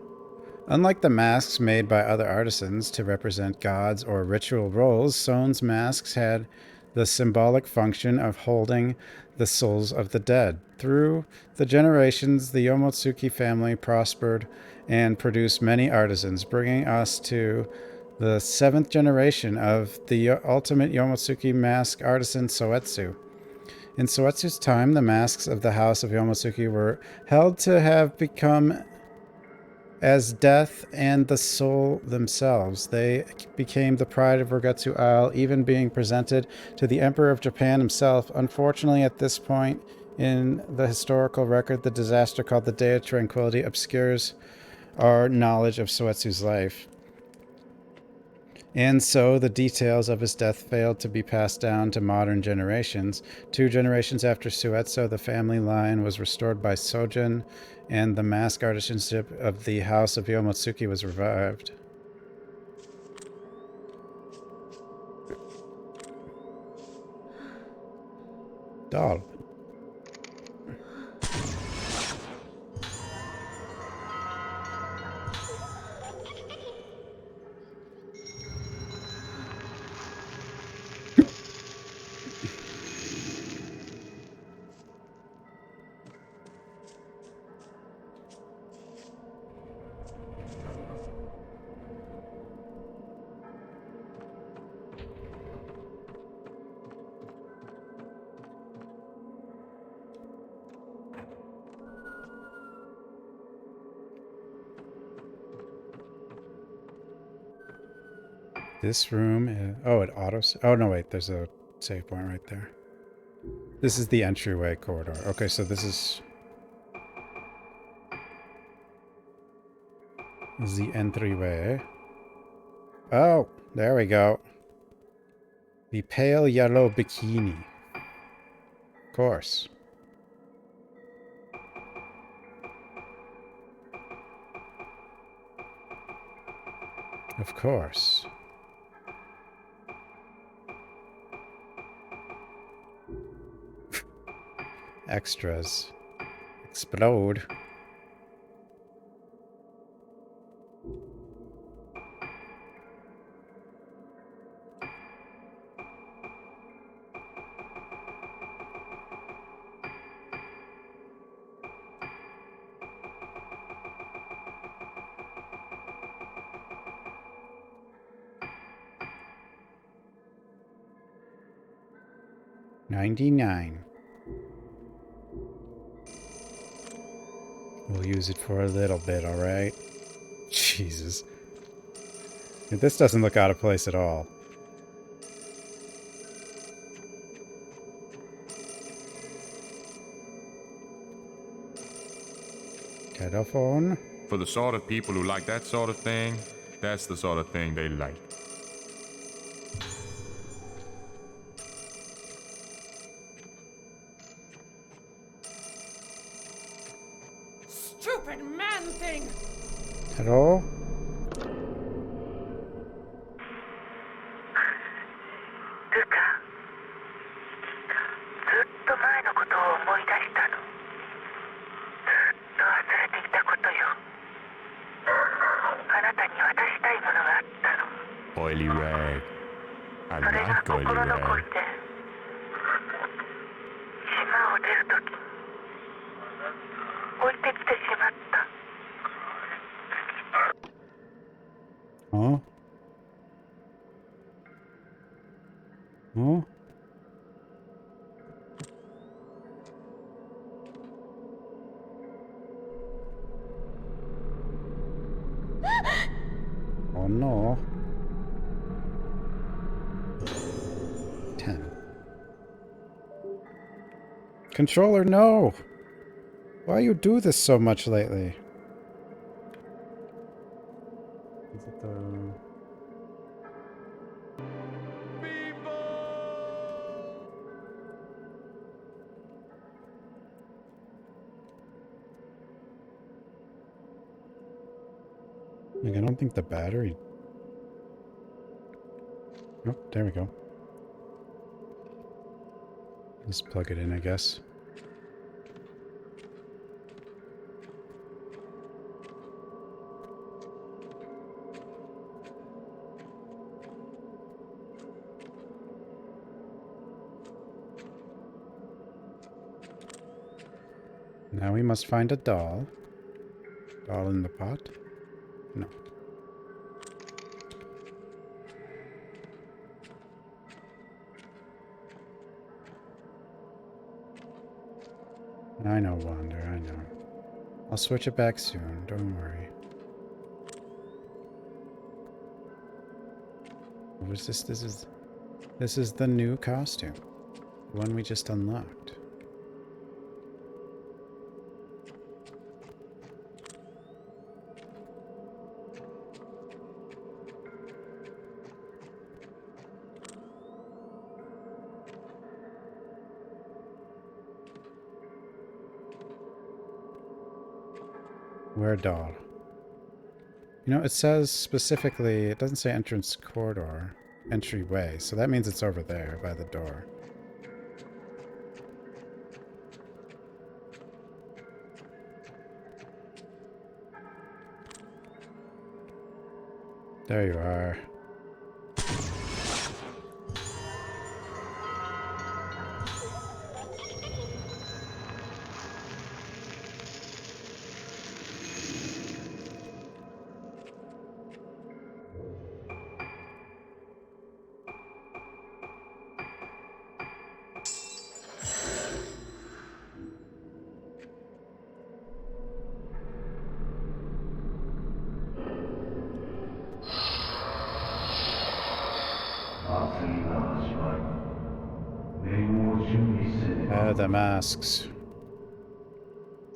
Unlike the masks made by other artisans to represent gods or ritual roles, Son's masks had the symbolic function of holding the souls of the dead. Through the generations, the Yomotsuki family prospered and produced many artisans, bringing us to the 7th generation of the ultimate Yomotsuki mask artisan, Soetsu. In Soetsu's time, the masks of the House of Yomotsuki were held to have become as death and the soul themselves. They became the pride of Rogetsu Isle, even being presented to the Emperor of Japan himself. Unfortunately, at this point in the historical record, the disaster called the Day of Tranquility obscures our knowledge of Soetsu's life. And so the details of his death failed to be passed down to modern generations. 2 generations after Soetsu, the family line was restored by Sojin, and the mask artisanship of the House of Yomotsuki was revived. Doll. This room is... Oh, it autos... Oh, no, wait. There's a save point right there. This is the entryway corridor. Okay, so this is... the entryway. Oh, there we go. The pale yellow bikini. Of course. Of course. Extras. Explode. $99. We'll use it for a little bit, alright? Jesus. This doesn't look out of place at all. Telephone. For the sort of people who like that sort of thing, that's the sort of thing they like. Stupid man thing! Hello? ルカ、ずっと前のことを思い出したの。ずっと忘れていたことよ。あなたに渡したいものがあったの。 Oily rag. I それが like oily 心残 rag. りで、島を出るとき、置いてきてしまった。 Huh? Huh? Oh no. 10. Controller, no! Why you do this so much lately? Is it the... Like, I don't think the battery... Oh, there we go. Just plug it in, I guess. Now we must find a doll. Doll in the pot? No. I know, Wander, I know. I'll switch it back soon, don't worry. What is this? This is the new costume. The one we just unlocked. Where doll? You know, it says specifically, it doesn't say entrance corridor, entryway, so that means it's over there by the door. There you are. the masks.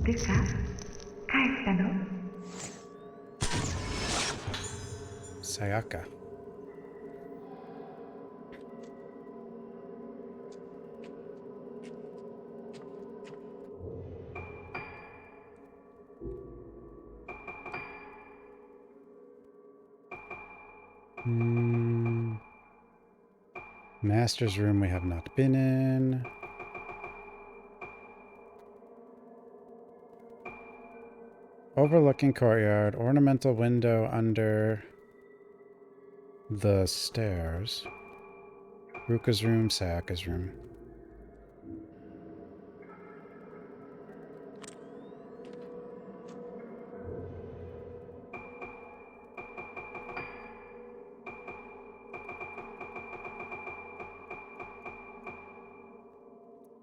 ルカ、帰ったの？ Sayaka. Master's room we have not been in. Overlooking courtyard, ornamental window under the stairs. Ruka's room, Sayaka's room.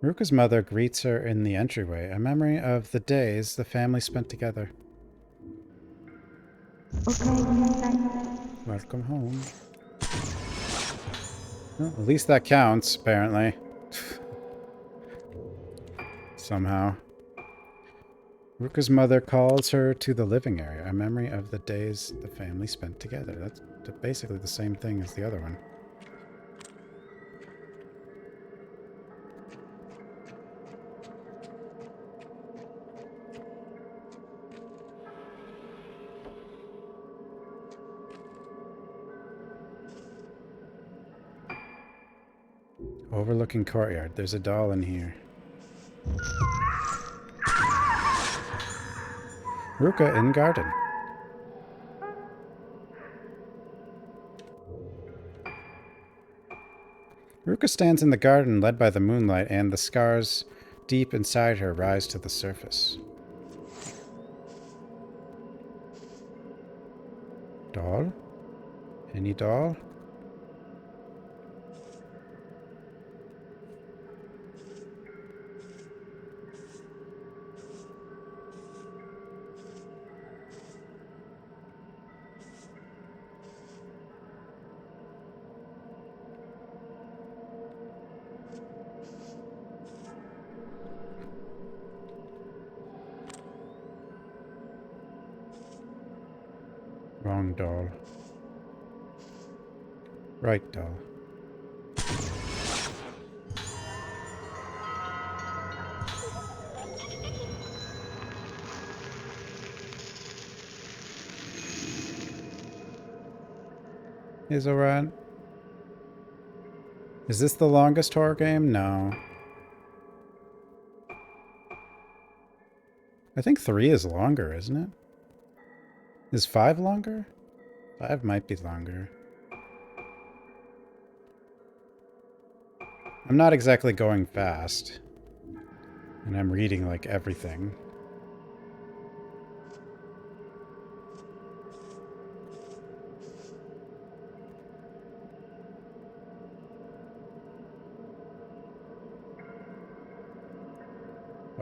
Ruka's mother greets her in the entryway, a memory of the days the family spent together. Welcome home. Well, at least that counts, apparently. Somehow. Ruka's mother calls her to the living area, a memory of the days the family spent together. That's basically the same thing as the other one. Overlooking courtyard. There's a doll in here. Ruka in garden. Ruka stands in the garden, led by the moonlight, and the scars deep inside her rise to the surface. Doll? Any doll? Wrong doll. Right doll. Is alright. Is this the longest horror game? No. I think 3 is longer, isn't it? Is 5 longer? 5 might be longer. I'm not exactly going fast. And I'm reading, like, everything.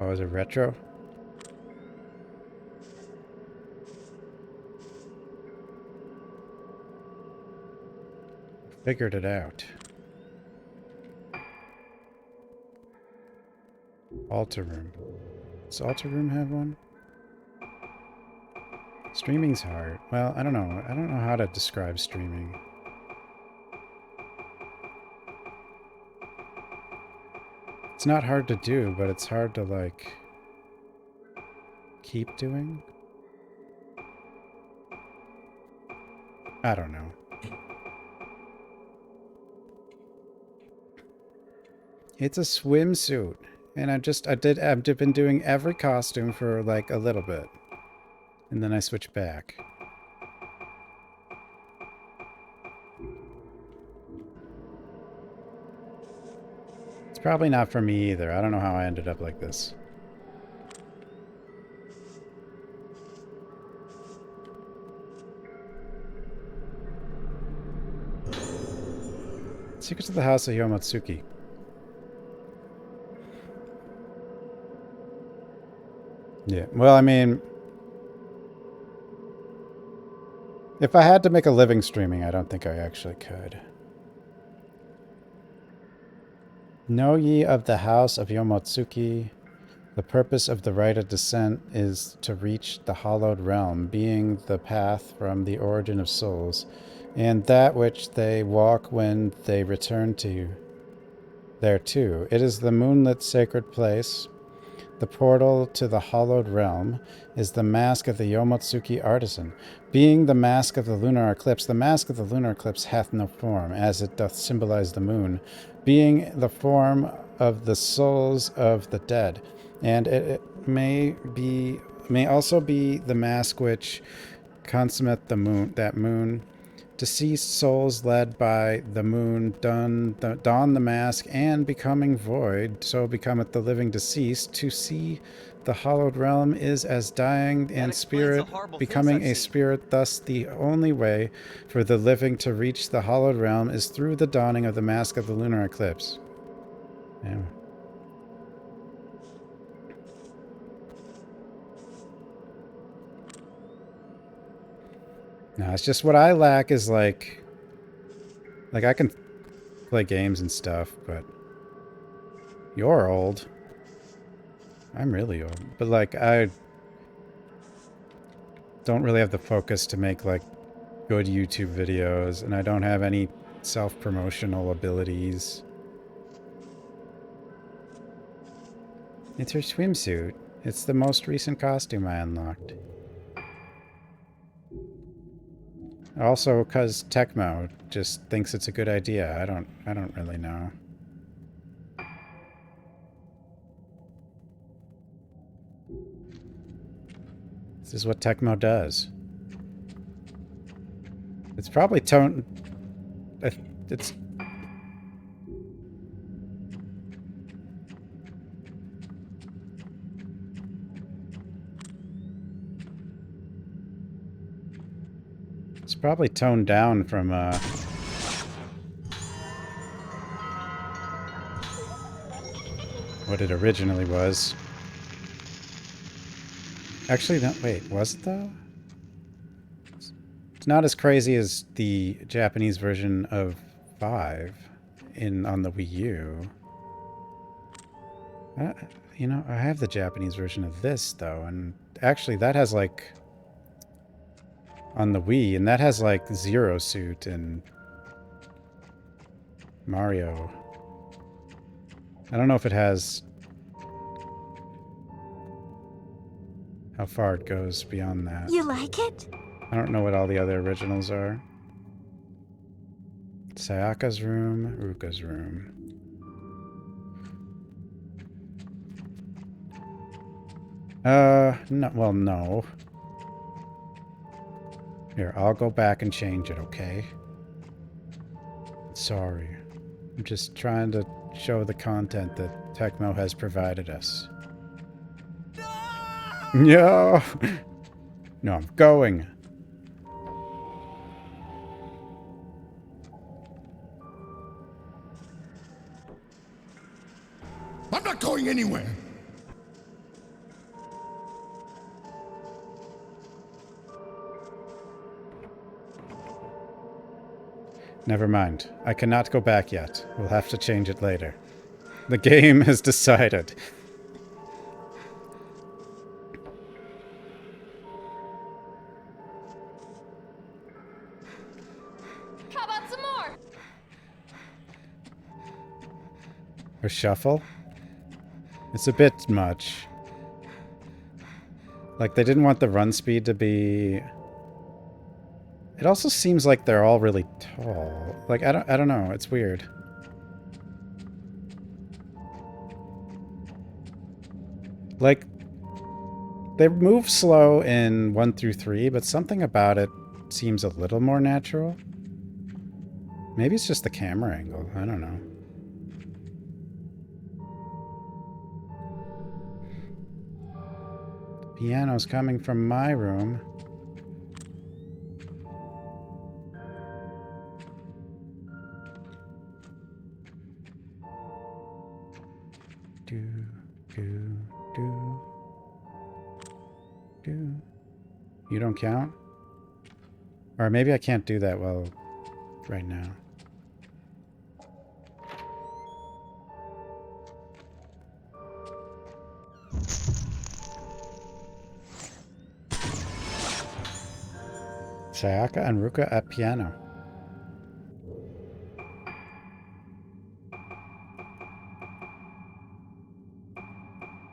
Oh, is it retro? Figured it out. Altar room. Does altar room have one? Streaming's hard. Well, I don't know. I don't know how to describe streaming. It's not hard to do, but it's hard to, like, keep doing. I don't know. It's a swimsuit. And I've been doing every costume for like a little bit. And then I switch back. It's probably not for me either. I don't know how I ended up like this. Secrets of the House of Yomatsuki. Yeah, well, I mean, if I had to make a living streaming, I don't think I actually could. Know ye of the house of Yomotsuki, the purpose of the rite of descent is to reach the hallowed realm, being the path from the origin of souls, and that which they walk when they return to there too. It is the moonlit sacred place. The portal to the hallowed realm is the mask of the Yomotsuki artisan. Being the mask of the lunar eclipse, the mask of the lunar eclipse hath no form, as it doth symbolize the moon, being the form of the souls of the dead. And it may also be the mask which consummate the moon, that moon. Deceased souls led by the moon don the mask, and becoming void, so becometh the living deceased. To see the hallowed realm is as dying and spirit becoming a spirit. Thus the only way for the living to reach the hallowed realm is through the donning of the mask of the lunar eclipse. Yeah. No, it's just what I lack is like I can play games and stuff, but you're old. I'm really old. But like I don't really have the focus to make like good YouTube videos, and I don't have any self-promotional abilities. It's her swimsuit. It's the most recent costume I unlocked. Also, because Tecmo just thinks it's a good idea. I don't really know. This is what Tecmo does. It's probably tone. It's. It's probably toned down from what it originally was. Actually, no, wait, was it though? It's not as crazy as the Japanese version of 5 on the Wii U. You know, I have the Japanese version of this though, and actually that has like on the Wii, and that has like Zero Suit and Mario. I don't know if it has how far it goes beyond that. You like it? I don't know what all the other originals are. Sayaka's room, Ruka's room. No, well, no. Here, I'll go back and change it, okay? Sorry. I'm just trying to show the content that Tecmo has provided us. No! No, I'm going. I'm not going anywhere. Never mind. I cannot go back yet. We'll have to change it later. The game has decided. How about some more? Or shuffle? It's a bit much. Like, they didn't want the run speed to be... It also seems like they're all really tall. Like, I don't know. It's weird. Like, they move slow in 1 through 3, but something about it seems a little more natural. Maybe it's just the camera angle. I don't know. The piano's coming from my room. Do, do, do, do. You don't count? Or maybe I can't do that well right now. Sayaka and Ruka at piano.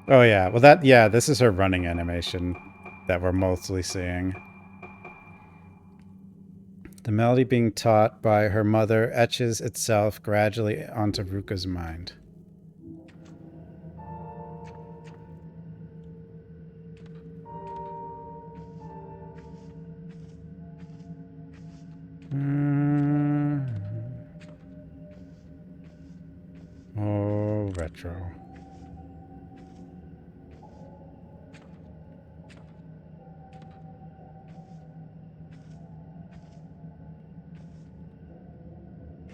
Oh yeah, well this is her running animation that we're mostly seeing. The melody being taught by her mother etches itself gradually onto Ruka's mind. Oh, retro.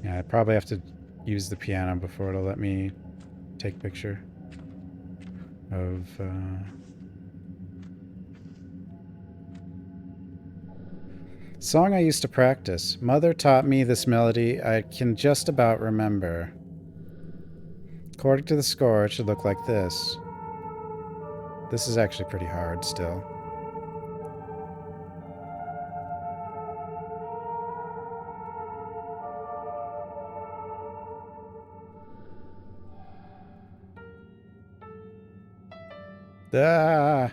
Yeah, I probably have to use the piano before it'll let me take picture of song I used to practice. Mother taught me this melody I can just about remember. According to the score, it should look like this. This is actually pretty hard still. Ah!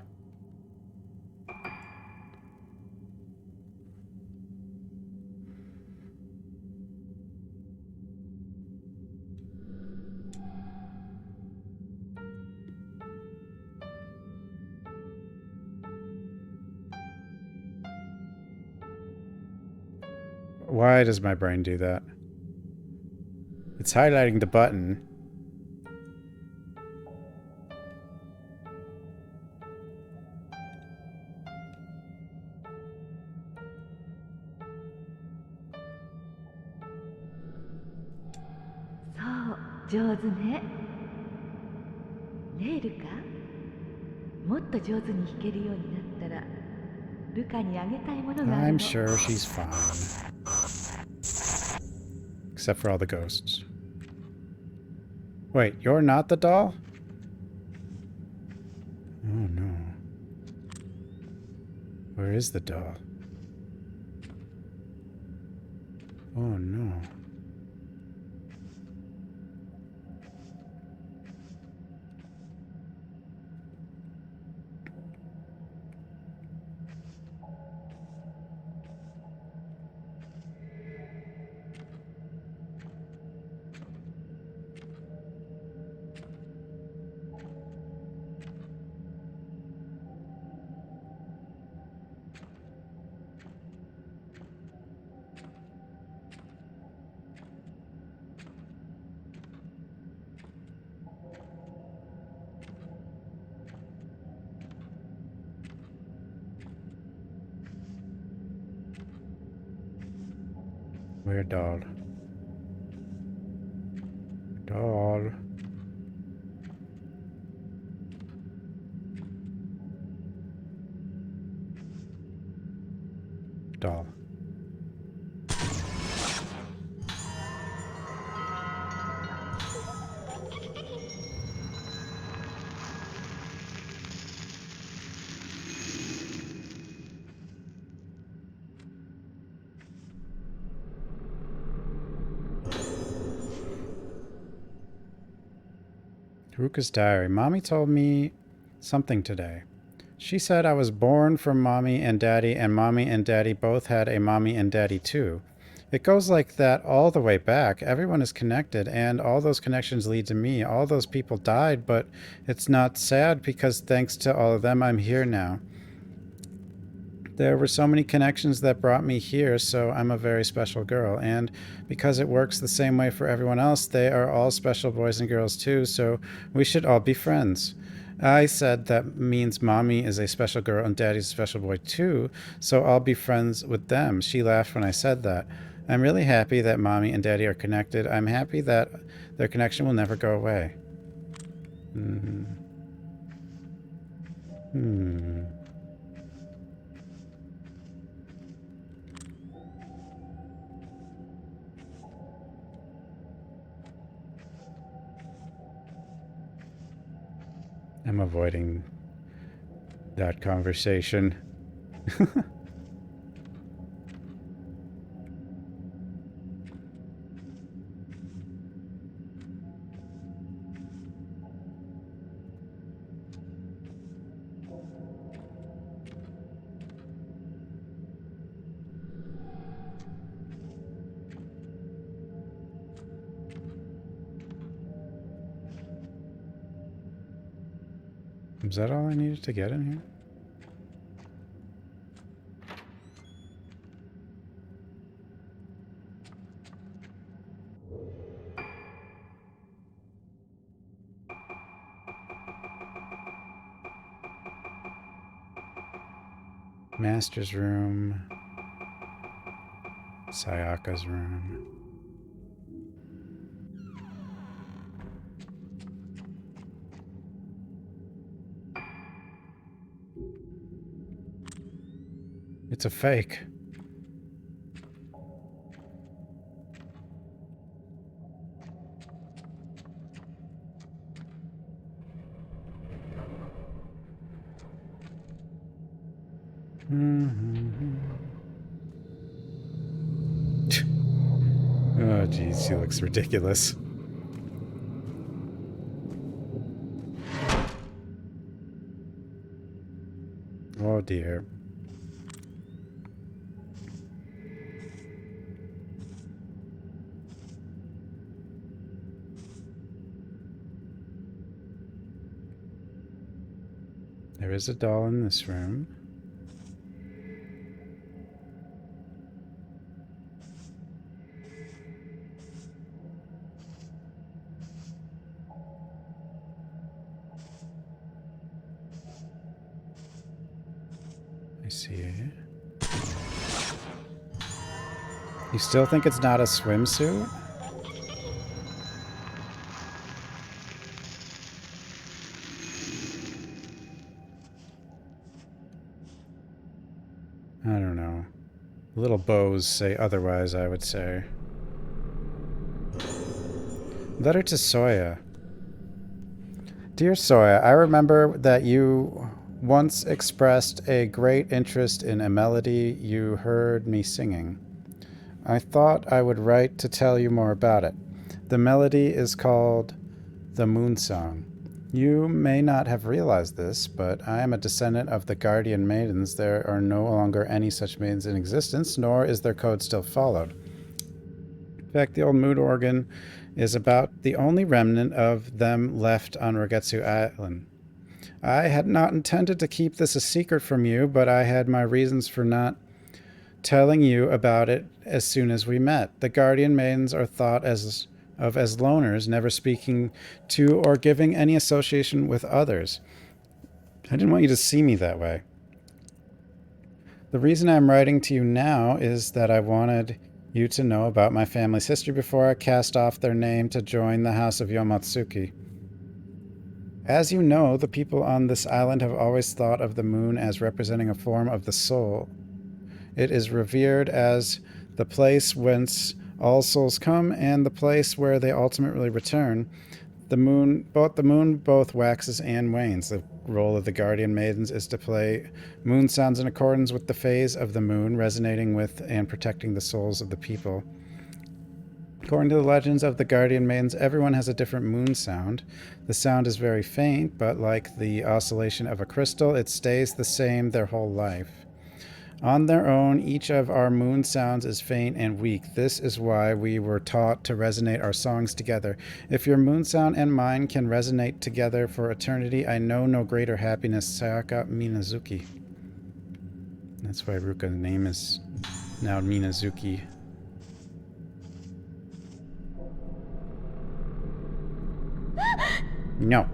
Why does my brain do that? It's highlighting the button.そう上手ねねえルカもっと上手に弾けるようになったらルカにあげたいものがある I'm の sure she's fine. Except for all the ghosts. Wait, you're not the doll? Oh no. Where is the doll? Oh no. Where doll? Doll. Doll. Ruka's diary. Mommy told me something today. She said I was born from mommy and daddy both had a mommy and daddy too. It goes like that all the way back. Everyone is connected, and all those connections lead to me. All those people died, but it's not sad because thanks to all of them, I'm here now. There were so many connections that brought me here, so I'm a very special girl. And because it works the same way for everyone else, they are all special boys and girls too, so we should all be friends. I said that means mommy is a special girl and daddy's a special boy too, so I'll be friends with them. She laughed when I said that. I'm really happy that mommy and daddy are connected. I'm happy that their connection will never go away. I'm avoiding that conversation. Is that all I needed to get in here? Master's room. Sayaka's room. It's a fake. Oh, geez, he looks ridiculous. Oh, dear. There is a doll in this room. I see. You still think it's not a swimsuit? I don't know. Little bows say otherwise, I would say. Letter to Soya. Dear Soya, I remember that you once expressed a great interest in a melody you heard me singing. I thought I would write to tell you more about it. The melody is called The Moon Song. You may not have realized this, but I am a descendant of the Guardian Maidens. There are no longer any such maidens in existence, nor is their code still followed. In fact, the old mood organ is about the only remnant of them left on Rogetsu Island. I had not intended to keep this a secret from you, but I had my reasons for not telling you about it as soon as we met. The Guardian Maidens are thought as loners, never speaking to or giving any association with others. I didn't want you to see me that way. The reason I'm writing to you now is that I wanted you to know about my family's history before I cast off their name to join the House of Yomotsuki. As you know, the people on this island have always thought of the moon as representing a form of the soul. It is revered as the place whence all souls come and the place where they ultimately return. The moon both waxes and wanes. The role of the Guardian Maidens is to play moon sounds in accordance with the phase of the moon, resonating with and protecting the souls of the people. According to the legends of the Guardian Maidens, everyone has a different moon sound. The sound is very faint, but like the oscillation of a crystal, it stays the same their whole life. On their own, each of our moon sounds is faint and weak. This is why we were taught to resonate our songs together. If your moon sound and mine can resonate together for eternity, I know no greater happiness. Sayaka Minazuki. That's why Ruka's name is now Minazuki. No.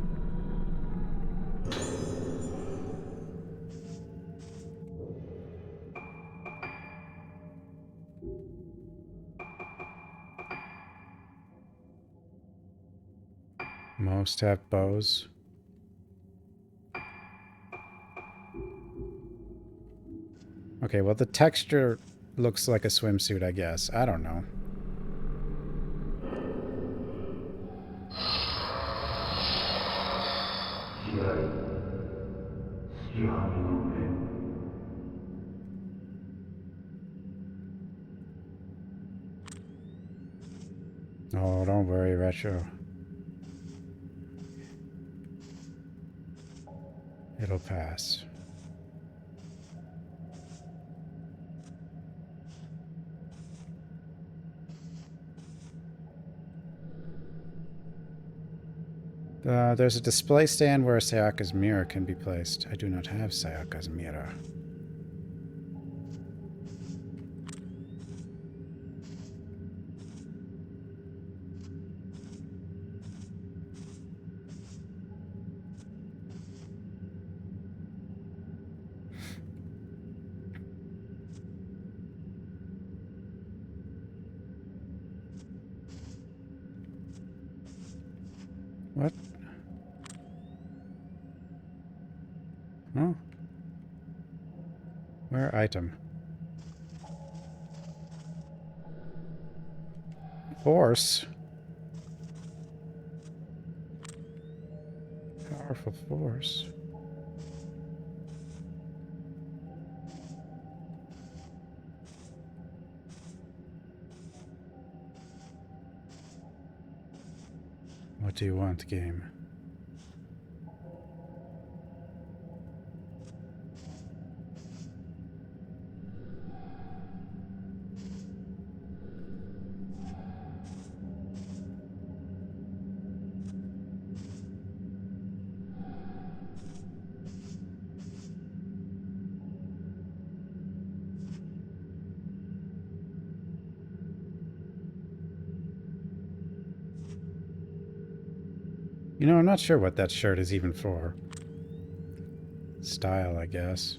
Most have bows. Okay, well, the texture looks like a swimsuit, I guess. I don't know. Oh, don't worry, Retro. It'll pass. There's a display stand where Sayaka's mirror can be placed. I do not have Sayaka's mirror. What? Oh. Where item? Force? Powerful force. What do you want, game? You know, I'm not sure what that shirt is even for. Style, I guess.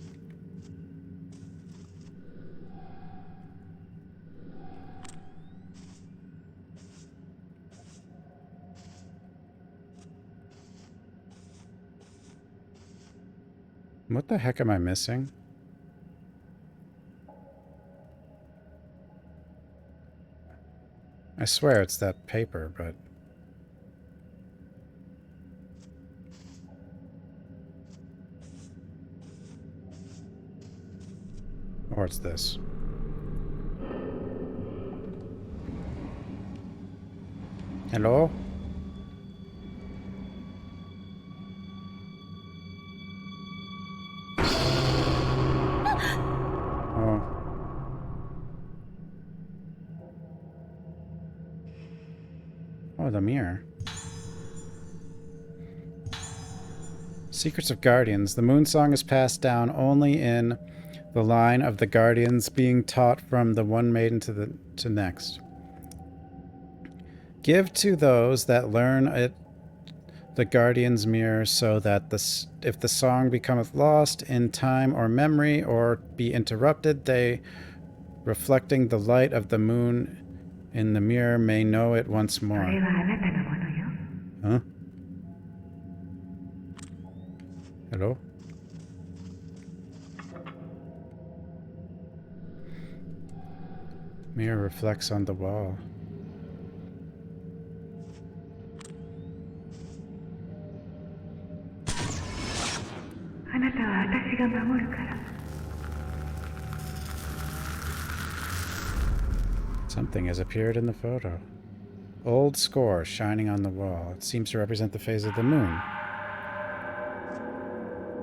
What the heck am I missing? I swear it's that paper, but... Or it's this. Hello? Oh. Oh, the mirror. Secrets of Guardians. The Moon Song is passed down only in the line of the Guardians being taught from the one maiden to next. Give to those that learn it the Guardian's mirror, so that if the song becometh lost in time or memory, or be interrupted, they, reflecting the light of the moon in the mirror, may know it once more. Huh? Hello? Mirror reflects on the wall. Something has appeared in the photo. Old score shining on the wall. It seems to represent the phase of the moon.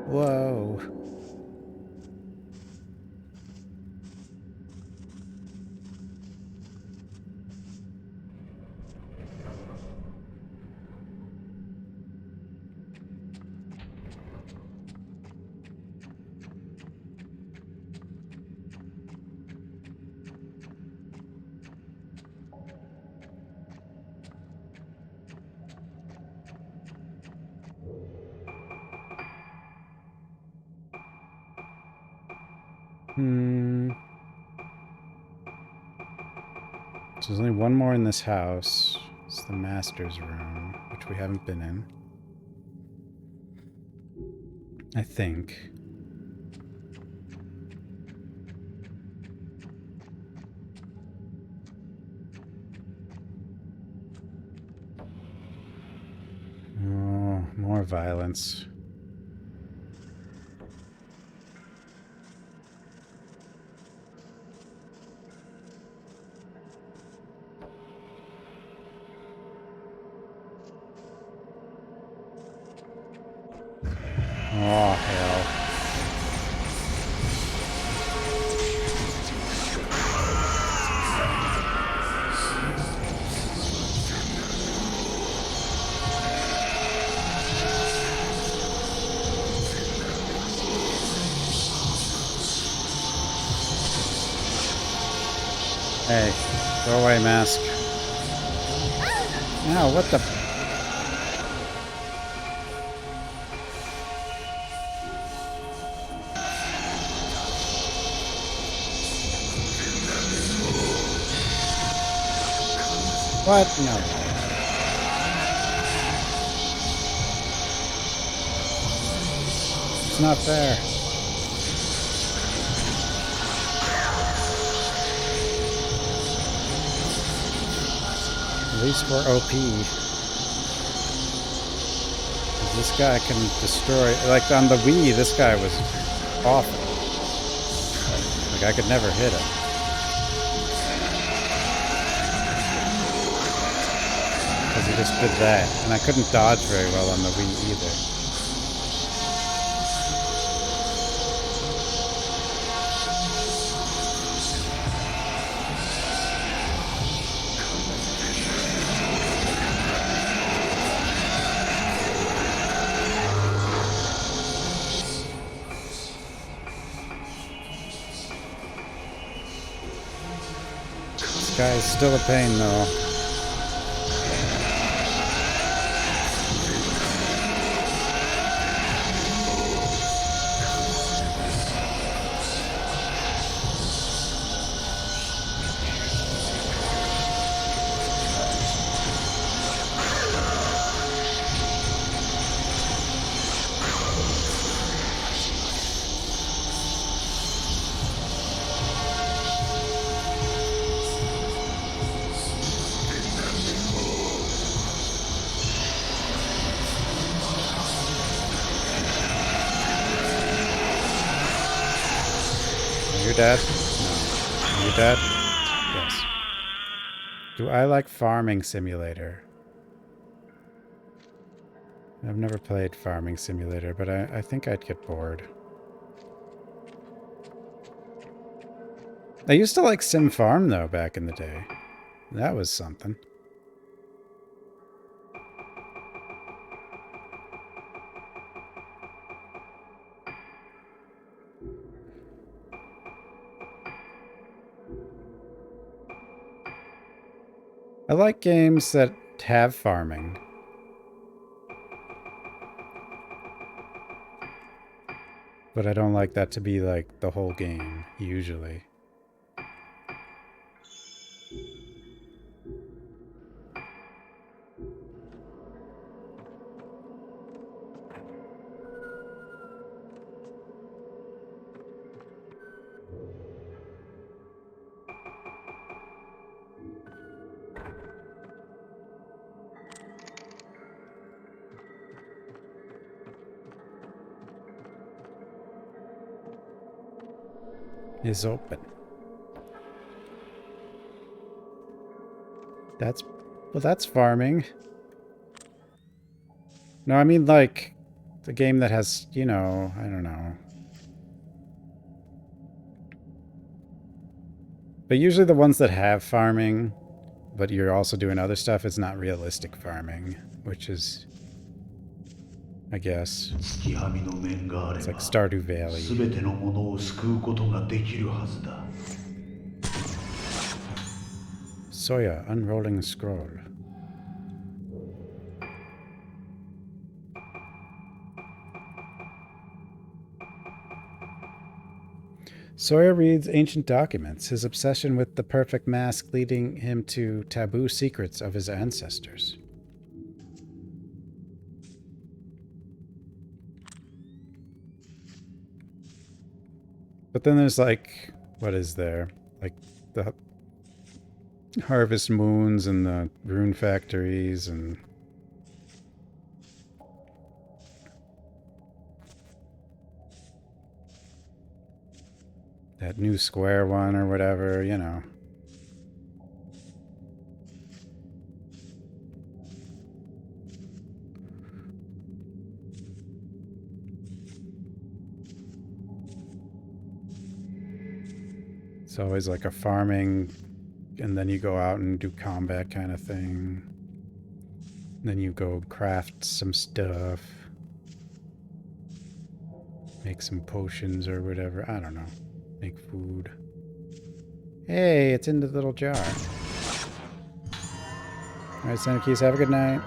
Whoa. So there's only one more in this house. It's the master's room, which we haven't been in. I think. Oh, more violence. Oh, hell. Hey, go away, mask. Ow, what the... What? No. It's not fair. At least we're OP. 'Cause this guy can destroy... Like, on the Wii, this guy was awful. Like, I could never hit him. Because he just did that. And I couldn't dodge very well on the Wii either. This guy is still a pain, though. You're dead? No. You dead? Yes. Do I like Farming Simulator? I've never played Farming Simulator, but I think I'd get bored. I used to like Sim Farm, though, back in the day. That was something. I like games that have farming. But I don't like that to be like the whole game, usually. Is open. That's farming. No, I mean like the game that has, you know, I don't know. But usually the ones that have farming, but you're also doing other stuff, is not realistic farming, which is, I guess, it's like Stardew Valley. Soya, unrolling scroll. Sawyer reads ancient documents, his obsession with the perfect mask leading him to taboo secrets of his ancestors. But then there's like, what is there? Like the harvest moons and the rune factories and that new square one or whatever, you know. It's always like a farming, and then you go out and do combat kind of thing. Then you go craft some stuff. Make some potions or whatever. I don't know. Make food. Hey, it's in the little jar. Alright, Center Keys, have a good night.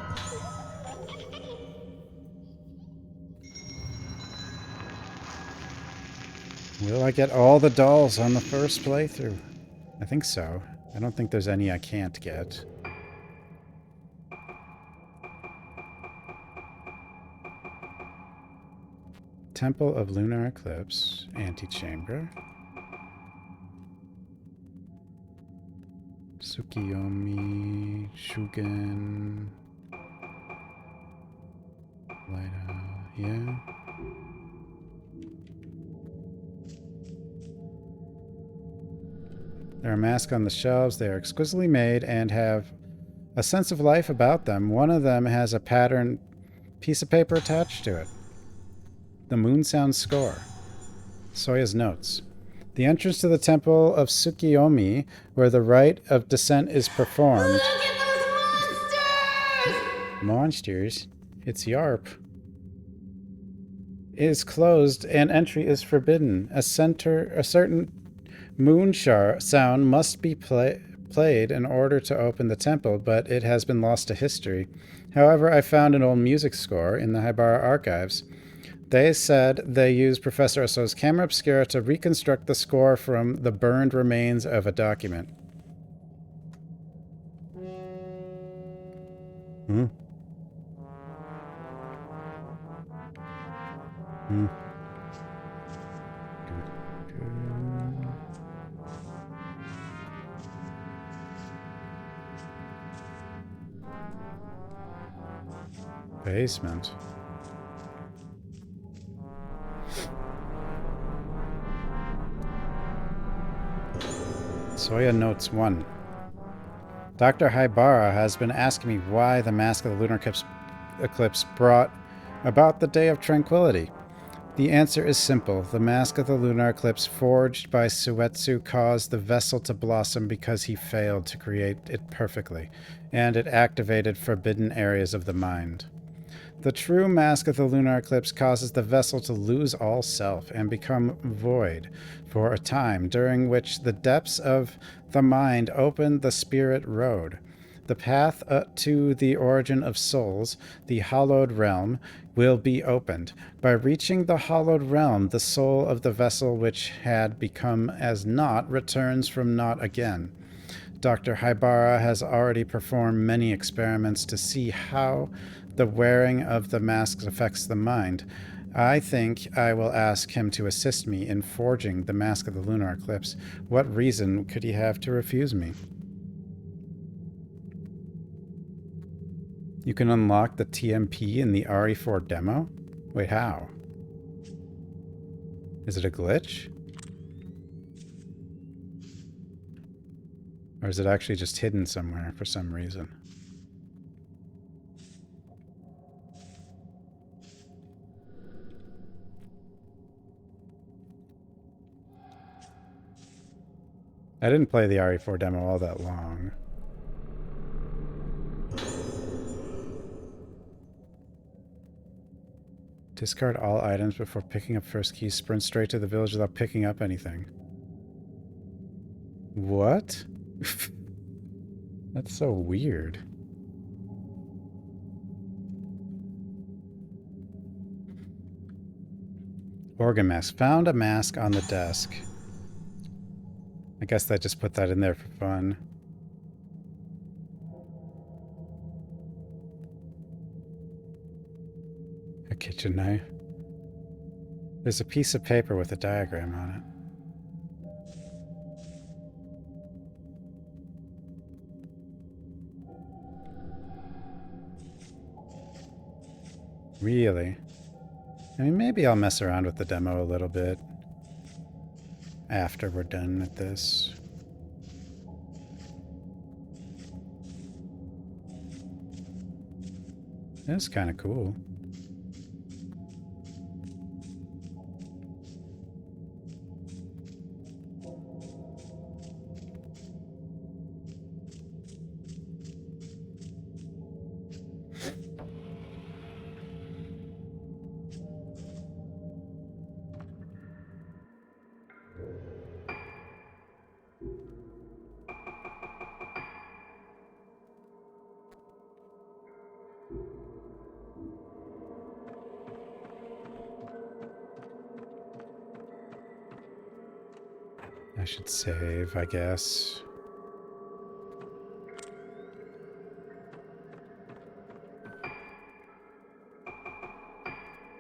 Will I get all the dolls on the first playthrough? I think so. I don't think there's any I can't get. Temple of Lunar Eclipse, Antechamber. Tsukiyomi, Shugen. Yeah. There are masks on the shelves. They are exquisitely made and have a sense of life about them. One of them has a patterned piece of paper attached to it. The Moon Sound Score. Soya's notes. The entrance to the temple of Tsukiyomi, where the rite of descent is performed. Look at those monsters! Monsters? It's Yarp. Is closed and entry is forbidden. A certain moon sound must be played in order to open the temple, but it has been lost to history. However, I found an old music score in the Haibara archives. They said they used Professor Oso's camera obscura to reconstruct the score from the burned remains of a document. Hmm. Basement. Soya Notes 1. Dr. Haibara has been asking me why the mask of the lunar eclipse brought about the Day of Tranquility. The answer is simple. The mask of the lunar eclipse forged by Suetsu caused the vessel to blossom because he failed to create it perfectly, and it activated forbidden areas of the mind. The true mask of the lunar eclipse causes the vessel to lose all self and become void for a time, during which the depths of the mind open the spirit road. The path to the origin of souls, the hallowed realm, will be opened. By reaching the hallowed realm, the soul of the vessel which had become as naught returns from naught again. Dr. Haibara has already performed many experiments to see how the wearing of the masks affects the mind. I think I will ask him to assist me in forging the mask of the lunar eclipse. What reason could he have to refuse me? You can unlock the TMP in the RE4 demo? Wait, how? Is it a glitch? Or is it actually just hidden somewhere for some reason? I didn't play the RE4 demo all that long. Discard all items before picking up first key. Sprint straight to the village without picking up anything. What? That's so weird. Organ mask. Found a mask on the desk. I guess I just put that in there for fun. A kitchen knife. There's a piece of paper with a diagram on it. Really? I mean, maybe I'll mess around with the demo a little bit after we're done with this. That's kind of cool. should save, I guess.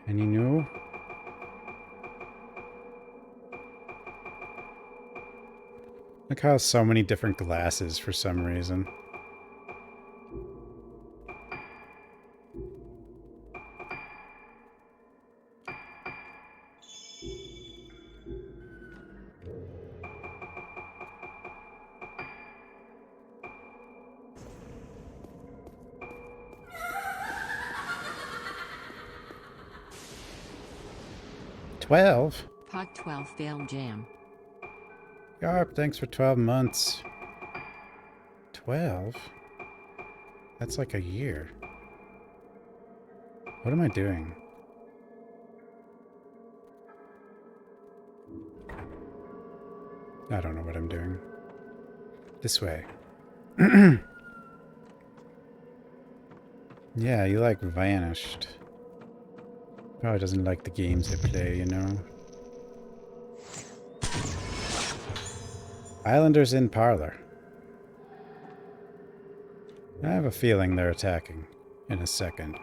Any new? Look how so many different glasses for some reason. Pod 12 failed jam. Yarp, thanks for 12 months. 12? That's like a year. What am I doing? I don't know what I'm doing. This way. Yeah, you like vanished. Probably doesn't like the games I play, you know? Islanders in parlor. I have a feeling they're attacking in a second.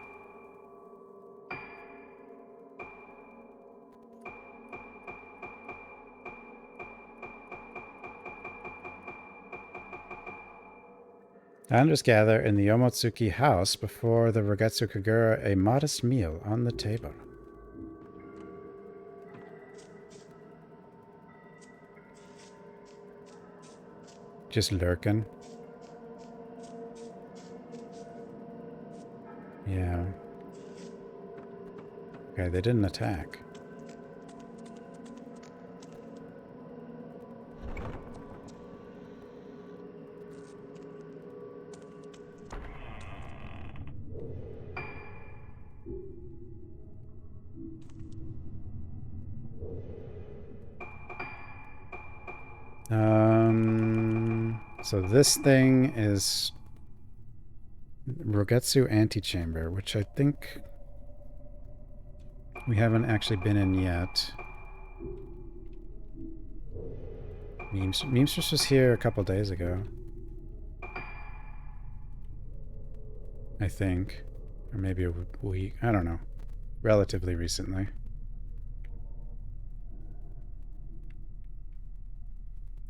Islanders gather in the Yomotsuki house before the Rogetsu Kagura, a modest meal on the table. Just lurking. Yeah. Okay, they didn't attack. So this thing is Rogetsu Antechamber, which I think we haven't actually been in yet. Memesters was here a couple days ago. I think. Or maybe a week. I don't know. Relatively recently.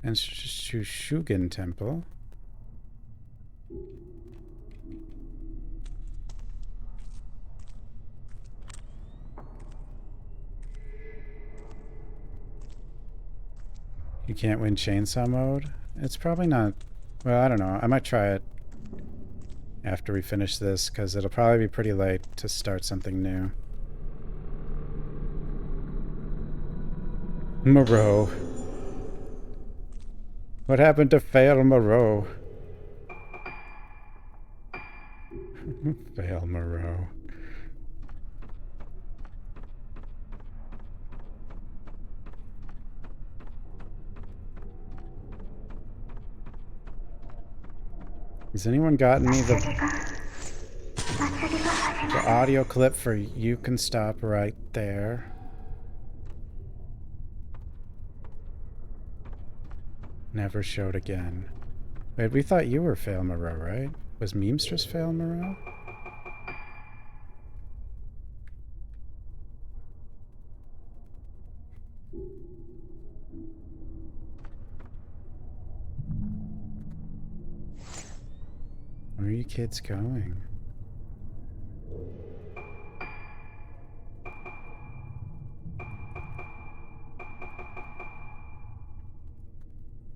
And Shushugen Temple. You can't win chainsaw mode? It's probably not... Well, I don't know. I might try it after we finish this, because it'll probably be pretty late to start something new. Moreau. What happened to Fail Moreau? Fail Moreau. Has anyone gotten me the audio clip for You Can Stop Right There? Never showed again. Wait, we thought you were Fail Moreau, right? Was Memesters Fail Moreau? Where are you kids going?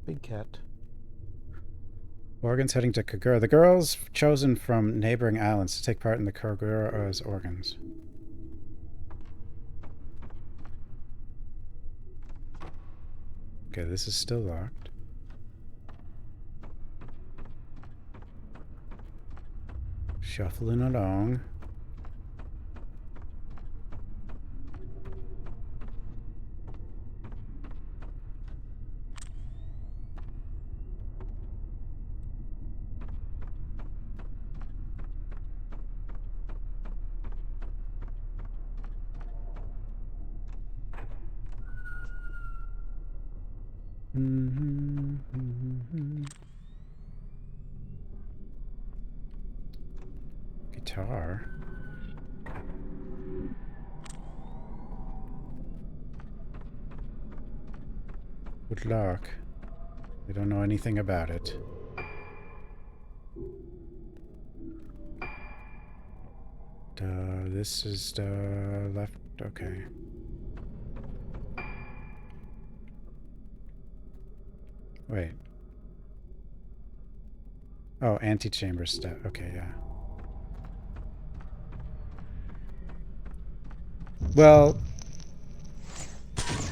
Big cat. Organs heading to Kagura. The girls chosen from neighboring islands to take part in the Kagura's organs. Okay, this is still locked. Shuffling along. Guitar. Good luck. We don't know anything about it. This is the left. Okay. Wait. Oh, antechamber stuff. Okay, yeah. Well,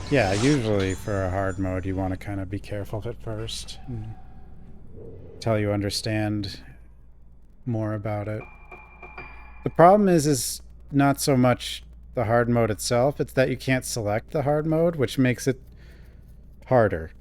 yeah, usually for a hard mode, you want to kind of be careful at first. Until you understand more about it. The problem is not so much the hard mode itself, it's that you can't select the hard mode, which makes it harder.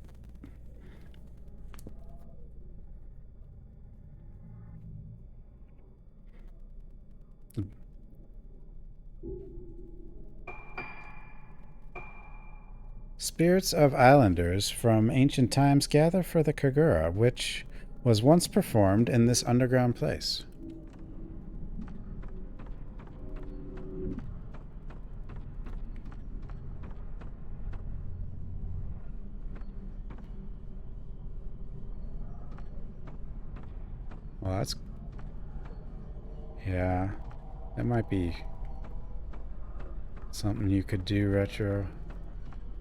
Spirits of islanders from ancient times gather for the Kagura, which was once performed in this underground place. Well, that's... yeah, that might be something you could do, Retro.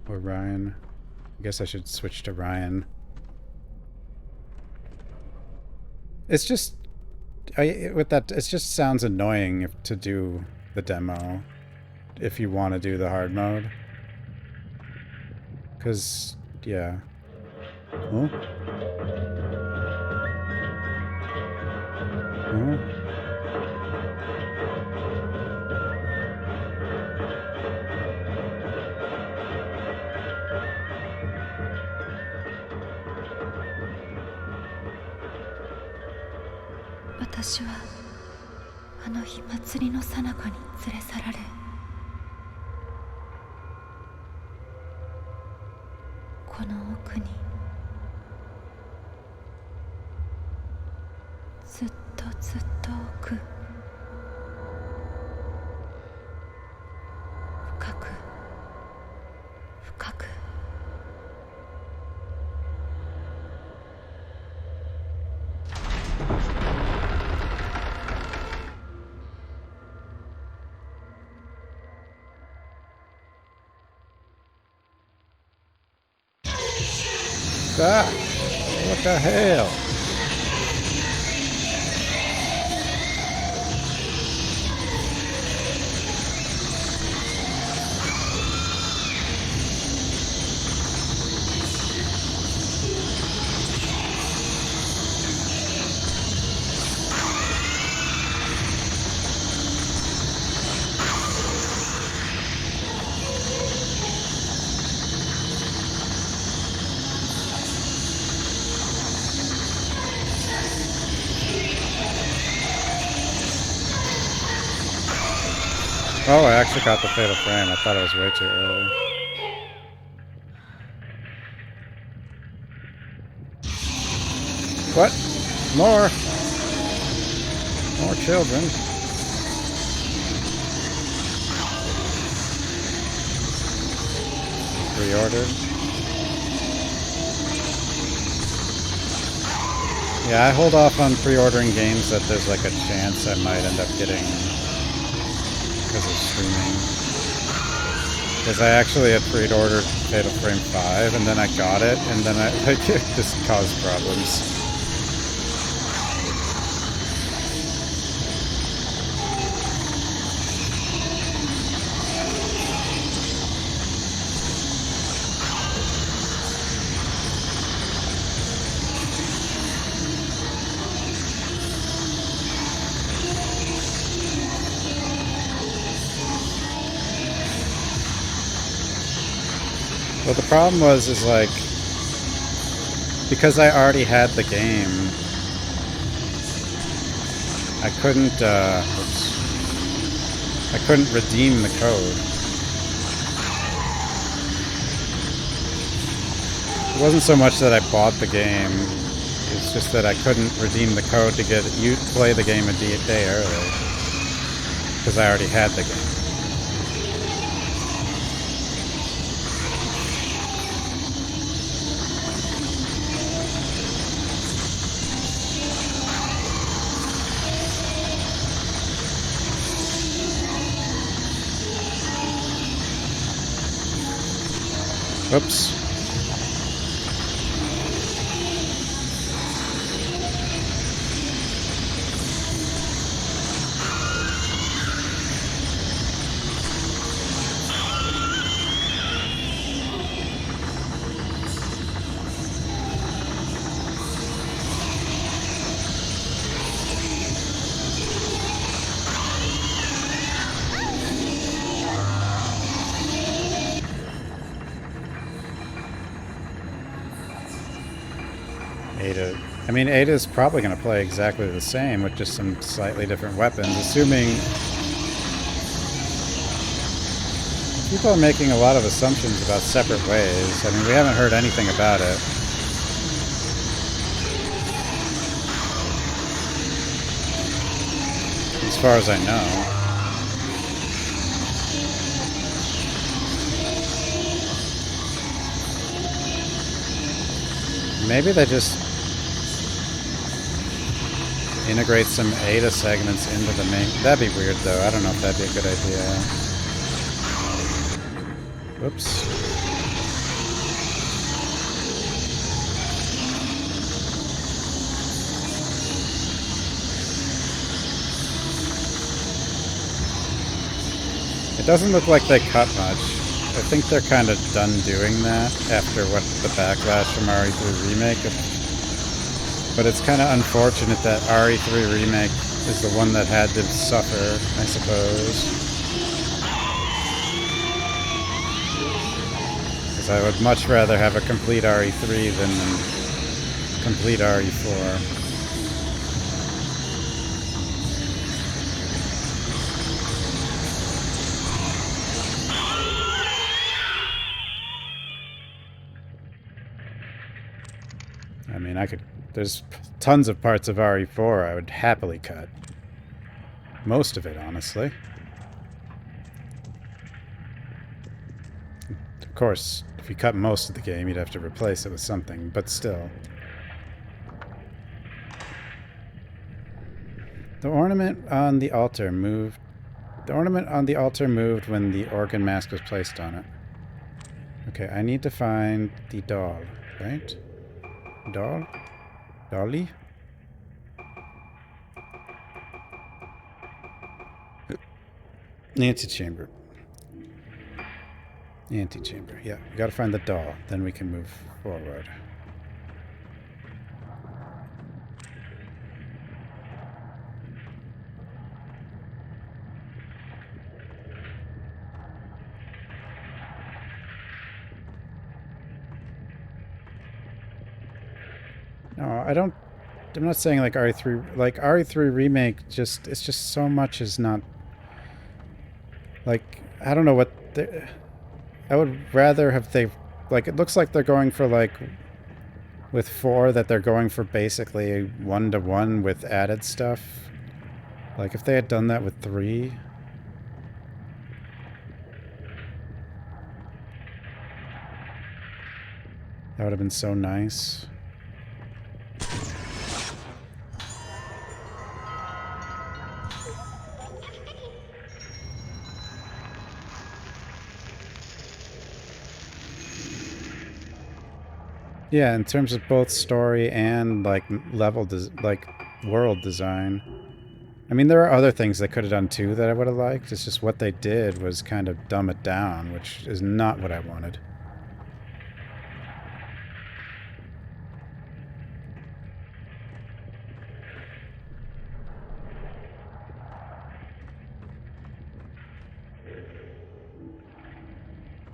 Or Ryan. I guess I should switch to Ryan. It's just... with that, it just sounds annoying to do the demo if you want to do the hard mode. Because, yeah. Oh? Oh?私はあの日祭りの最中に連れ去られ、この奥にずっとずっと奥、深く深くAh! What the hell? Oh, I actually got the fatal frame. I thought it was way too early. What? More? More children. Pre-ordered. Yeah, I hold off on pre-ordering games that there's like a chance I might end up getting because of streaming. Because I actually had pre-ordered Fatal Frame 5 and then I got it and then it just caused problems. Well, the problem is like, because I already had the game, I couldn't redeem the code. It wasn't so much that I bought the game. It's just that I couldn't redeem the code to get you play the game a day early. Because I already had the game. Oops. Ada. I mean, Ada is probably going to play exactly the same with just some slightly different weapons, assuming people are making a lot of assumptions about separate ways. I mean, we haven't heard anything about it. As far as I know. Maybe they just integrate some Ada segments into the main. That'd be weird, though. I don't know if that'd be a good idea. Whoops. It doesn't look like they cut much. I think they're kind of done doing that after what the backlash from RE3 Remake. But it's kind of unfortunate that RE3 Remake is the one that had to suffer, I suppose. Because I would much rather have a complete RE3 than complete RE4. I mean, there's tons of parts of RE4 I would happily cut. Most of it, honestly. Of course, if you cut most of the game, you'd have to replace it with something, but still. The ornament on the altar moved. The ornament on the altar moved when the organ mask was placed on it. Okay, I need to find the doll, right? Doll? Dolly? Antechamber. Antechamber, yeah. We gotta find the doll, then we can move forward. No, I'm not saying like RE3, like RE3 Remake it's just so much is not, like, I don't know what I would rather have like, it looks like they're going for, like, with 4, that they're going for basically 1-to-1 with added stuff. Like, if they had done that with 3. That would have been so nice. Yeah, in terms of both story and, like, world design. I mean, there are other things they could have done too that I would have liked. It's just what they did was kind of dumb it down, which is not what I wanted.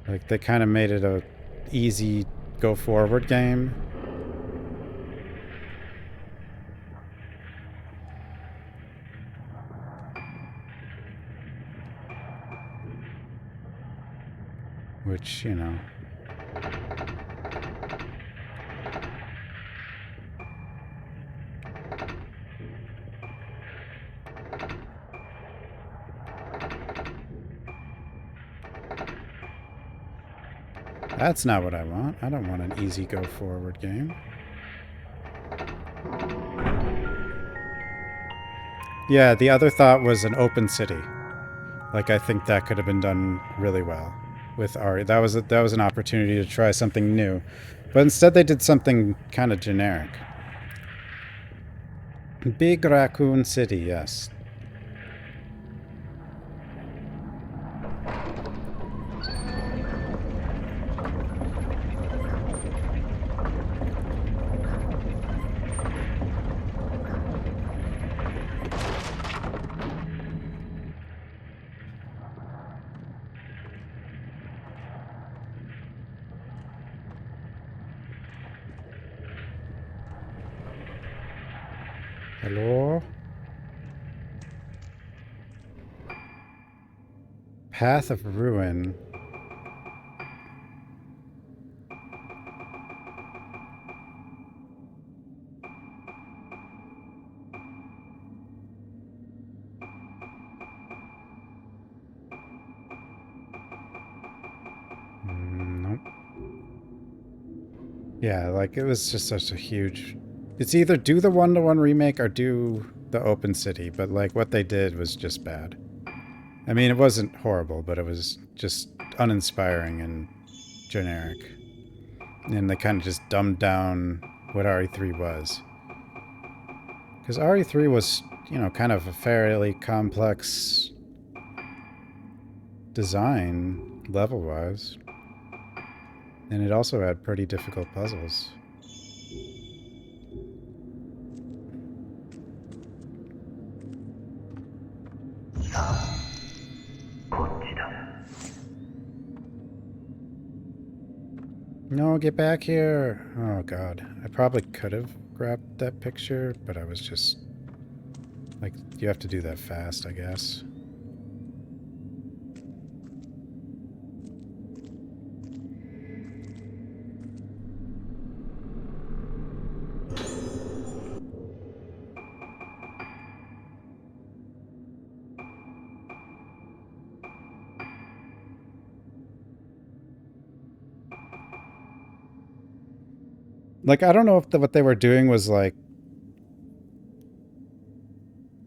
Like, they kind of made it a easy go forward game. Which, you know. That's not what I want. I don't want an easy go forward game. Yeah, the other thought was an open city. Like, I think that could have been done really well with Ari. That was an opportunity to try something new. But instead they did something kind of generic. Big Raccoon City, yes. Hello? Path of Ruin. Nope. Yeah, like it was just such a huge... It's either do the one-to-one remake or do the open city, but like what they did was just bad. I mean, it wasn't horrible, but it was just uninspiring and generic. And they kind of just dumbed down what RE3 was. Because RE3 was, you know, kind of a fairly complex design, level-wise. And it also had pretty difficult puzzles. No, get back here! Oh god. I probably could have grabbed that picture, but I was just... Like, you have to do that fast, I guess. Like, I don't know if what they were doing was, like...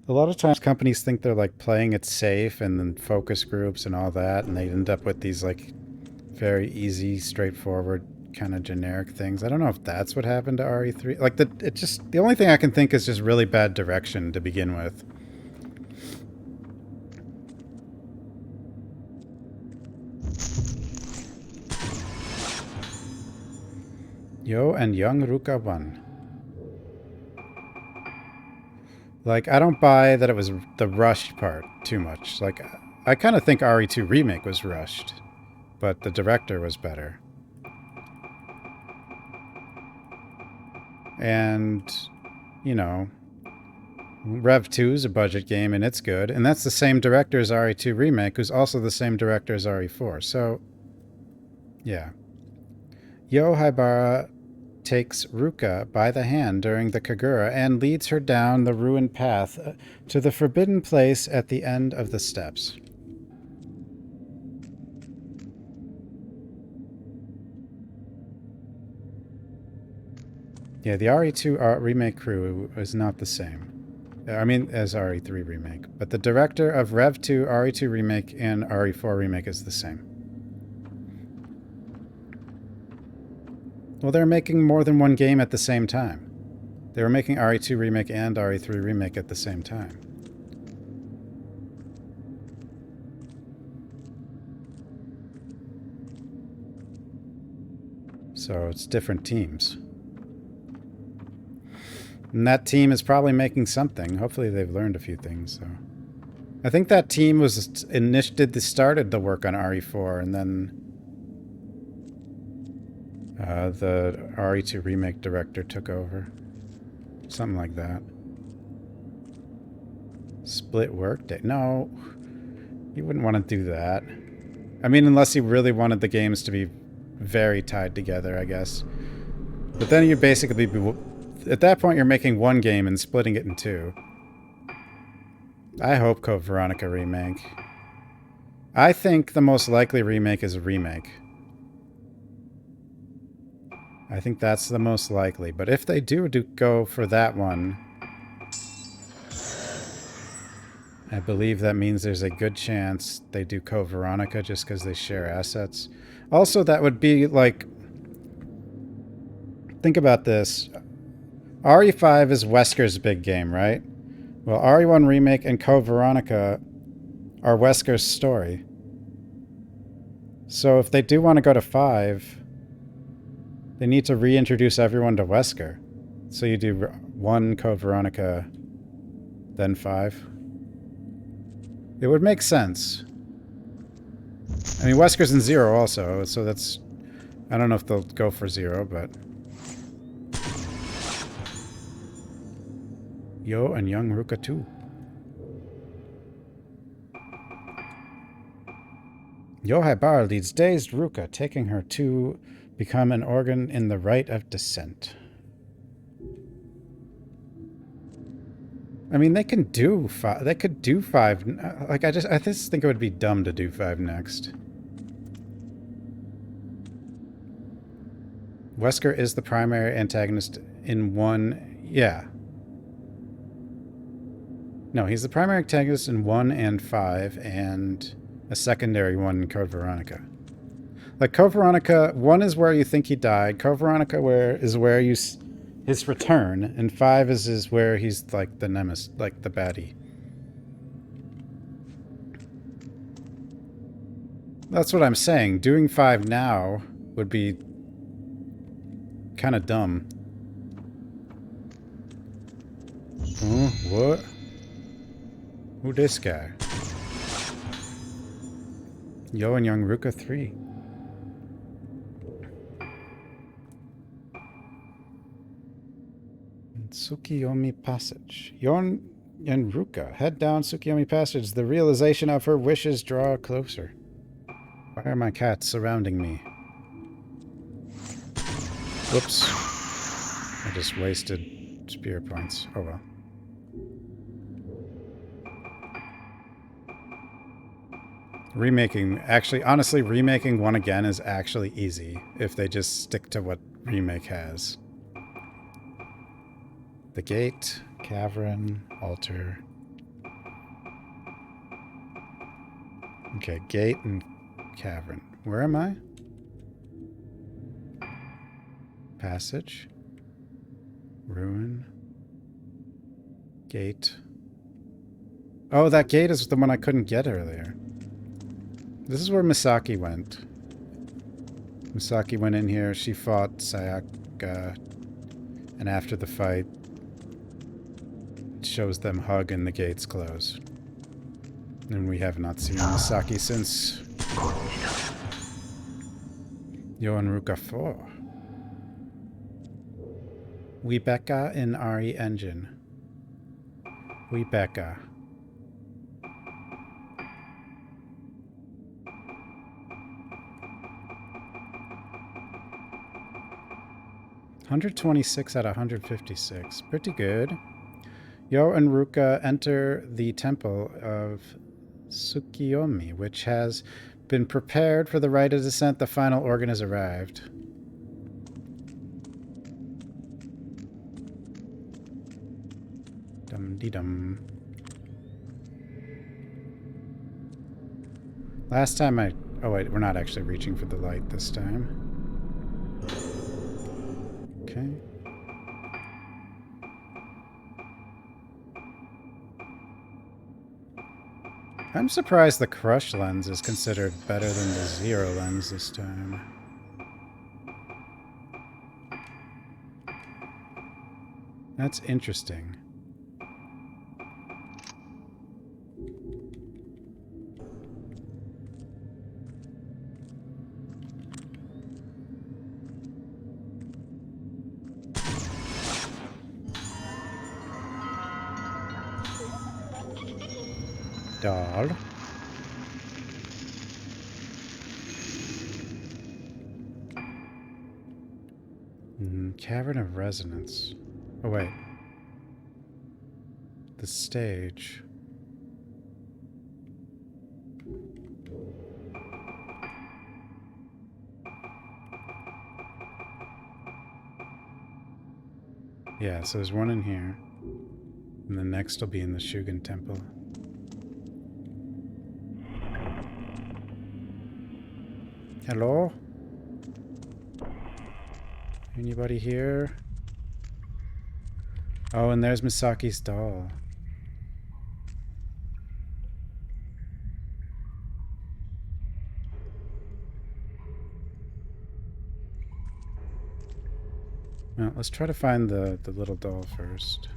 A lot of times companies think they're, like, playing it safe and then focus groups and all that, and they end up with these, like, very easy, straightforward, kind of generic things. I don't know if that's what happened to RE3. Like, the only thing I can think is just really bad direction to begin with. Yo and Young Ruka won. Like, I don't buy that it was the rushed part too much. Like, I kind of think RE2 Remake was rushed, but the director was better. And, you know, Rev 2 is a budget game and it's good. And that's the same director as RE2 Remake, who's also the same director as RE4. So, yeah. Yo Haibara takes Ruka by the hand during the Kagura and leads her down the ruined path to the forbidden place at the end of the steps. Yeah, the RE2 remake crew is not the same. I mean, as RE3 remake. But the director of Rev 2, RE2 remake, and RE4 remake is the same. Well, they're making more than one game at the same time. They were making RE2 remake and RE3 remake at the same time. So it's different teams. And that team is probably making something. Hopefully they've learned a few things. So I think that team was started the work on RE4, and then the RE2 remake director took over. Something like that. Split workday. No, you wouldn't want to do that. I mean, unless you really wanted the games to be very tied together, I guess. But then you'd basically be... At that point, you're making one game and splitting it in two. I hope Code Veronica remake. I think the most likely remake is a remake. I think that's the most likely. But if they do go for that one, I believe that means there's a good chance they do Code Veronica just because they share assets. Also, that would be like... Think about this. RE5 is Wesker's big game, right? Well, RE1 Remake and Code Veronica are Wesker's story. So if they do want to go to 5, they need to reintroduce everyone to Wesker. So you do 1 Code Veronica, then 5. It would make sense. I mean, Wesker's in 0 also, so that's... I don't know if they'll go for 0, but... Yo and young Ruka too. Yohaibar leads dazed Ruka, taking her to become an organ in the rite of descent. I mean, they can do 5. They could do 5. Like, I just think it would be dumb to do 5 next. Wesker is the primary antagonist in 1. Yeah. No, he's the primary antagonist in 1 and 5, and a secondary one in Code Veronica. Like, Code Veronica, 1 is where you think he died. Code Veronica is where you... his return, and 5 is where he's like the nemesis, like the baddie. That's what I'm saying. Doing 5 now would be kind of dumb. Oh, what? Who this guy? Yo and young Ruka 3. Tsukiyomi Passage. Yon and Ruka head down Tsukiyomi Passage. The realization of her wishes draw closer. Why are my cats surrounding me? Whoops. I just wasted spear points. Oh well. Remaking, actually, honestly, remaking 1 again is actually easy if they just stick to what Remake has. The Gate, Cavern, Altar. Okay, Gate and Cavern. Where am I? Passage. Ruin. Gate. Oh, that gate is the one I couldn't get earlier. This is where Misaki went. Misaki went in here, she fought Sayaka, and after the fight, it shows them hug and the gates close. And we have not seen Misaki since Yoan Ruka 4. We Becca in RE Engine. We Becca. $126 out of 156. Pretty good. Yo and Ruka enter the temple of Tsukiyomi, which has been prepared for the rite of descent. The final organ has arrived. Dum-dee-dum. Last time I... Oh wait, we're not actually reaching for the light this time. Okay. I'm surprised the crush lens is considered better than the zero lens this time. That's interesting. Doll. Cavern of Resonance. Oh, wait. The stage. Yeah, so there's one in here. And the next will be in the Shugen Temple. Hello? Anybody here? Oh, and there's Misaki's doll. Well, let's try to find the little doll first.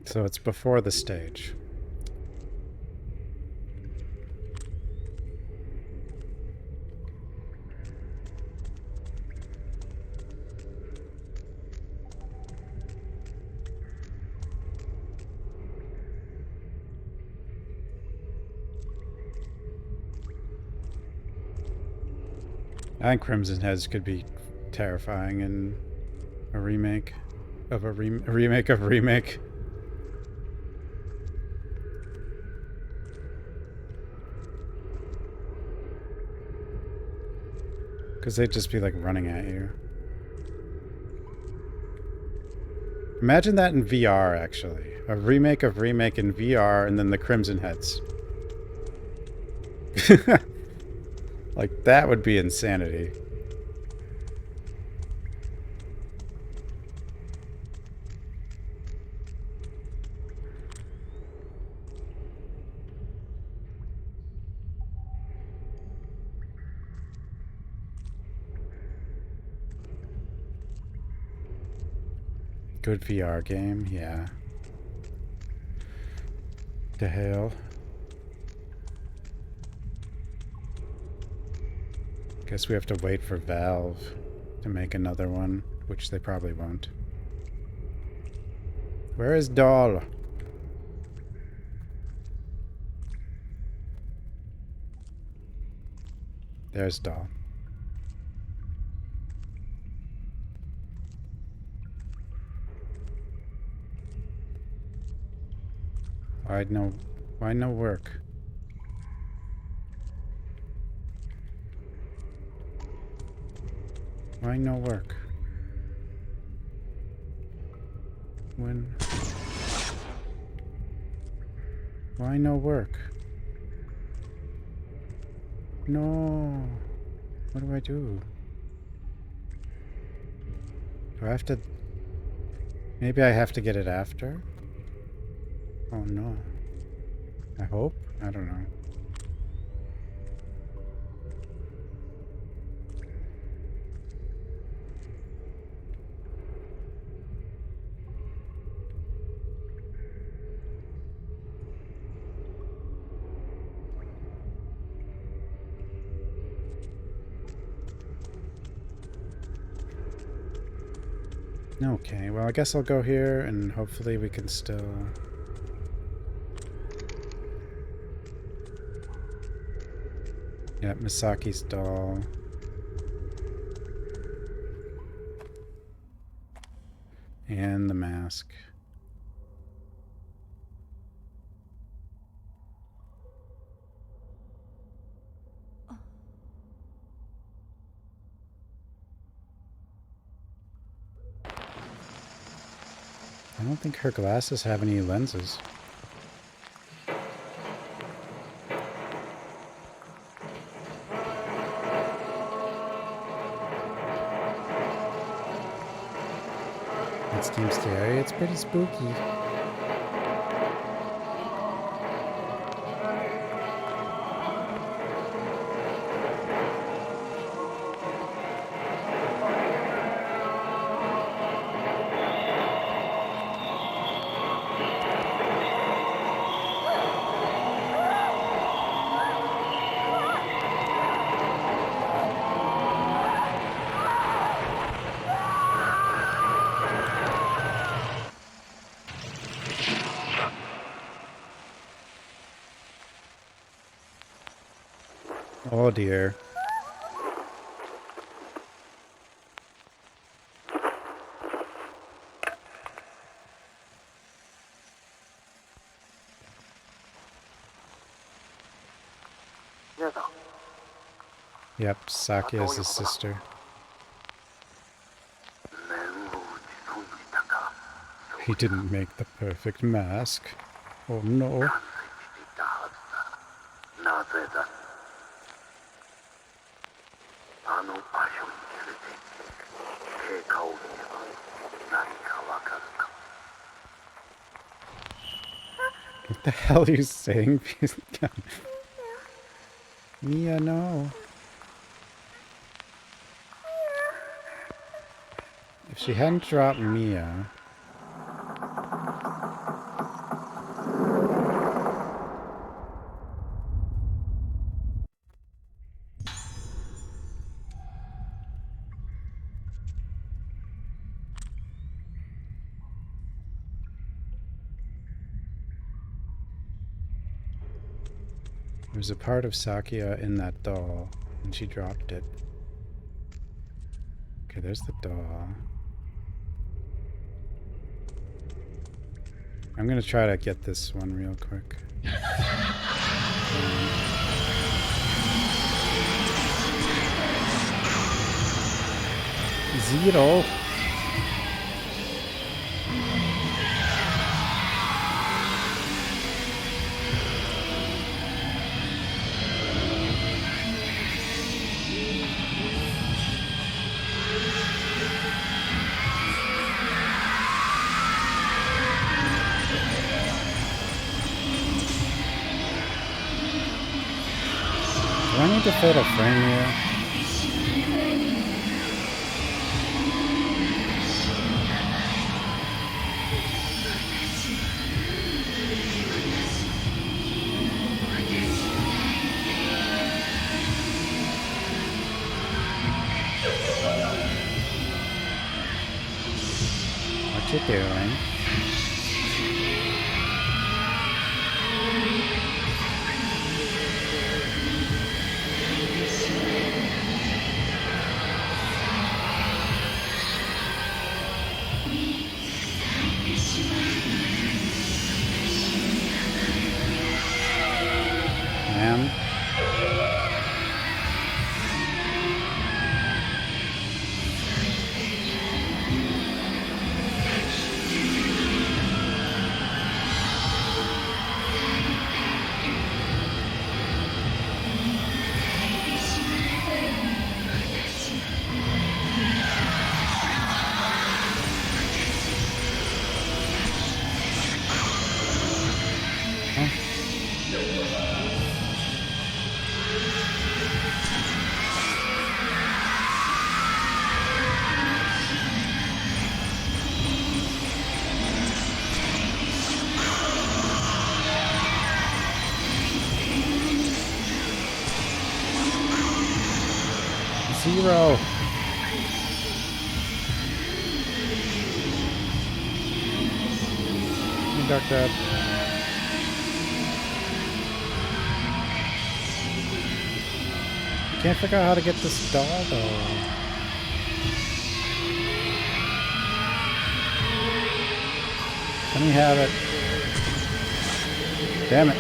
So it's before the stage. I think Crimson Heads could be terrifying in a remake of a remake of remake. Because they'd just be like running at you. Imagine that in VR, actually. A remake of remake in VR and then the Crimson Heads. Like, that would be insanity. Good VR game, yeah. The hell? Guess we have to wait for Valve to make another one, which they probably won't. Where is Doll? There's Doll. Why no work? Why no work? When? Why no work? No. What do I do? Do I have to... Maybe I have to get it after? Oh no. I hope? I don't know. Okay, well I guess I'll go here and hopefully we can still... Yeah, Misaki's doll. And the mask. I don't think her glasses have any lenses. It seems scary. It's pretty spooky. Oh dear. Yep, Saki is his sister. He didn't make the perfect mask. Oh no. What the hell are you saying? Mia, no. If she hadn't dropped Mia... There's a part of Sakia in that doll, and she dropped it. Okay, there's the doll. I'm gonna try to get this one real quick. Zero. Do I need to fit a frame here? What you doing? Ma'am? Zero. Hey, Dark Dad. I can't figure out how to get this doll though. Let me have it. Damn it.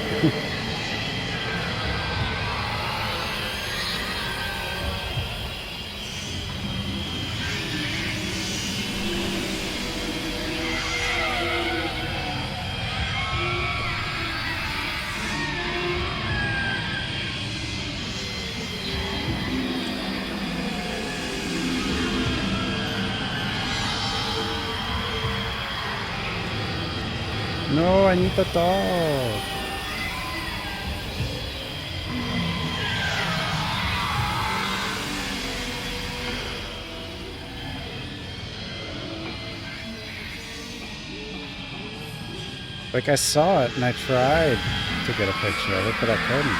No, I need the doll. Like, I saw it and I tried to get a picture of it, but I couldn't.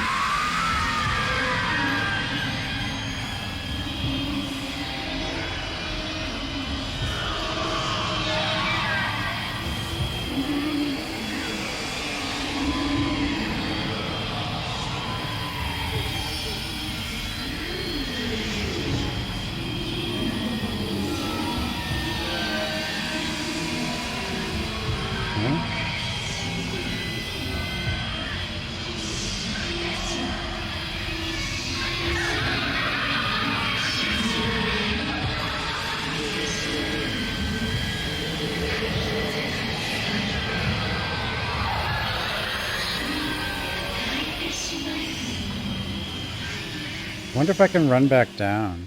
Wonder if I can run back down.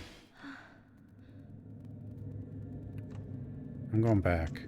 I'm going back.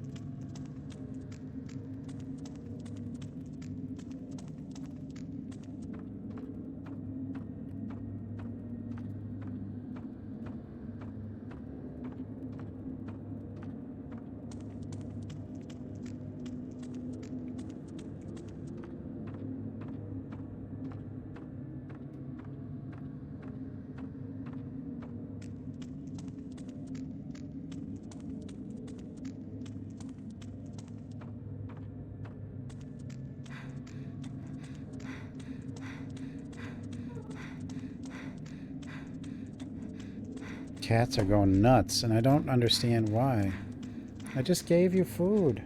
Cats are going nuts, and I don't understand why. I just gave you food.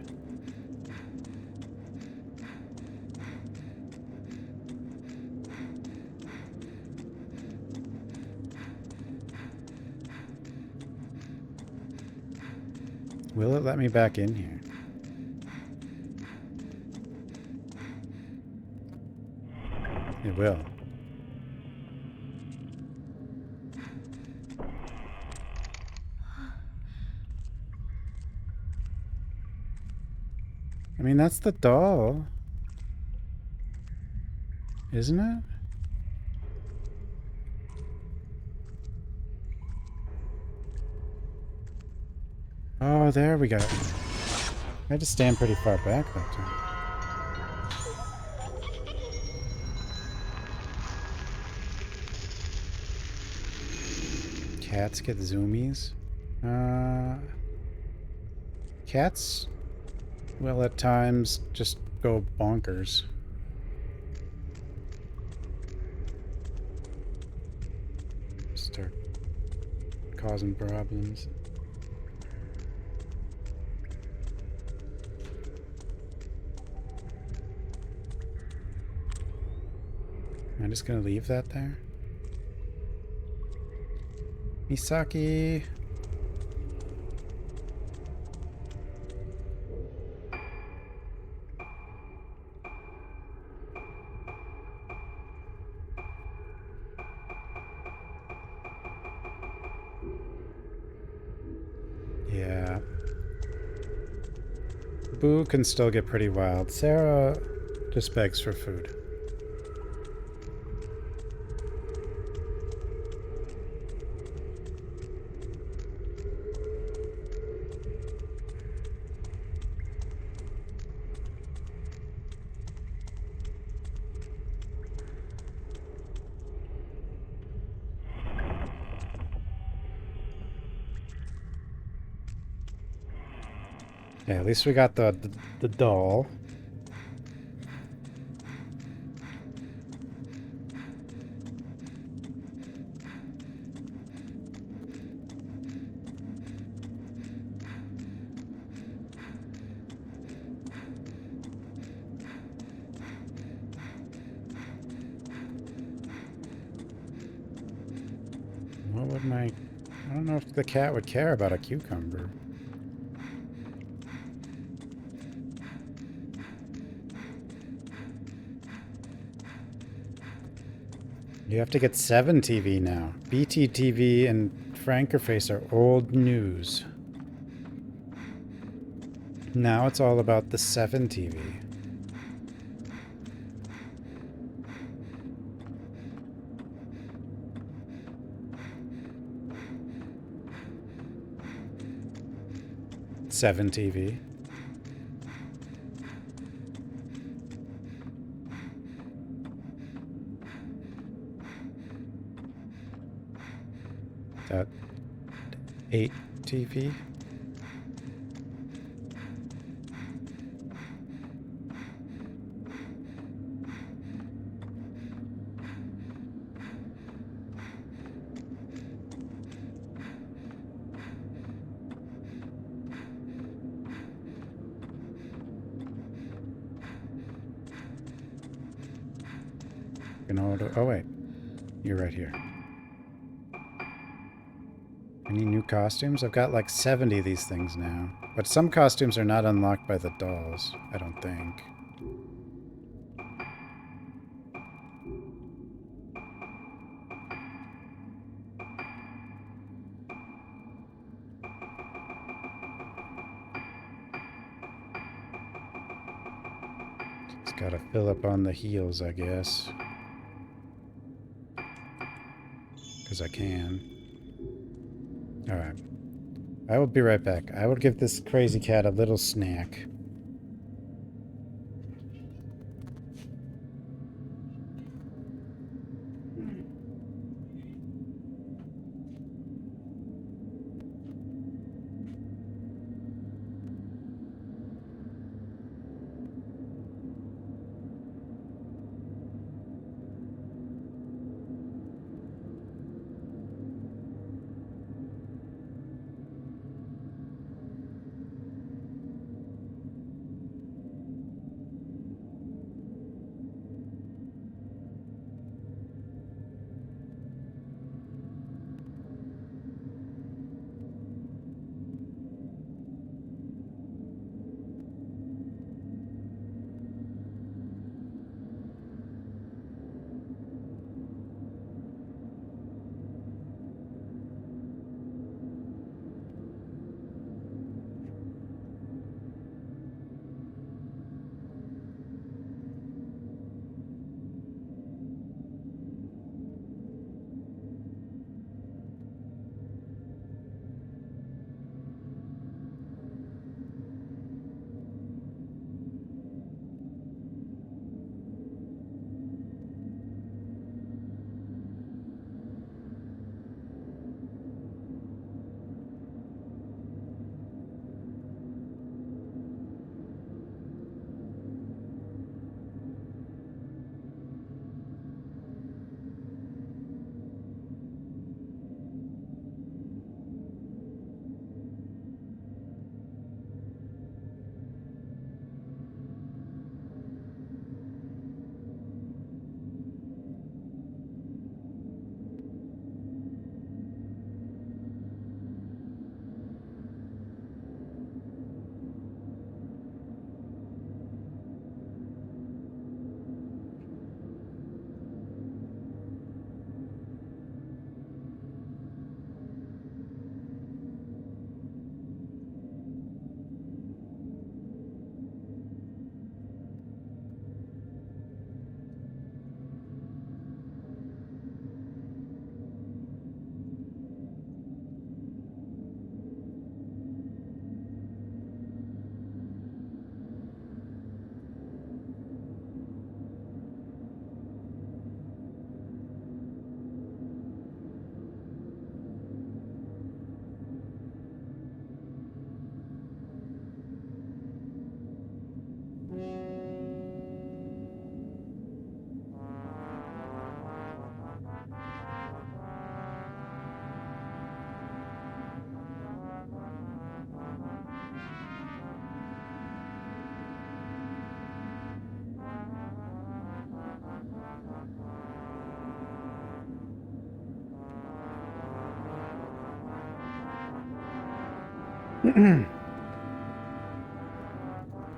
Will it let me back in here? It will. I mean, that's the doll. Isn't it? Oh, there we go. I had to stand pretty far back that time. Cats get zoomies? Cats will at times just go bonkers. Start causing problems. Am I just gonna leave that there? Misaki! Yeah. Boo can still get pretty wild. Sarah just begs for food. Yeah, at least we got the doll. What would my... I don't know if the cat would care about a cucumber. You have to get 7 TV now. BT TV and Frankerface are old news. Now it's all about the 7 TV. Seven TV. That 8 TV. Oh wait, you're right here. Any new costumes? I've got like 70 of these things now. But some costumes are not unlocked by the dolls, I don't think. Gotta fill up on the heals, I guess. Because I can. Alright. I will be right back. I will give this crazy cat a little snack.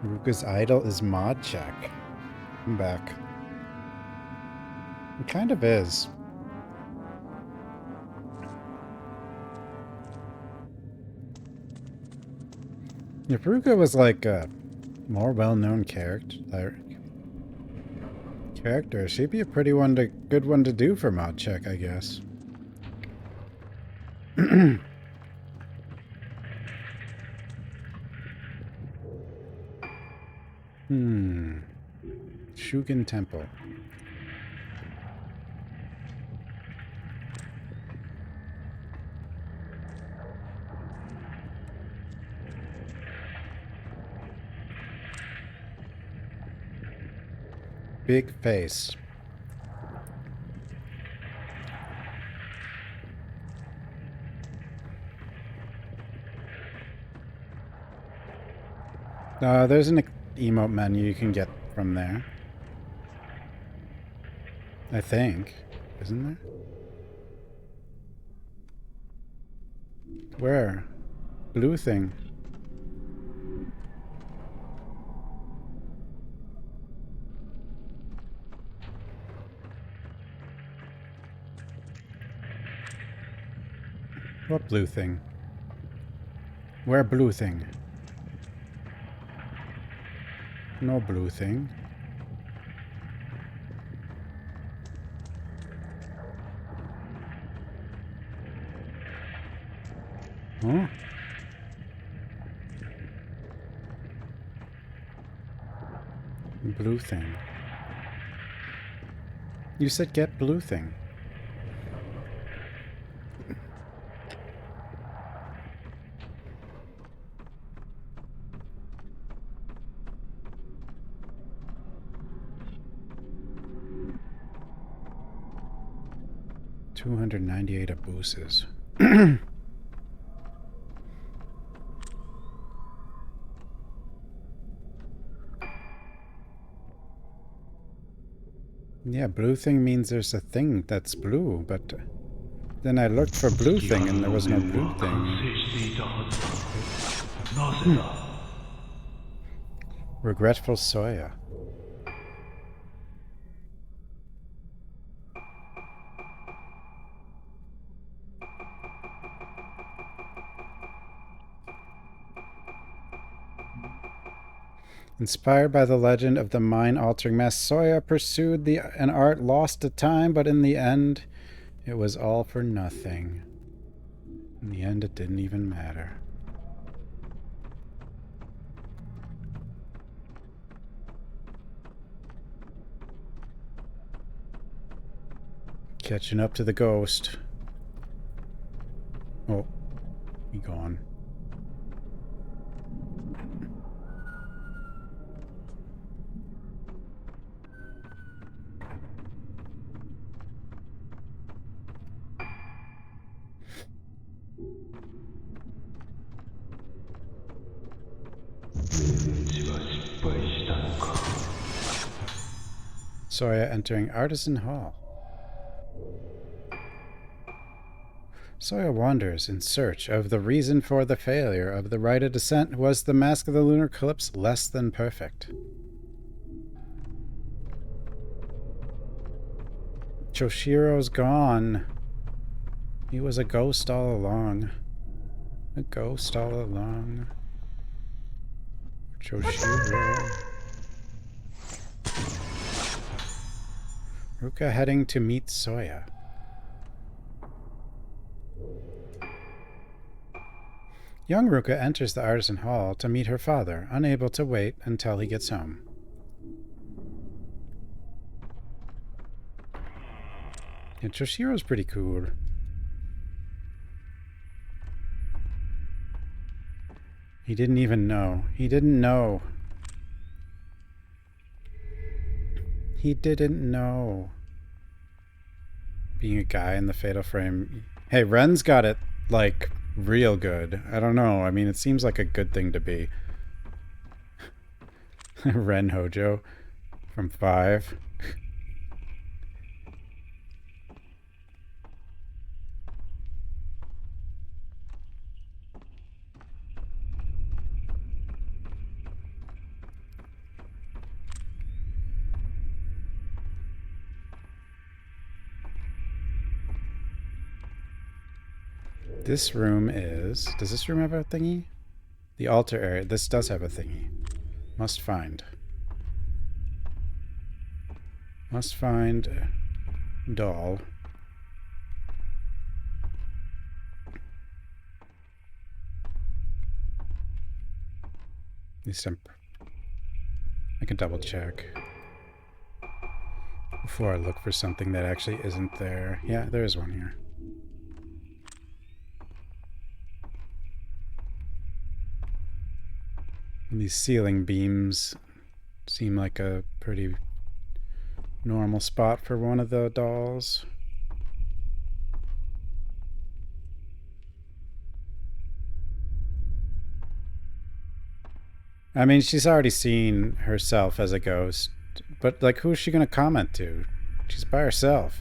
Ruka's idol is mod check. I'm back. It kind of is. If Ruka was like a more well-known character, she'd be a pretty good one to do for mod check, I guess. Shugen Temple. Big face. There's an emote menu you can get from there. I think. Isn't there? Where? Blue thing. What blue thing? Where blue thing? No blue thing. Huh? Blue thing. You said get blue thing. $298 abuses. Yeah, blue thing means there's a thing that's blue, but then I looked for blue thing and there was no blue thing. Regretful Soya. Inspired by the legend of the mind-altering mask, Soya pursued an art lost to time, but in the end, it was all for nothing. In the end, it didn't even matter. Catching up to the ghost. Oh, he gone. Soya entering Artisan Hall. Soya wanders in search of the reason for the failure of the rite of descent. Was the Mask of the Lunar Eclipse less than perfect? Choshiro's gone. He was a ghost all along. A ghost all along. Choshiro. Ruka heading to meet Soya. Young Ruka enters the Artisan Hall to meet her father, unable to wait until he gets home. And Choshiro's pretty cool. He didn't even know. He didn't know. He didn't know. Being a guy in the Fatal Frame. Hey, Ren's got it, like, real good. I don't know. I mean, it seems like a good thing to be. Ren Hojo from 5. This room is... Does this room have a thingy? The altar area. This does have a thingy. Must find. Must find doll. At least I can double check before I look for something that actually isn't there. Yeah, there is one here. And these ceiling beams seem like a pretty normal spot for one of the dolls. I mean, she's already seen herself as a ghost, but like, who's she gonna comment to? She's by herself.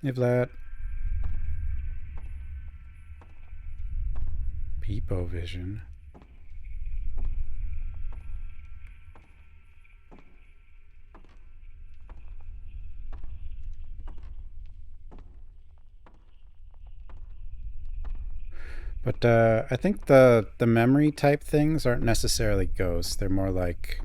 Hey, Vlad. Peepo vision. But I think the memory type things aren't necessarily ghosts. They're more like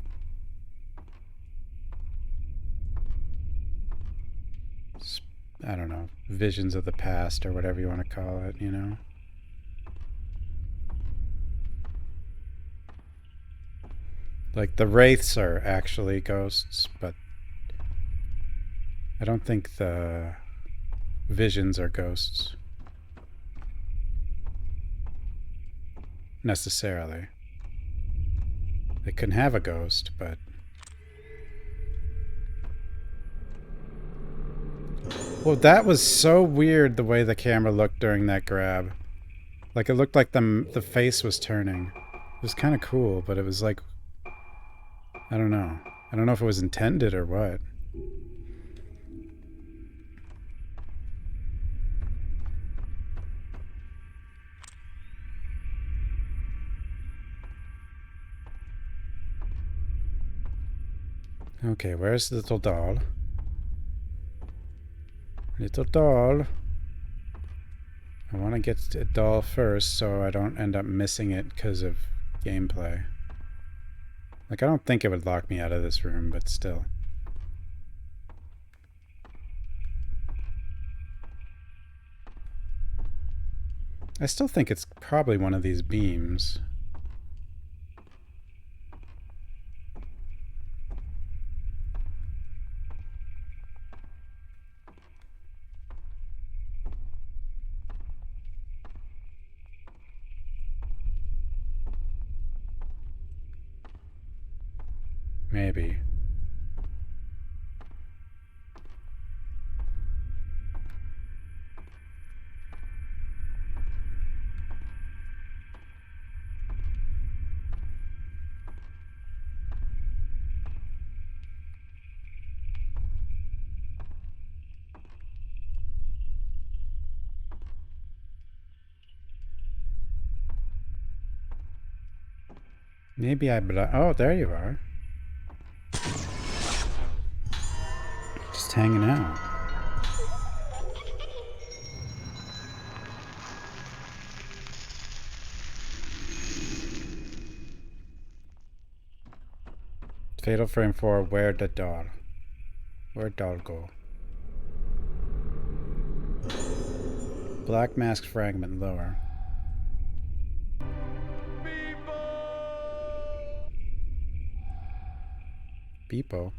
I don't know, visions of the past or whatever you want to call it, you know? Like the wraiths are actually ghosts, but I don't think the visions are ghosts. Necessarily. They can have a ghost, but... Well, that was so weird the way the camera looked during that grab. Like, it looked like the face was turning. It was kind of cool, but it was like... I don't know. I don't know if it was intended or what. Okay, where's the little doll? Little doll. I want to get a doll first so I don't end up missing it because of gameplay. Like, I don't think it would lock me out of this room, but still. I still think it's probably one of these beams. Maybe. Maybe oh, there you are. Just hanging out. Fatal frame 4, where'd the doll? Where'd doll go? Black mask fragment lower. Beepo.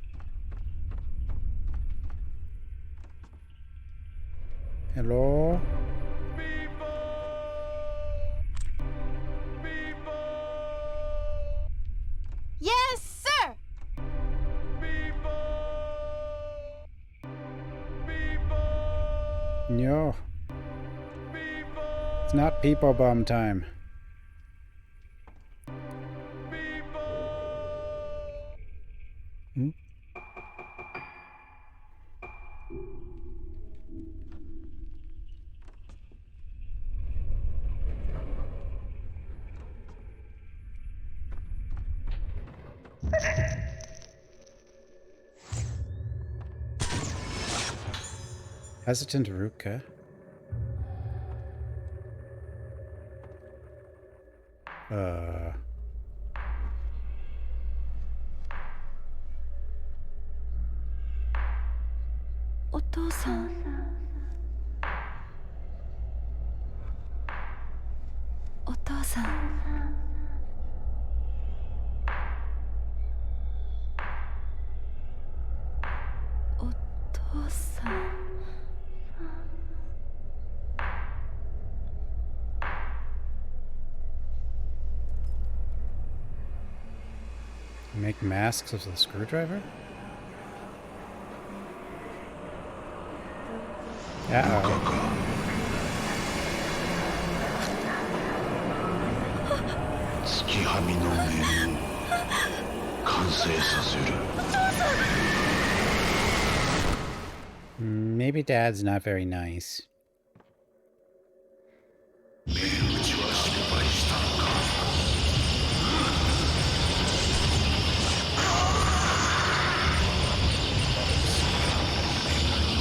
Hello? Yes, sir! No. It's not people bomb time. Hmm? Hesitant Ruka. Make masks of the screwdriver? Uh-oh. 月はみの面を完成させる。 Maybe Dad's not very nice. 命打ちは失敗したのか。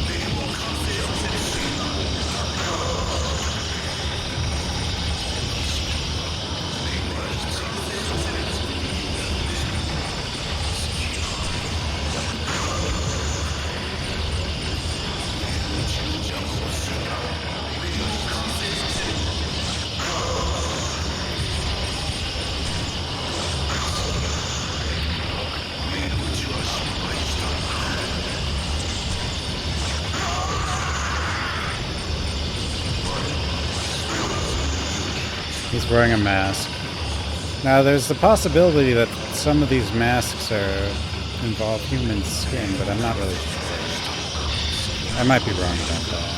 面を完成させる。he's wearing a mask. Now, there's the possibility that some of these masks involve human skin, but I'm not really sure. I might be wrong about that.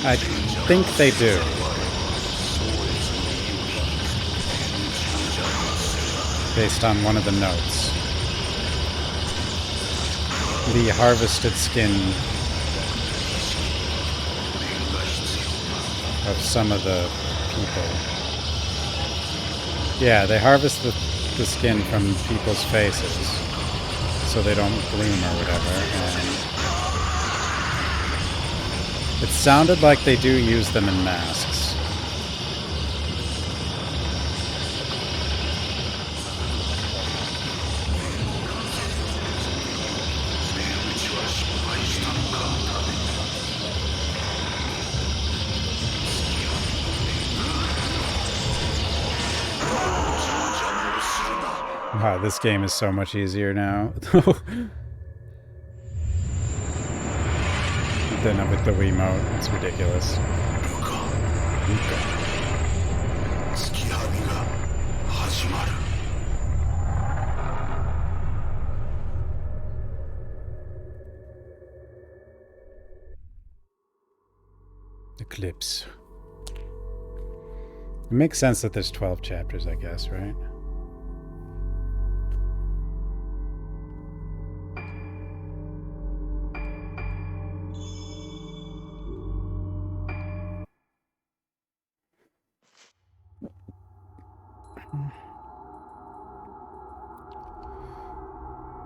I think they do. Based on one of the notes. The harvested skin of some of the people. Yeah, they harvest the skin from people's faces so they don't bloom or whatever. And it sounded like they do use them in masks. Wow, this game is so much easier now. Than with the Wiimote. It's ridiculous. Eclipse. It makes sense that there's 12 chapters, I guess, right?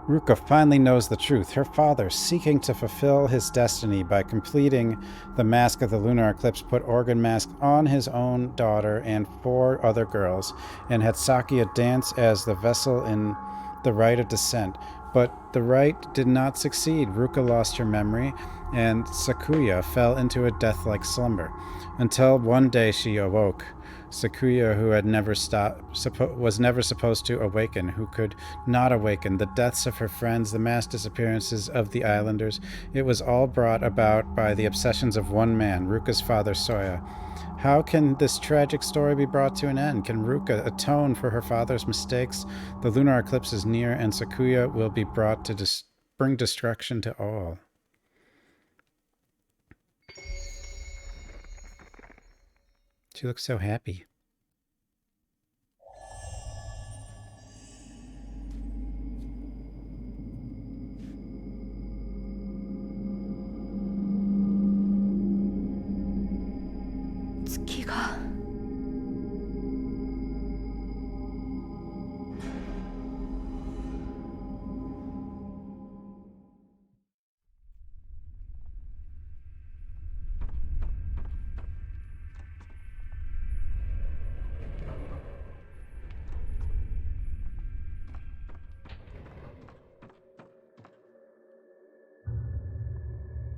Ruka finally knows the truth. Her father, seeking to fulfill his destiny by completing the mask of the lunar eclipse, put Organ Mask on his own daughter and 4 other girls, and had Sakuya dance as the vessel in the rite of descent. But the rite did not succeed. Ruka lost her memory, and Sakuya fell into a death-like slumber, until one day she awoke. Sakuya, who had was never supposed to awaken, who could not awaken, the deaths of her friends, the mass disappearances of the islanders, it was all brought about by the obsessions of one man, Ruka's father, Soya. How can this tragic story be brought to an end? Can Ruka atone for her father's mistakes? The lunar eclipse is near, and Sakuya will be brought to bring destruction to all. She looks so happy.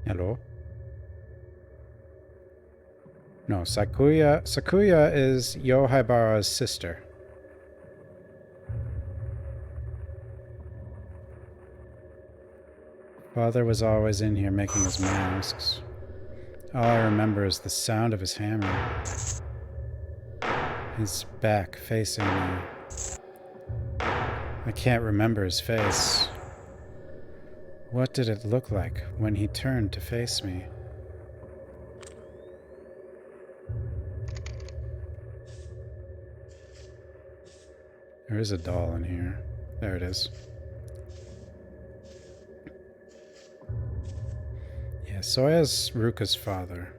Hello? No, Sakuya is Yohaibara's sister. Father was always in here making his masks. All I remember is the sound of his hammer. His back facing me. I can't remember his face. What did it look like when he turned to face me? There is a doll in here. There it is. Yeah, Soya's Ruka's father.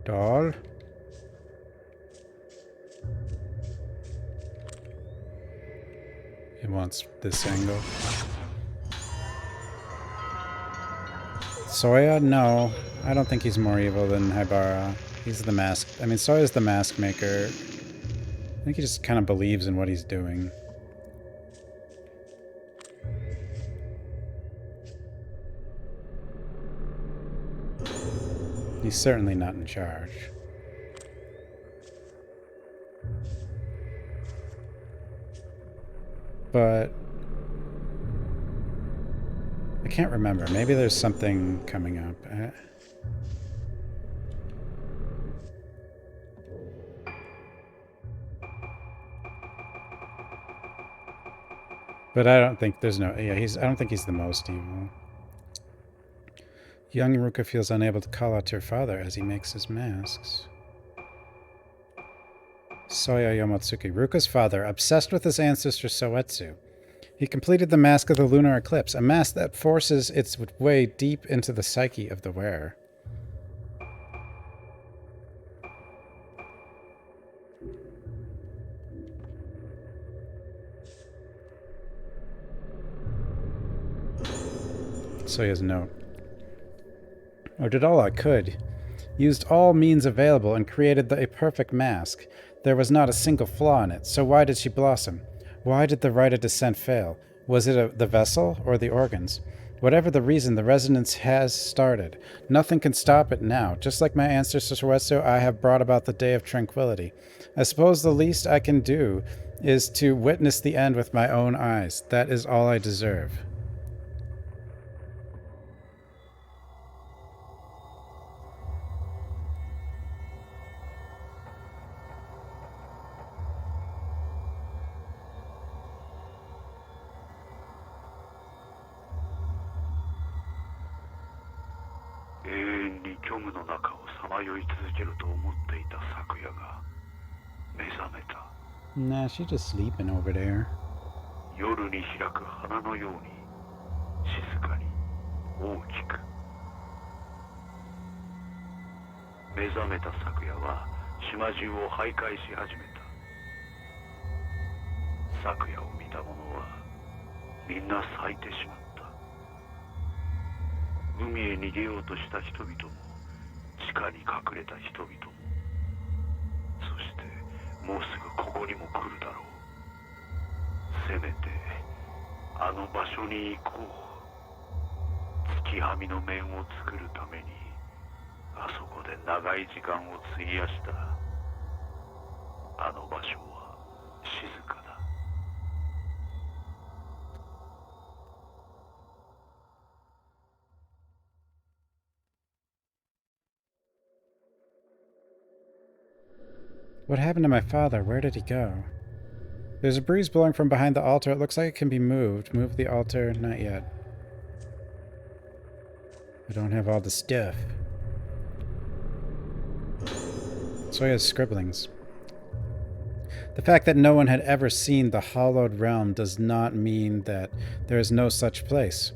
Doll? He wants this angle. Soya? No. I don't think he's more evil than Haibara. He's the mask. I mean, Soya's the mask maker. I think he just kind of believes in what he's doing. He's certainly not in charge. But I can't remember. Maybe there's something coming up. But I don't think there's no... Yeah, I don't think he's the most evil. Young Ruka feels unable to call out to her father as he makes his masks. Soya Yomotsuki, Ruka's father, obsessed with his ancestor Soetsu. He completed the Mask of the Lunar Eclipse, a mask that forces its way deep into the psyche of the wearer. Soya's note. I did all I could. Used all means available and created a perfect mask. There was not a single flaw in it, so why did she blossom? Why did the rite of descent fail? Was it the vessel or the organs? Whatever the reason, the resonance has started. Nothing can stop it now. Just like my ancestor Soetsu, I have brought about the day of tranquility. I suppose the least I can do is to witness the end with my own eyes. That is all I deserve. Nah, she's just sleeping over there. 夜に開く花のように静かに大きく目覚めた昨夜は島中を徘徊し始めた昨夜を見た者はみんな咲いてしまった海へ逃げようとした人々も地下に隠れた人々もそしてもうすぐここにも来るだろうせめてあの場所に行こう月はみの面を作るためにあそこで長い時間を費やしたあの場所は静かだ What happened to my father? Where did he go? There's a breeze blowing from behind the altar. It looks like it can be moved. Move the altar. Not yet. I don't have all the stuff. Soya's scribblings. The fact that no one had ever seen the hallowed realm does not mean that there is no such place.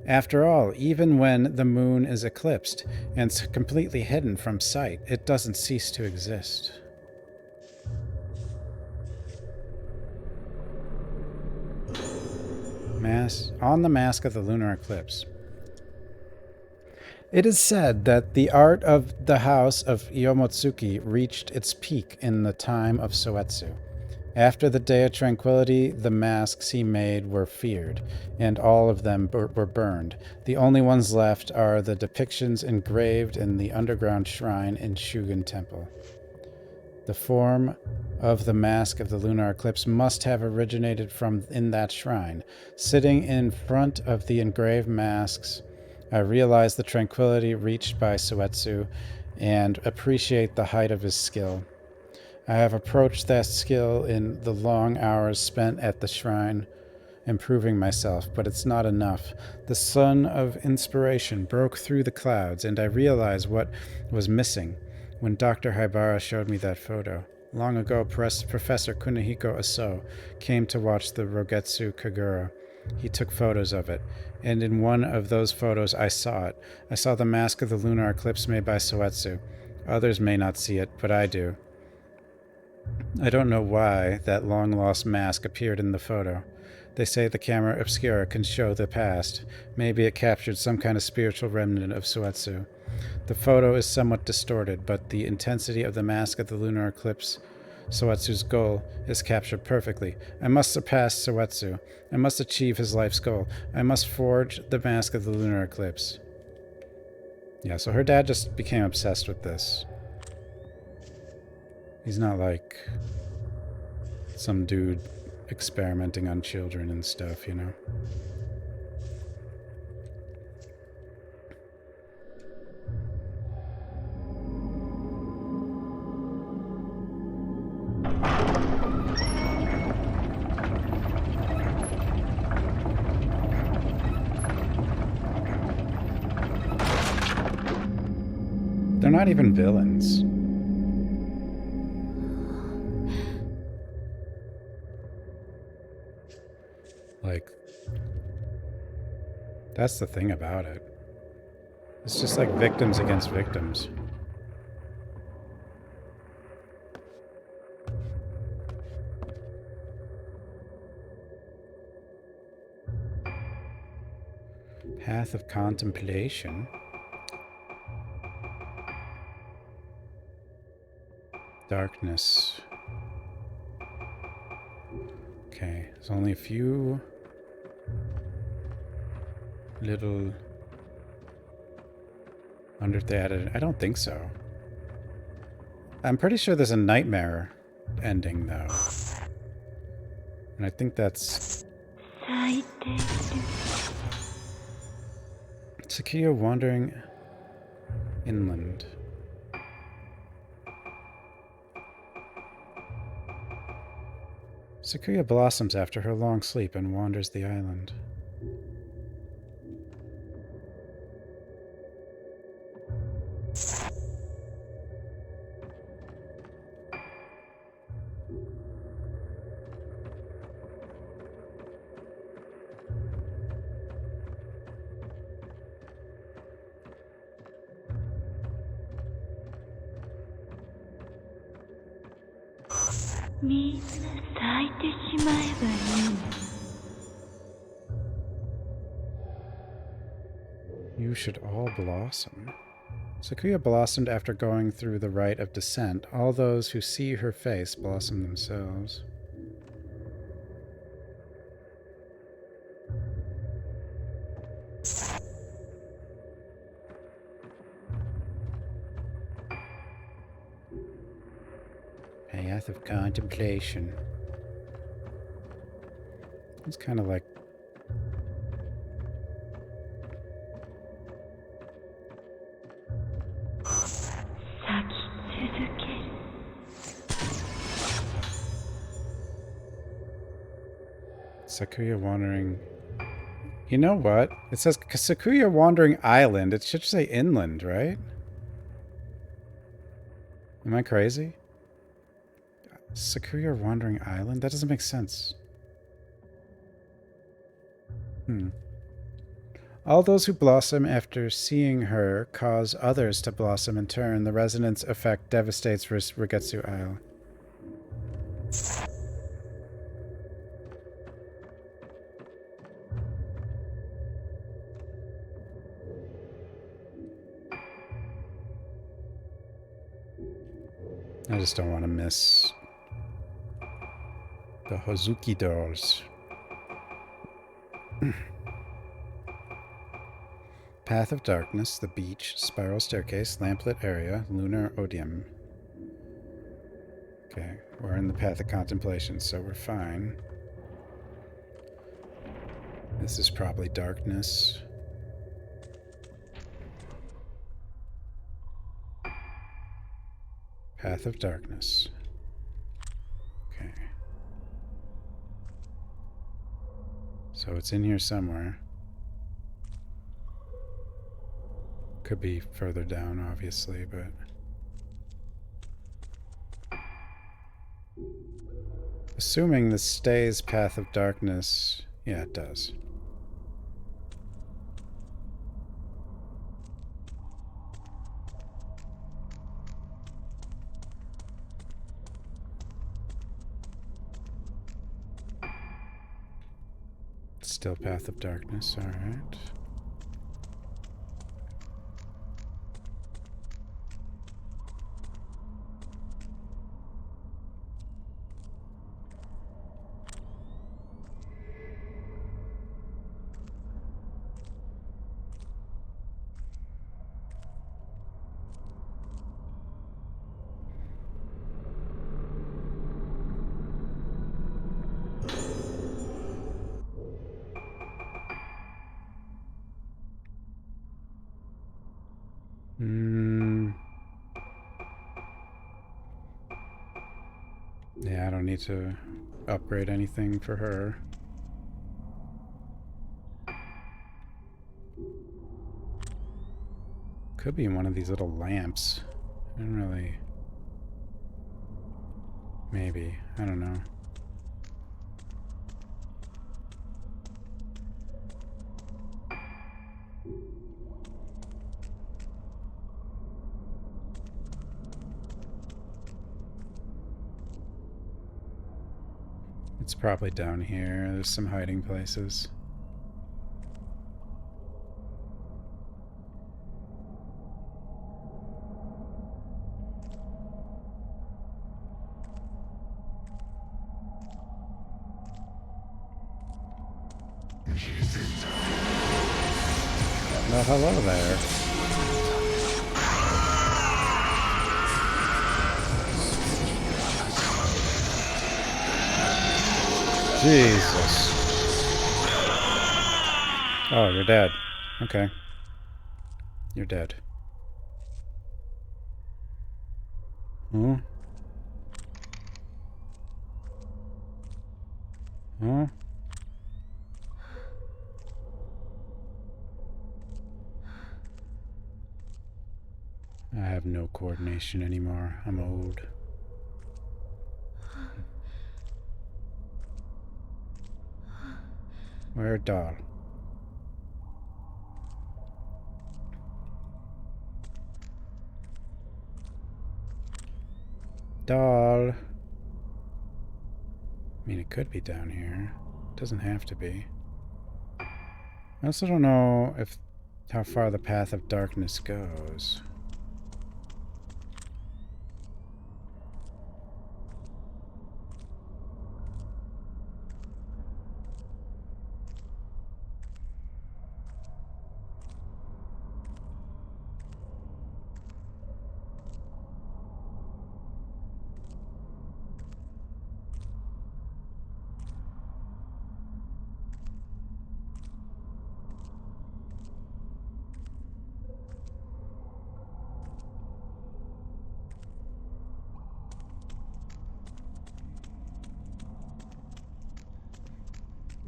After all, even when the moon is eclipsed and completely hidden from sight, it doesn't cease to exist. On the Mask of the Lunar Eclipse. It is said that the art of the house of Yomotsuki reached its peak in the time of Soetsu. After the Day of Tranquility, the masks he made were feared, and all of them were burned. The only ones left are the depictions engraved in the underground shrine in Shugen Temple. The form of the Mask of the Lunar Eclipse must have originated from in that shrine. Sitting in front of the engraved masks, I realize the tranquility reached by Soetsu and appreciate the height of his skill. I have approached that skill in the long hours spent at the shrine, improving myself, but it's not enough. The sun of inspiration broke through the clouds, and I realized what was missing when Dr. Haibara showed me that photo. Long ago, Professor Kunihiko Aso came to watch the Rogetsu Kagura. He took photos of it, and in one of those photos I saw it. I saw the Mask of the Lunar Eclipse made by Soetsu. Others may not see it, but I do. I don't know why that long-lost mask appeared in the photo. They say the camera obscura can show the past. Maybe it captured some kind of spiritual remnant of Soetsu. The photo is somewhat distorted, but the intensity of the Mask of the Lunar Eclipse, Soetsu's goal, is captured perfectly. I must surpass Soetsu. I must achieve his life's goal. I must forge the Mask of the Lunar Eclipse. Yeah, so her dad just became obsessed with this. He's not like some dude experimenting on children and stuff, you know? They're not even villains. Like, that's the thing about it. It's just like victims against victims. Path of contemplation. Darkness. Okay, there's only a few little... I wonder if they added... I don't think so. I'm pretty sure there's a nightmare ending, though. And I think that's... Sakuya wandering inland. Sakuya blossoms after her long sleep and wanders the island. You should all blossom. Sakuya blossomed after going through the rite of descent. All those who see her face blossom themselves. Path of contemplation. It's kind of like... Sakuya wandering... You know what? It says Sakuya wandering island. It should say inland, right? Am I crazy? Sakuya wandering island? That doesn't make sense. All those who blossom after seeing her cause others to blossom in turn. The resonance effect devastates Rigetsu Isle. I just don't want to miss the Hozuki dolls. Path of Darkness, the beach, spiral staircase, lamplit area, lunar odium. Okay, we're in the Path of Contemplation, so we're fine. This is probably darkness. Path of Darkness. Okay. So it's in here somewhere. Could be further down, obviously, but... Assuming this stays Path of Darkness... Yeah, it does. Still Path of Darkness, alright. Yeah, I don't need to upgrade anything for her. Could be in one of these little lamps. I don't really... Maybe. I don't know. It's probably down here. There's some hiding places. Well, hello there. Jesus. Oh, you're dead. Okay. You're dead. Huh? Huh? I have no coordination anymore. I'm old. Where doll? Doll. I mean, it could be down here. It doesn't have to be. I also don't know if how far the path of darkness goes.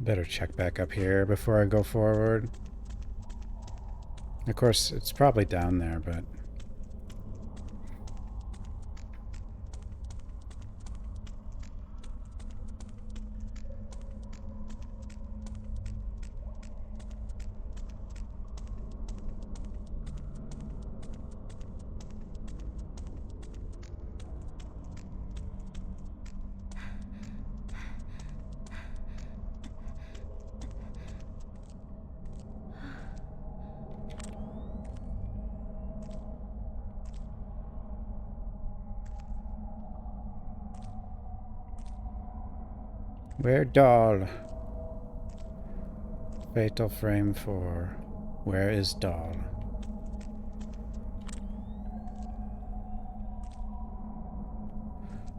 Better check back up here before I go forward. Of course, it's probably down there, but... Where doll? Fatal frame 4. Where is doll?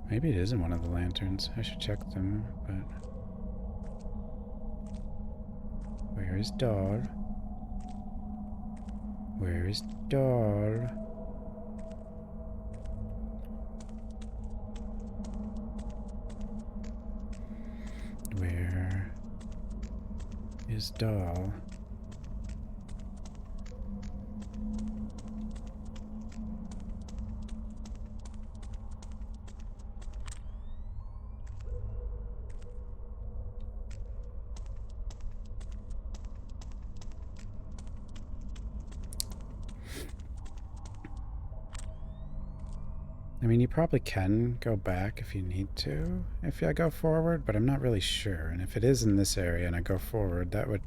Maybe it isn't one of the lanterns. I should check them, but... Where is doll? Where is doll? Where is doll? I mean, you probably can go back if you need to, if I go forward, but I'm not really sure. And if it is in this area and I go forward, that would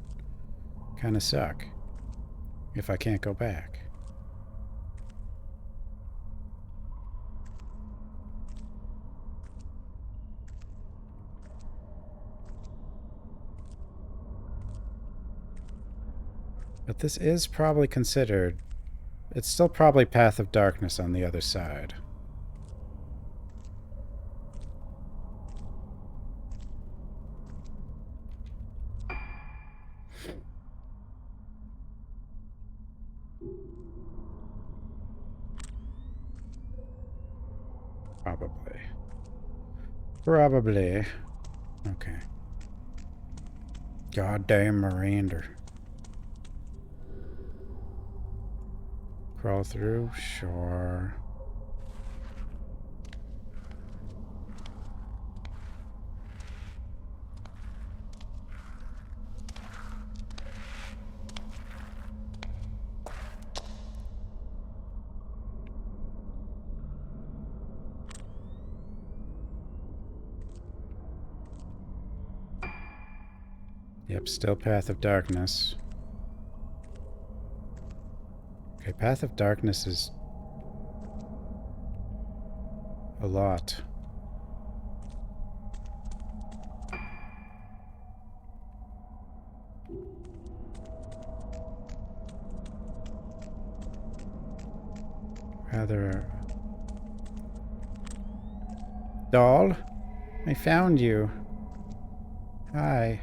kind of suck if I can't go back. But this is probably considered... It's still probably Path of Darkness on the other side. Probably. Probably. Okay. Goddamn Miranda. Crawl through? Sure. Yep, still Path of Darkness. Okay, Path of Darkness is a lot. Rather... Doll? I found you. Hi.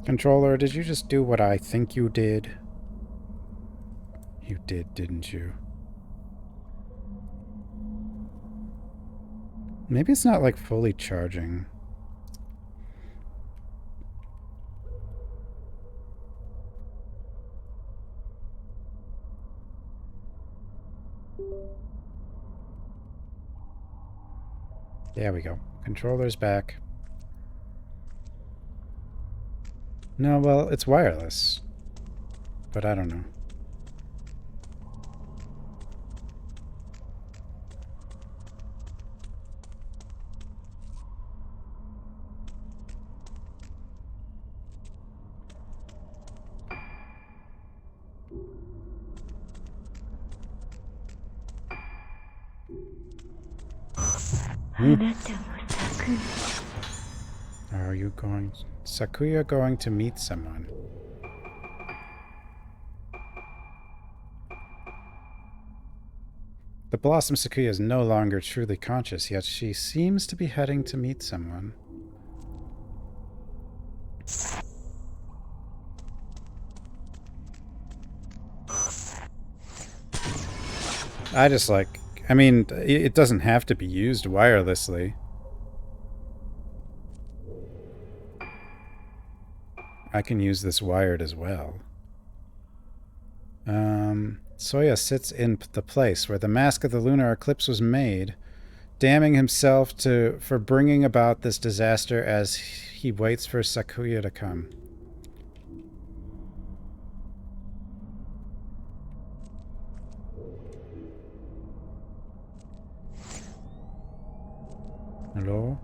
Controller, did you just do what I think you did? You did, didn't you? Maybe it's not like fully charging. There we go. Controller's back. No, well, it's wireless. But I don't know. Are you going... Sakuya going to meet someone? The Blossom Sakuya is no longer truly conscious, yet she seems to be heading to meet someone. I just like... I mean, it doesn't have to be used wirelessly. I can use this wired as well. Soya sits in the place where the mask of the lunar eclipse was made, damning himself for bringing about this disaster as he waits for Sakuya to come. Hello?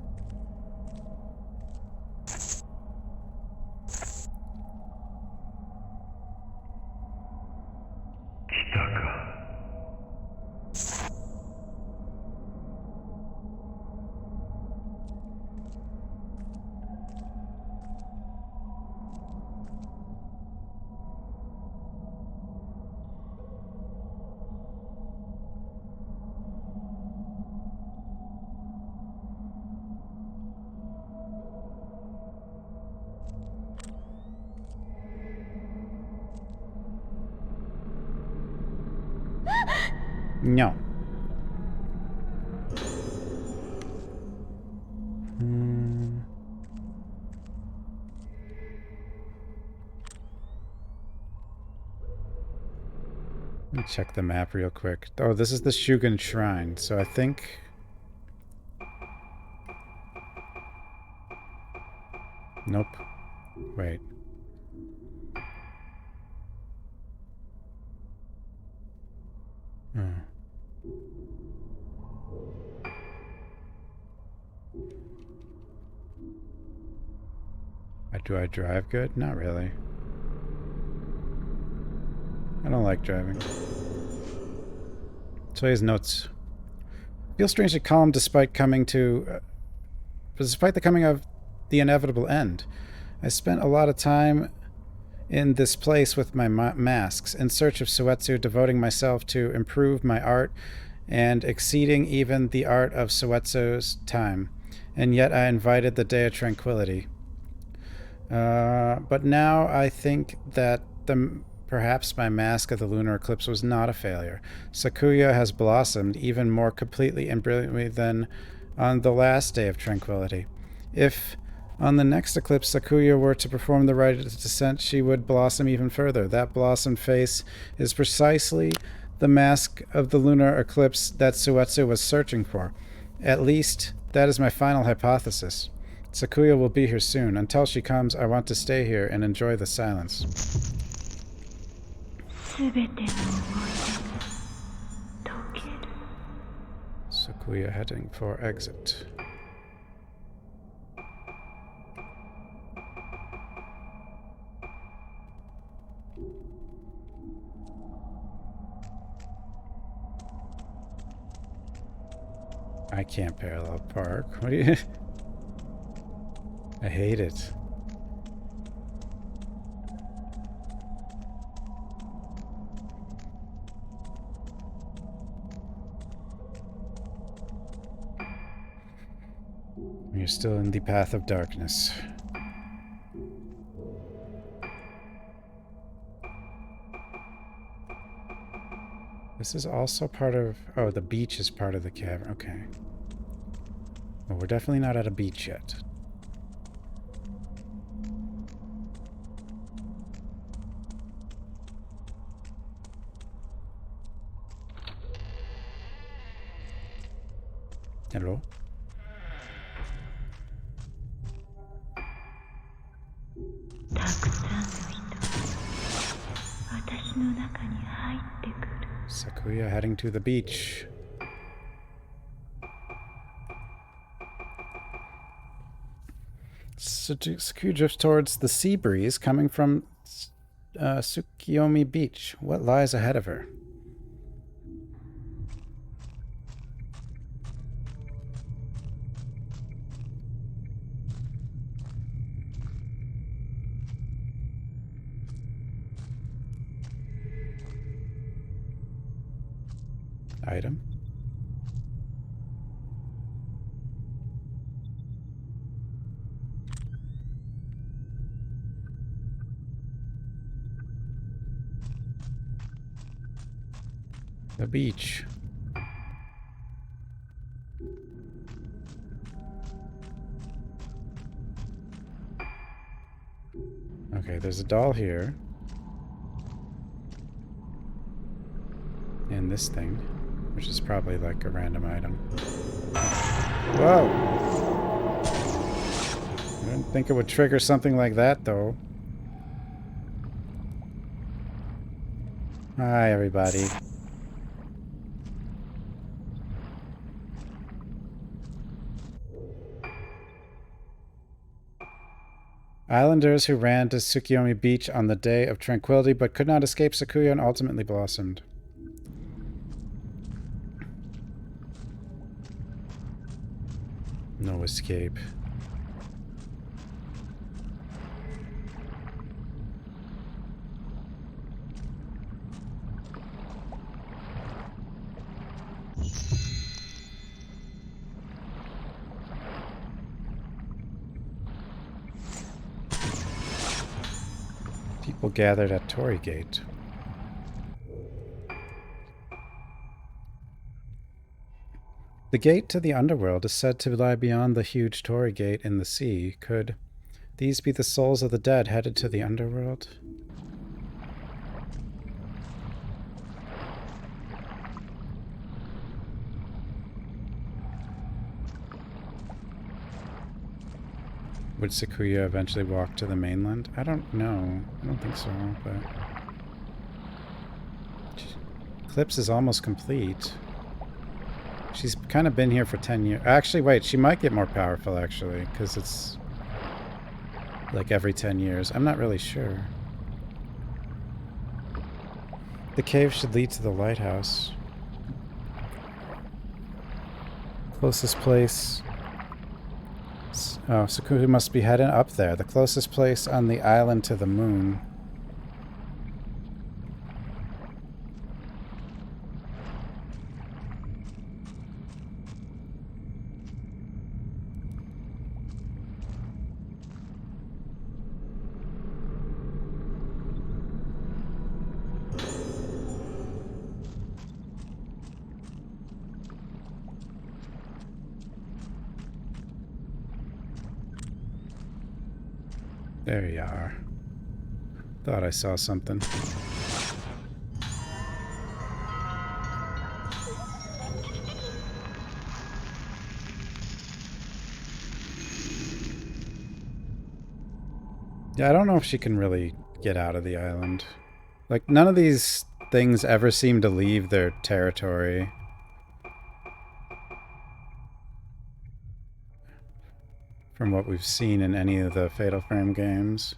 No. Let me check the map real quick. Oh, this is the Shugen Shrine, so I think... Nope. Wait. Oh. Do I drive good? Not really. I don't like driving. Today's notes. Feel strangely calm despite the coming of the inevitable end. I spent a lot of time in this place with my masks, in search of Suetsu, devoting myself to improve my art and exceeding even the art of Suetsu's time. And yet I invited the Day of Tranquility. But now I think that perhaps my mask of the lunar eclipse was not a failure. Sakuya has blossomed even more completely and brilliantly than on the last Day of Tranquility. If on the next eclipse Sakuya were to perform the rite of descent, she would blossom even further. That blossomed face is precisely the mask of the lunar eclipse that Suetsu was searching for. At least, that is my final hypothesis. Sakuya will be here soon. Until she comes, I want to stay here and enjoy the silence. Sakuya heading for exit. I can't parallel park. What do you... I hate it. You're still in the path of darkness. This is also part of... Oh, the beach is part of the cavern. Okay. Well, we're definitely not at a beach yet. Hello? Sakuya heading to the beach. Sakuya drifts towards the sea breeze coming from Tsukiyomi Beach. What lies ahead of her? Item. The beach. Okay, there's a doll here. And this thing, which is probably like a random item. Whoa! I didn't think it would trigger something like that, though. Hi, everybody. Islanders who ran to Tsukiyomi Beach on the Day of Tranquility but could not escape Sakuya and ultimately blossomed. No escape. People gathered at Torii Gate. The gate to the underworld is said to lie beyond the huge Torii Gate in the sea. Could these be the souls of the dead headed to the underworld? Would Sakuya eventually walk to the mainland? I don't know. I don't think so, but... Eclipse is almost complete. She's kind of been here for 10 years. Actually, wait, she might get more powerful, actually, because it's like every 10 years. I'm not really sure. The cave should lead to the lighthouse. Closest place... Oh, Sakuya must be heading up there. The closest place on the island to the moon. There you are. Thought I saw something. Yeah, I don't know if she can really get out of the island. Like, none of these things ever seem to leave their territory. From what we've seen in any of the Fatal Frame games.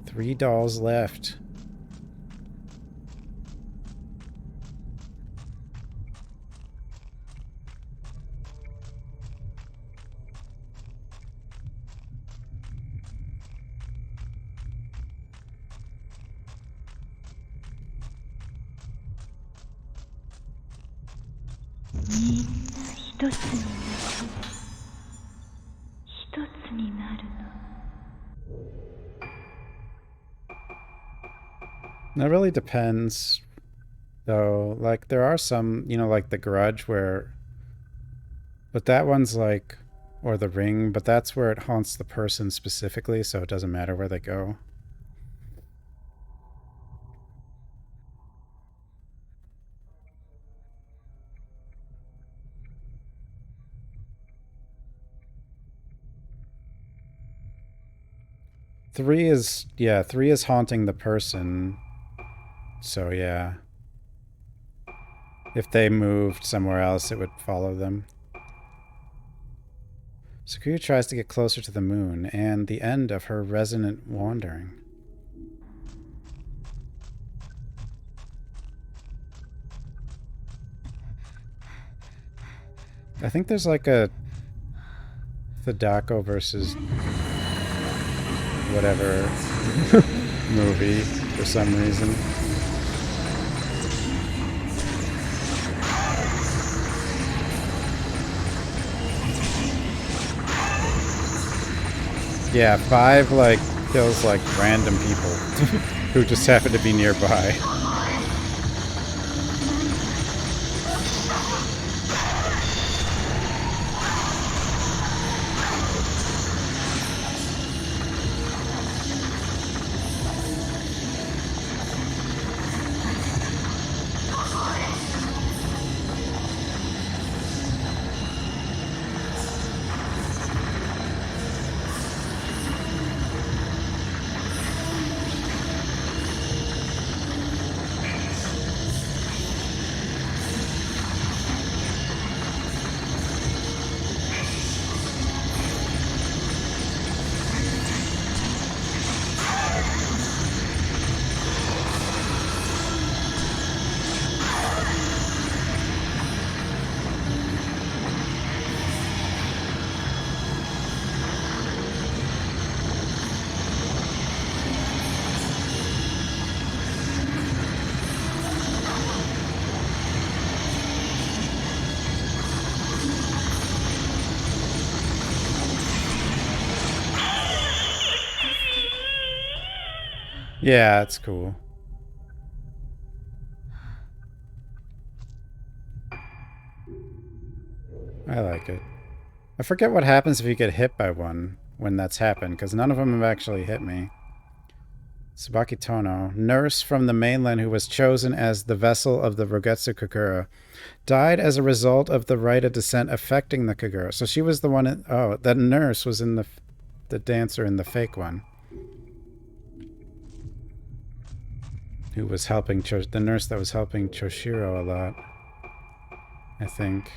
3 dolls left. That really depends, though. Like, there are some, you know, like The Grudge where... But that one's like... Or The Ring, but that's where it haunts the person specifically, so it doesn't matter where they go. Three is haunting the person. So yeah. If they moved somewhere else, it would follow them. Sakuya tries to get closer to the moon, and the end of her resonant wandering. I think there's like a Sadako versus whatever movie for some reason. Yeah, 5 like kills like random people who just happen to be nearby. Yeah, it's cool. I like it. I forget what happens if you get hit by one when that's happened, because none of them have actually hit me. Tsubaki Tono, nurse from the mainland who was chosen as the vessel of the Rogetsu Kagura, died as a result of the rite of descent affecting the Kagura. So she was the one in... Oh, that nurse was in the dancer in the fake one. Who was helping... the nurse that was helping Choshiro a lot. I think.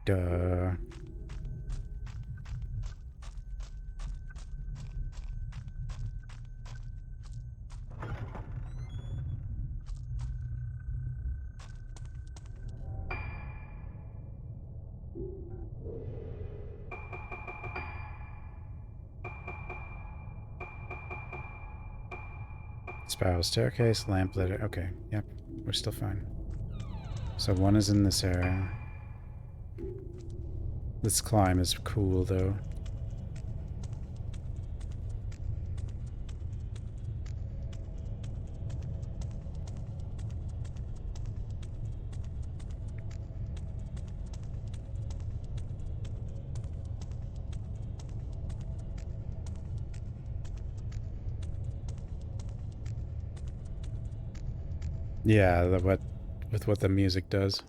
Duh. Spiral staircase, lamp litter. Okay, yep, we're still fine. So one is in this area. This climb is cool, though. Yeah, with what the music does.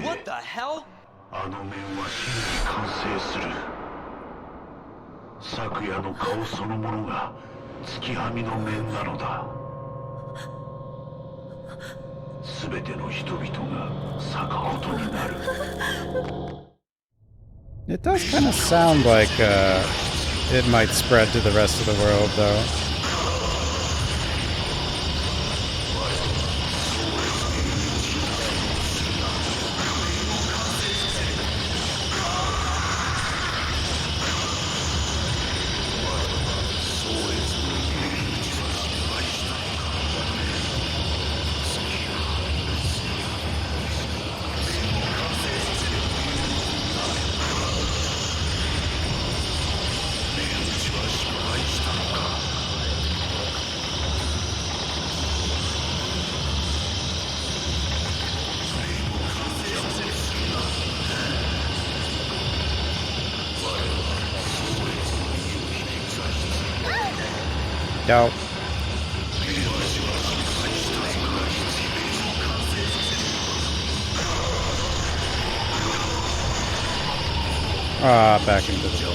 What the hell? あの面は真に完成する。昨夜の顔そのものが月はみの面なのだ。すべての人々が逆ことになる。 It does kind of sound like it might spread to the rest of the world, though. Out. Ah, back into the wall.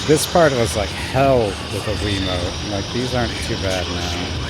This part was like hell with a Wiimote. Like, these aren't too bad now.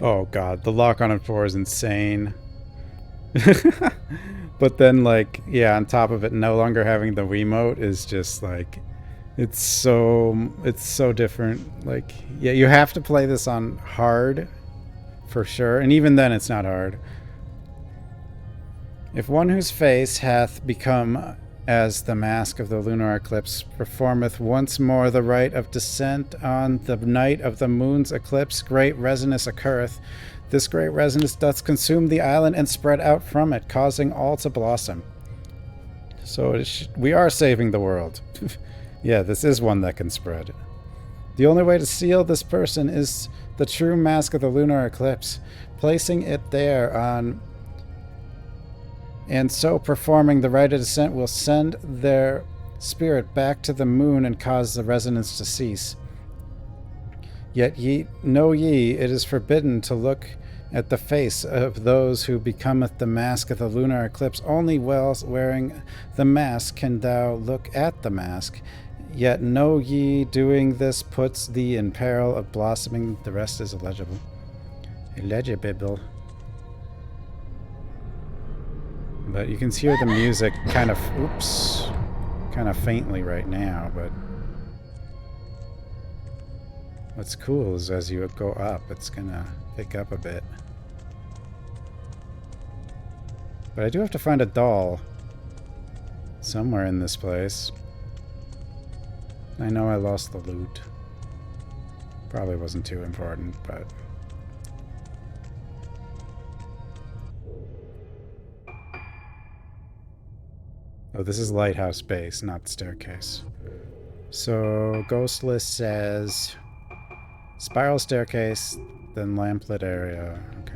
Oh god, the lock on it 4 is insane. But then, like, yeah, on top of it, no longer having the Wiimote is just like, it's so different. Like, yeah, you have to play this on hard for sure, and even then it's not hard. If one whose face hath become as the mask of the lunar eclipse performeth once more the rite of descent on the night of the moon's eclipse, great resonance occurreth. This great resonance doth consume the island and spread out from it, causing all to blossom. So we are saving the world. Yeah, this is one that can spread. The only way to seal this person is the true mask of the lunar eclipse, placing it there on... And so performing the rite of descent will send their spirit back to the moon and cause the resonance to cease. Yet know ye, it is forbidden to look at the face of those who becometh the mask of the lunar eclipse. Only whilst wearing the mask can thou look at the mask. Yet know ye, doing this puts thee in peril of blossoming. The rest is illegible. Illegible. But you can hear the music kind of faintly right now, but what's cool is as you go up, it's gonna pick up a bit. But I do have to find a doll somewhere in this place. I know I lost the loot. Probably wasn't too important, but... Oh, this is lighthouse base, not staircase. So Ghostless says spiral staircase, then lamplit area. Okay.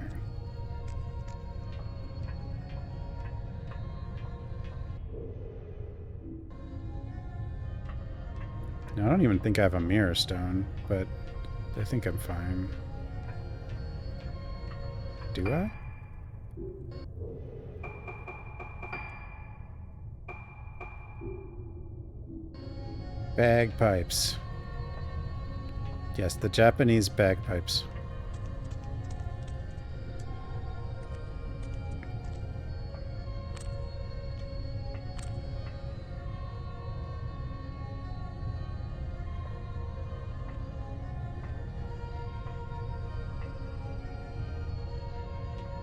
Now, I don't even think I have a mirror stone, but I think I'm fine. Do I? Bagpipes. Yes, the Japanese bagpipes.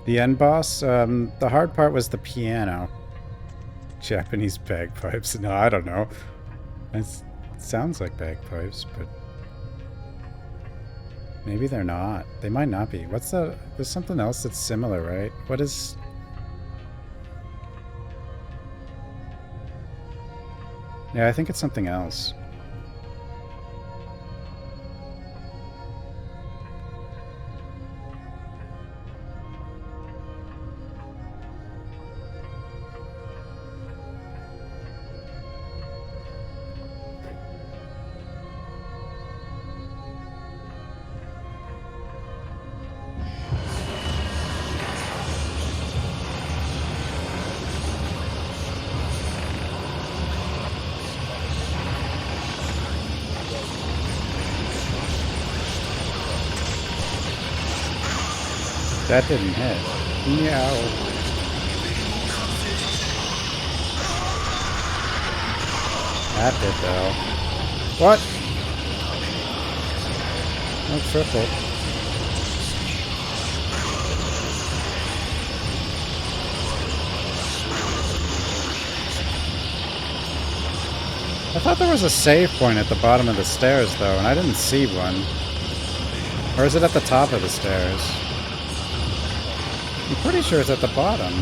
The end boss, the hard part was the piano. Japanese bagpipes. No, I don't know. It sounds like bagpipes, but maybe they're not. They might not be. What's the... There's something else that's similar, right? What is... Yeah, I think it's something else. That didn't hit. Meow. That did though. What? No triple. I thought there was a save point at the bottom of the stairs though, and I didn't see one. Or is it at the top of the stairs? I'm pretty sure it's at the bottom. It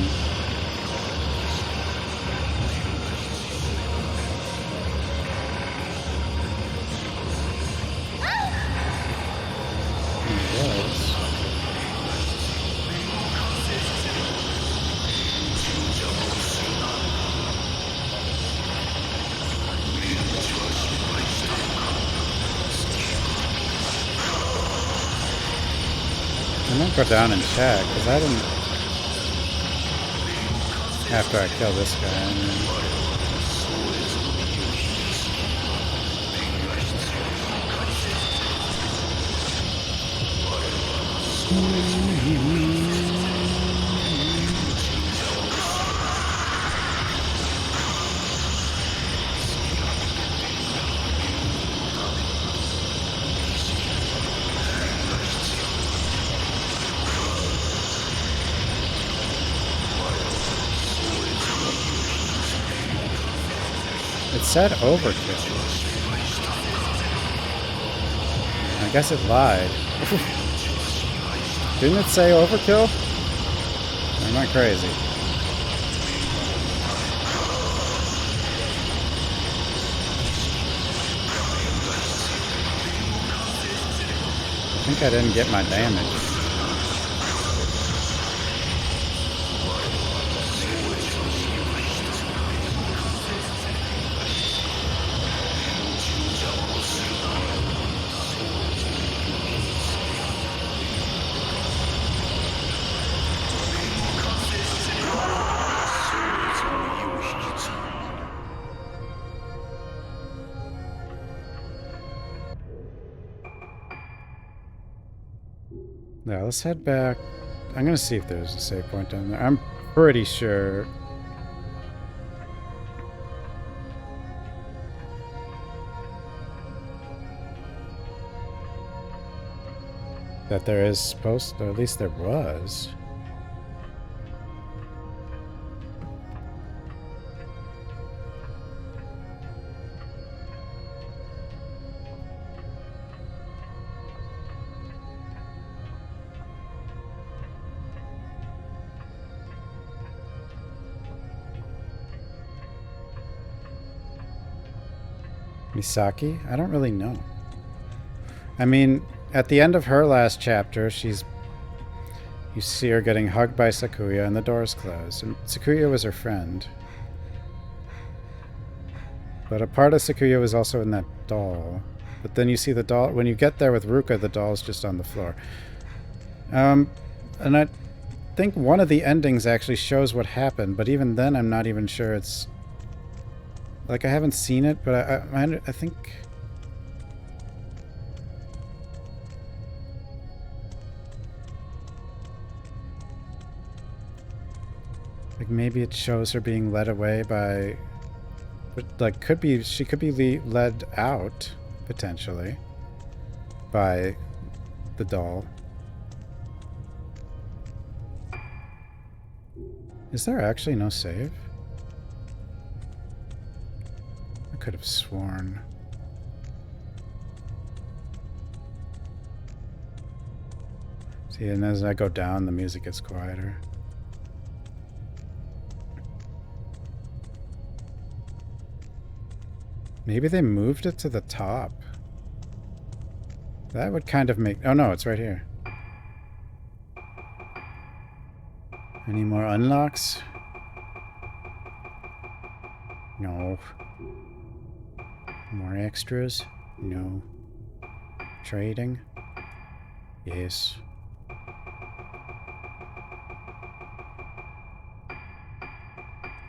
was. I'm gonna go down and check, because I didn't... After I kill this guy, I mean. It said overkill. I guess it lied. Didn't it say overkill? Or am I crazy? I think I didn't get my damage. Now let's head back. I'm gonna see if there's a save point down there. I'm pretty sure. That there is supposed to, or at least there was. Misaki? I don't really know. I mean, at the end of her last chapter, you see her getting hugged by Sakuya and the door's closed. And Sakuya was her friend. But a part of Sakuya was also in that doll. But then you see the doll, when you get there with Ruka, the doll's just on the floor. And I think one of the endings actually shows what happened, but even then I'm not even sure it's... Like, I haven't seen it, but I think... Like, maybe it shows her being led away by... But, like, she could be led out, potentially, by the doll. Is there actually no save? I could have sworn. See, and as I go down, the music gets quieter. Maybe they moved it to the top. That would kind of make... Oh no, it's right here. Any more unlocks? No. More extras? No. Trading? Yes.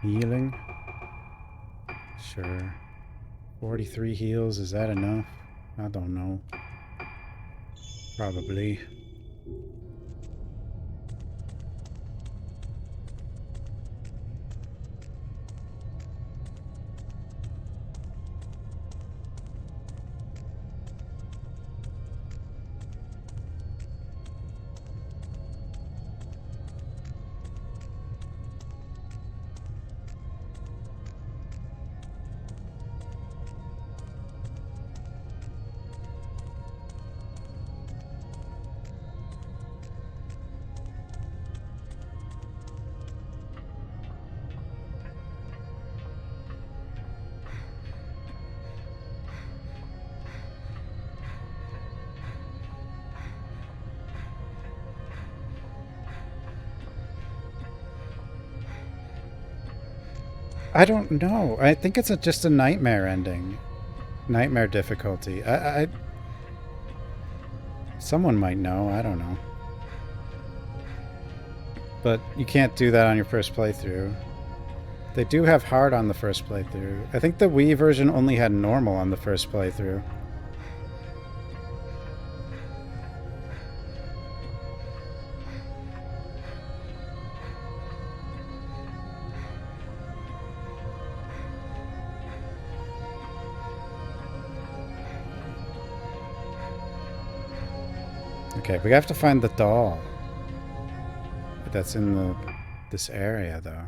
Healing? Sure. 43 heals, is that enough? I don't know. Probably. I don't know. I think it's just a nightmare ending. Nightmare difficulty. Someone might know. I don't know. But you can't do that on your first playthrough. They do have hard on the first playthrough. I think the Wii version only had normal on the first playthrough. Okay, we have to find the doll. That's in this area, though.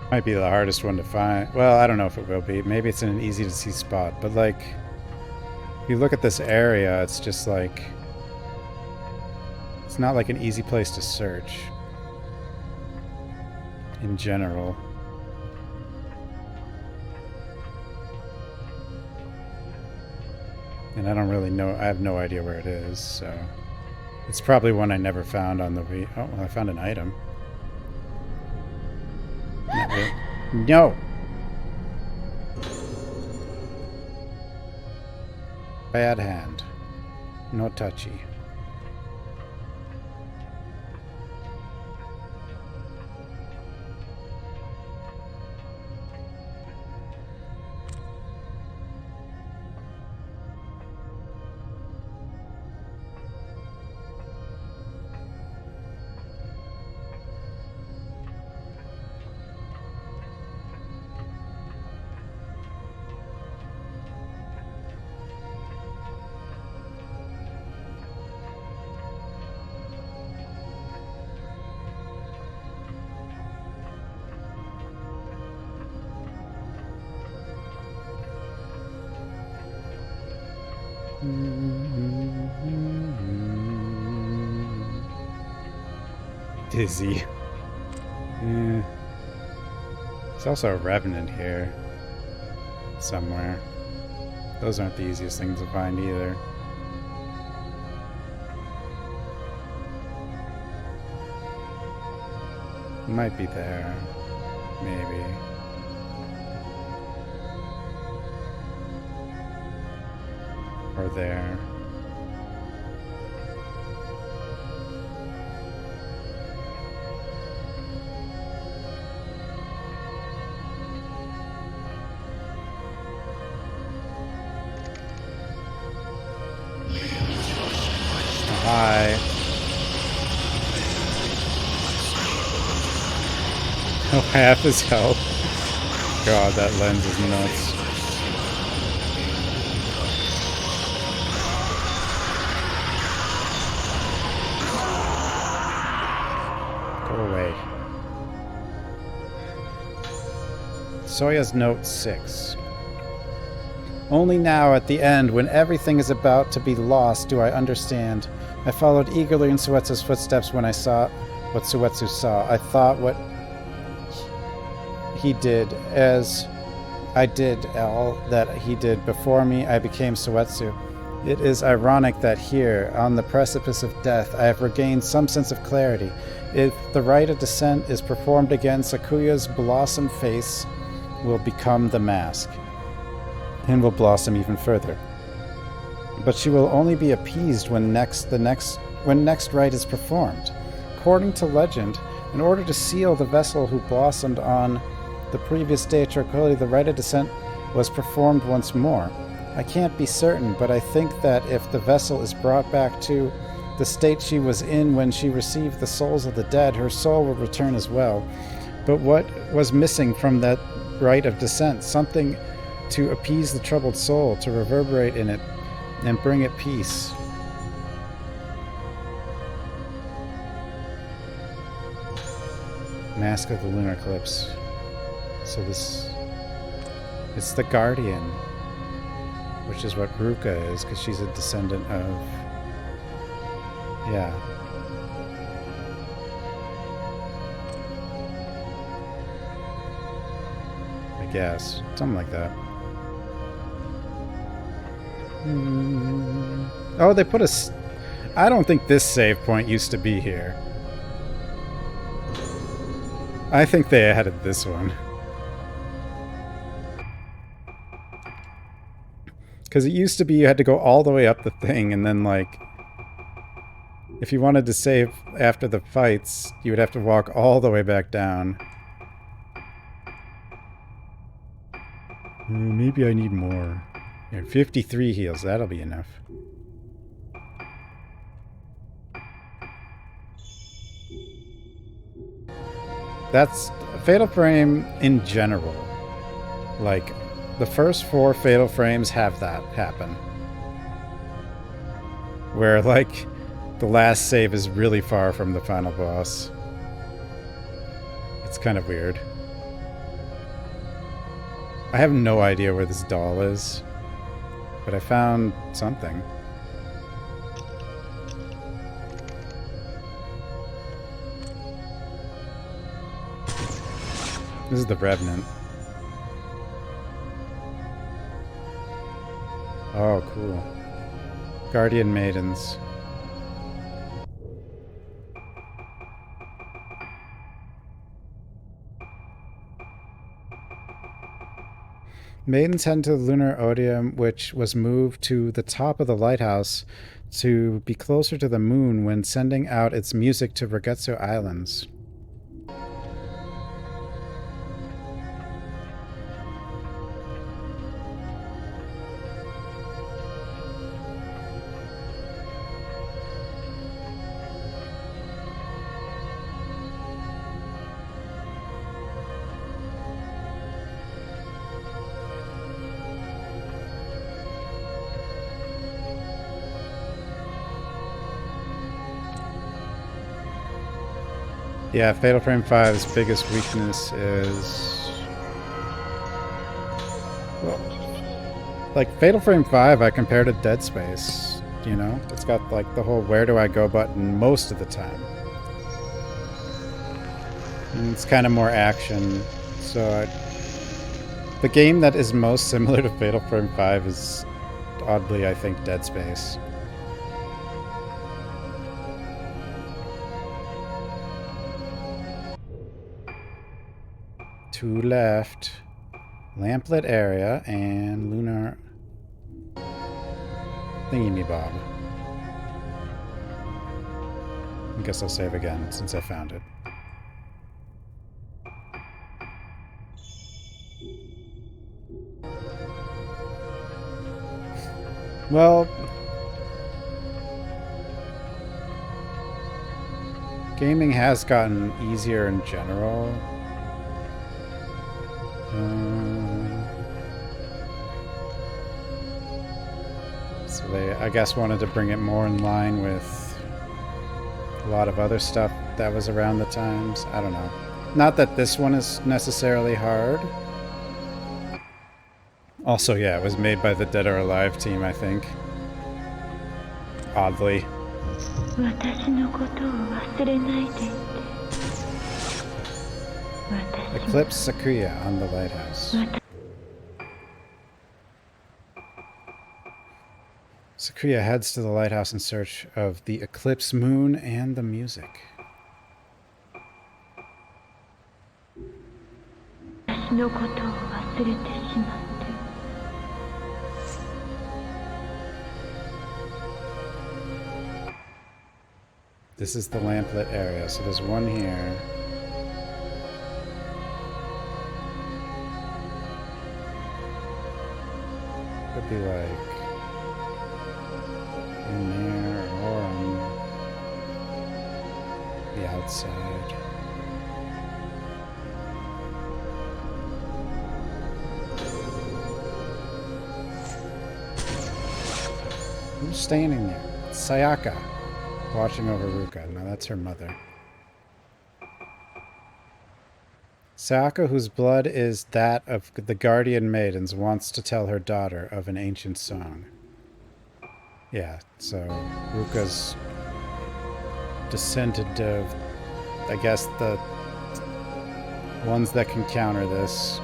Might be the hardest one to find. Well, I don't know if it will be. Maybe it's in an easy to see spot. But like, if you look at this area, it's just like... It's not like an easy place to search. In general. And I don't really know. I have no idea where it is, so... It's probably one I never found on the Wii. Oh, well, I found an item. No! Bad hand. No touchy. Dizzy. Yeah. There's also a revenant here. Somewhere. Those aren't the easiest things to find either. Might be there. Maybe. Or there. Hi. Oh, half his health. God, that lens is nuts. Go away. Soya's note 6. Only now, at the end, when everything is about to be lost, do I understand. I followed eagerly in Suetsu's footsteps when I saw what Suetsu saw. I thought what he did as I did all that he did before me. I became Suetsu. It is ironic that here, on the precipice of death, I have regained some sense of clarity. If the rite of descent is performed again, Sakuya's blossom face will become the mask, and will blossom even further. But she will only be appeased when next rite is performed. According to legend, in order to seal the vessel who blossomed on the previous day of tranquility, the rite of descent was performed once more. I can't be certain, but I think that if the vessel is brought back to the state she was in when she received the souls of the dead, her soul will return as well. But what was missing from that rite of descent? Something to appease the troubled soul, to reverberate in it and bring it peace. Mask of the lunar eclipse. So it's the guardian, which is what Ruka is, because she's a descendant of, yeah. I guess. Something like that. Oh, they put a... I don't think this save point used to be here. I think they added this one. Because it used to be you had to go all the way up the thing, and then, like, if you wanted to save after the fights, you would have to walk all the way back down. Maybe I need more. Here, 53 heals, that'll be enough. That's Fatal Frame in general. Like, the first 4 Fatal Frames have that happen. Where, like, the last save is really far from the final boss. It's kind of weird. I have no idea where this doll is, but I found something. This is the Revenant. Oh, cool. Guardian Maidens. Maidens head to the lunar odium, which was moved to the top of the lighthouse to be closer to the moon when sending out its music to Regetsu Islands. Yeah, Fatal Frame 5's biggest weakness is... well, Like, Fatal Frame 5, I compare to Dead Space, you know? It's got, like, the whole where do I go button most of the time. And it's kind of more action, so the game that is most similar to Fatal Frame 5 is, oddly, I think, Dead Space. Two left. Lamplit area and lunar thingy-me-bob. I guess I'll save again since I found it. Well, gaming has gotten easier in general. So they, I guess, wanted to bring it more in line with a lot of other stuff that was around the times. I don't know. Not that this one is necessarily hard. Also, yeah, it was made by the Dead or Alive team, I think. Oddly. Eclipse Sakria on the lighthouse. Sakria heads to the lighthouse in search of the eclipse moon and the music. This is the lamplit area, so there's one here. Could be like in there or on the outside. Who's standing there? It's Sayaka, watching over Ruka. Now that's her mother. Sayaka, whose blood is that of the guardian maidens, wants to tell her daughter of an ancient song. Yeah, so Ruka's descendant of, I guess, the ones that can counter this.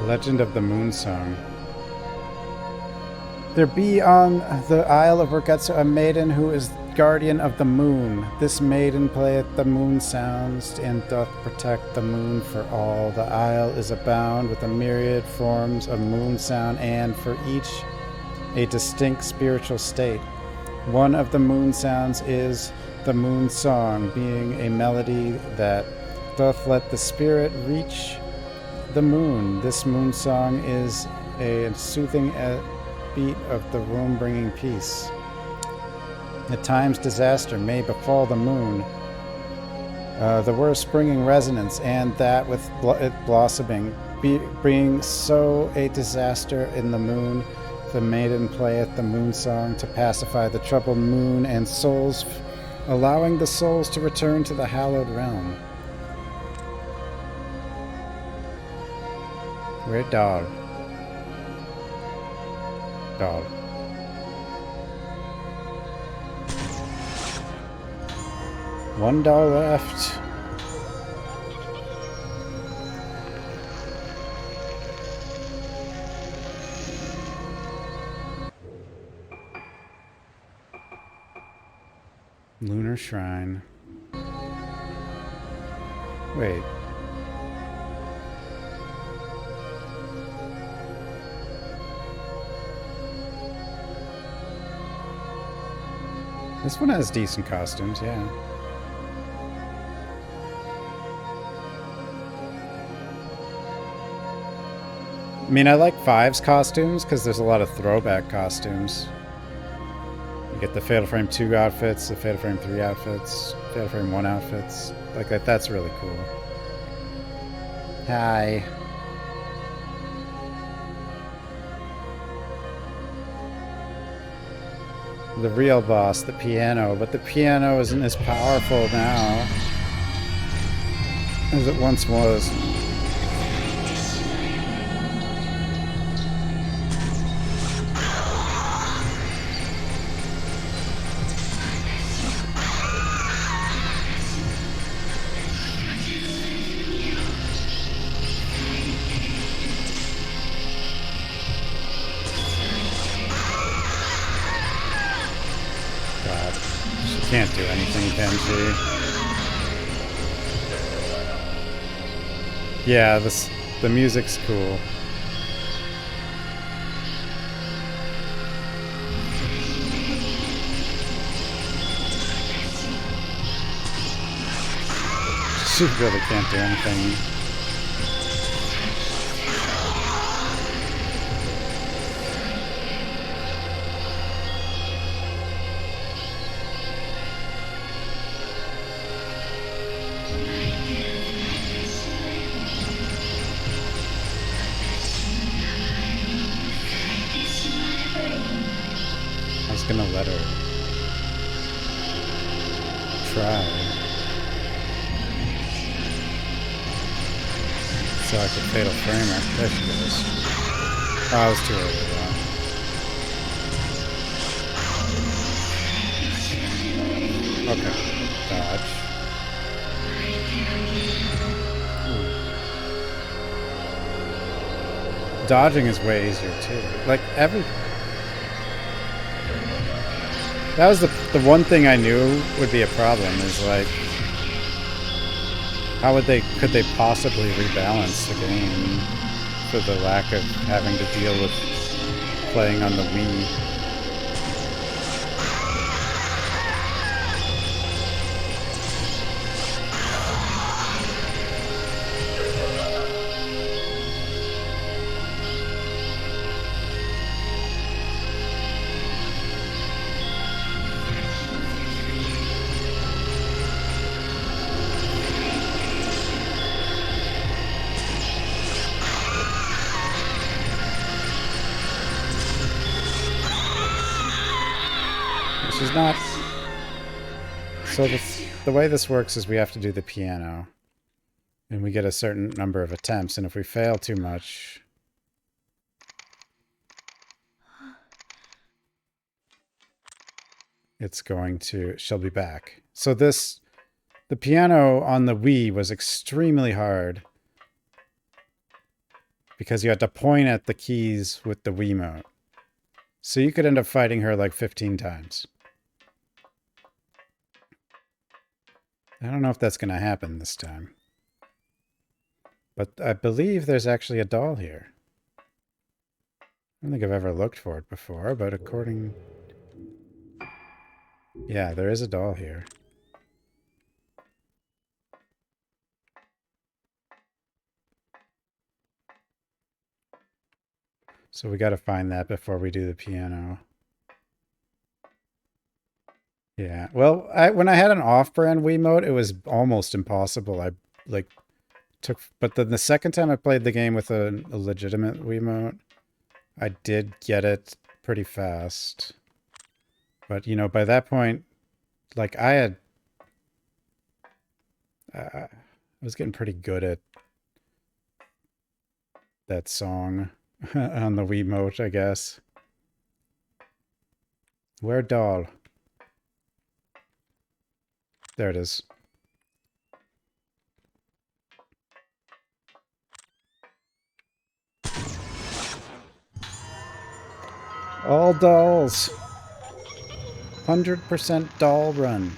Legend of the Moon Song. There be on the Isle of Urgetsu a maiden who is guardian of the moon. This maiden playeth the moon sounds and doth protect the moon for all. The isle is abound with a myriad forms of moon sound, and for each a distinct spiritual state. One of the moon sounds is the moon song, being a melody that doth let the spirit reach the moon. This moon song is a soothing beat of the room, bringing peace. At times disaster may befall the moon, the worst bringing resonance, and that with it blossoming, being so a disaster in the moon. The maiden playeth the moon song to pacify the troubled moon and souls, allowing the souls to return to the hallowed realm. Where dog? Dog. $1 left. Lunar Shrine. Wait. This one has decent costumes, yeah. I mean, I like 5's costumes because there's a lot of throwback costumes. You get the Fatal Frame 2 outfits, the Fatal Frame 3 outfits, Fatal Frame 1 outfits. Like that, that's really cool. Hi. The real boss, the piano, but the piano isn't as powerful now as it once was. God, she can't do anything, can she? Yeah, the music's cool. She really can't do anything. I was gonna let her try. So I could fatal frame her. There she goes. Oh, I was too early though. Okay. Dodge. Ooh. Dodging is way easier too. Like every... That was the one thing I knew would be a problem, is like, could they possibly rebalance the game for the lack of having to deal with playing on the Wii? She's not... So the way this works is we have to do the piano. And we get a certain number of attempts, and if we fail too much... it's going to... she'll be back. So this... the piano on the Wii was extremely hard. Because you had to point at the keys with the Wiimote. So you could end up fighting her like 15 times. I don't know if that's going to happen this time. But I believe there's actually a doll here. I don't think I've ever looked for it before, but according... yeah, there is a doll here. So we got to find that before we do the piano. Yeah, well, when I had an off-brand Wiimote, it was almost impossible. I but then the second time I played the game with a legitimate Wiimote, I did get it pretty fast. But you know, by that point, like I was getting pretty good at that song on the Wiimote, I guess. Where doll? There it is. All dolls. 100% doll run.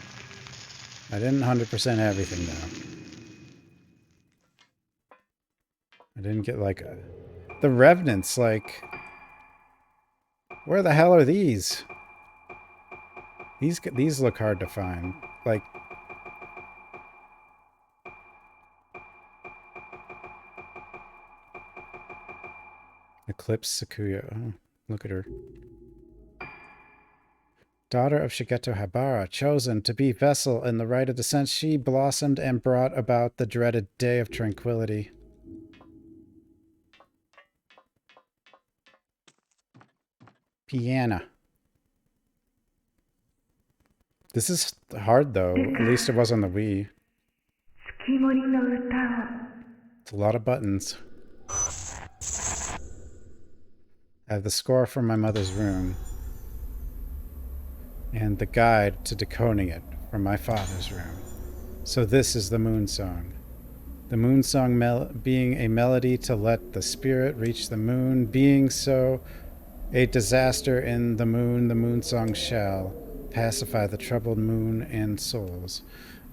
I didn't 100% everything though. I didn't get like the Revenants, like... where the hell are these? These look hard to find. Like... Eclipse Sakuya. Oh, look at her. Daughter of Shigeto Habara, chosen to be vessel in the rite of descent, she blossomed and brought about the dreaded Day of Tranquility. Piano. This is hard though. At least it was on the Wii. It's a lot of buttons. I have the score from my mother's room. And the guide to decoding it from my father's room. So this is the Moon Song. The Moon Song being a melody to let the spirit reach the moon, being so a disaster in the Moon Song shall pacify the troubled moon and souls,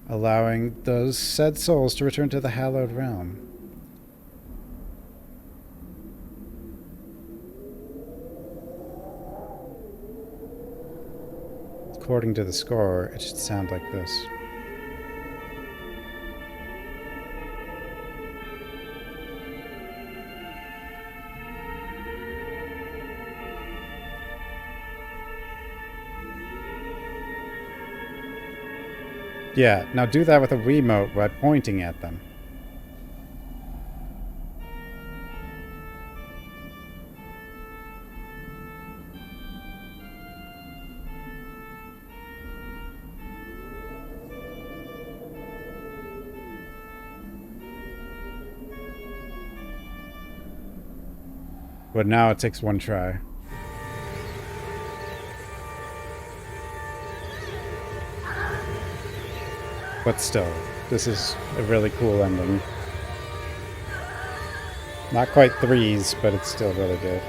allowing those said souls to return to the hallowed realm. According to the score, it should sound like this. Yeah, now do that with a Wiimote by pointing at them. But now it takes one try. But still, this is a really cool ending. Not quite threes, but it's still really good.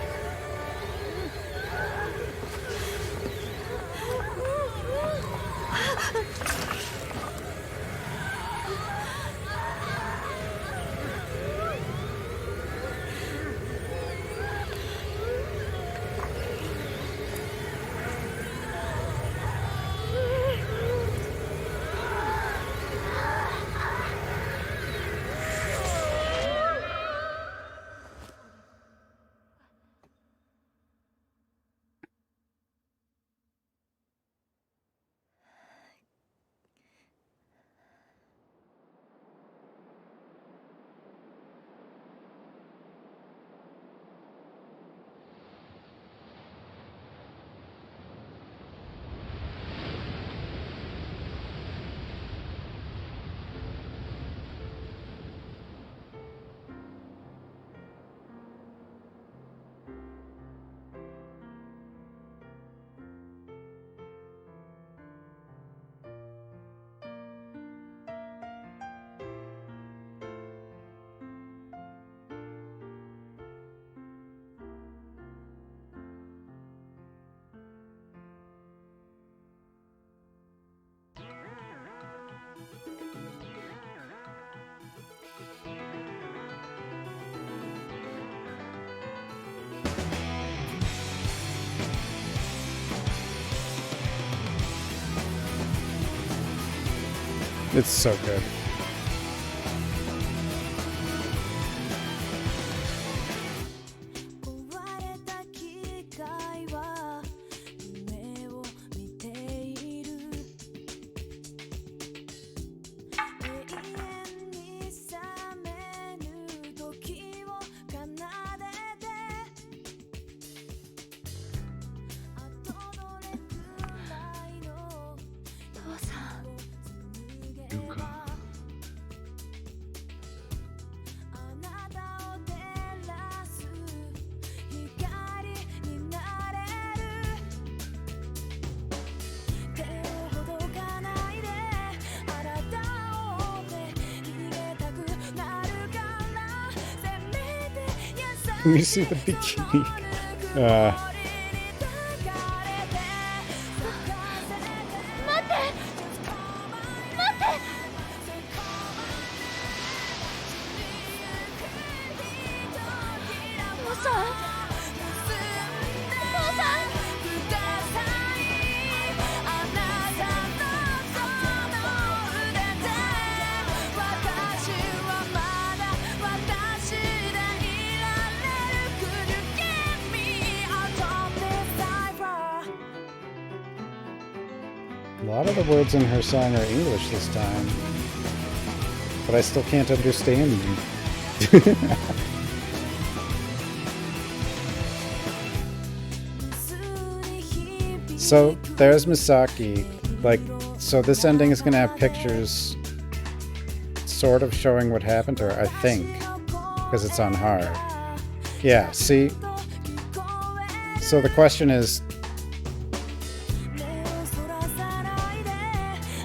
It's so good. Let me see the bikini. lot of the words in her song are English this time. But I still can't understand them. So, there's Misaki. Like, so this ending is gonna have pictures sort of showing what happened to her, I think. Because it's on hard. Yeah, see? So the question is...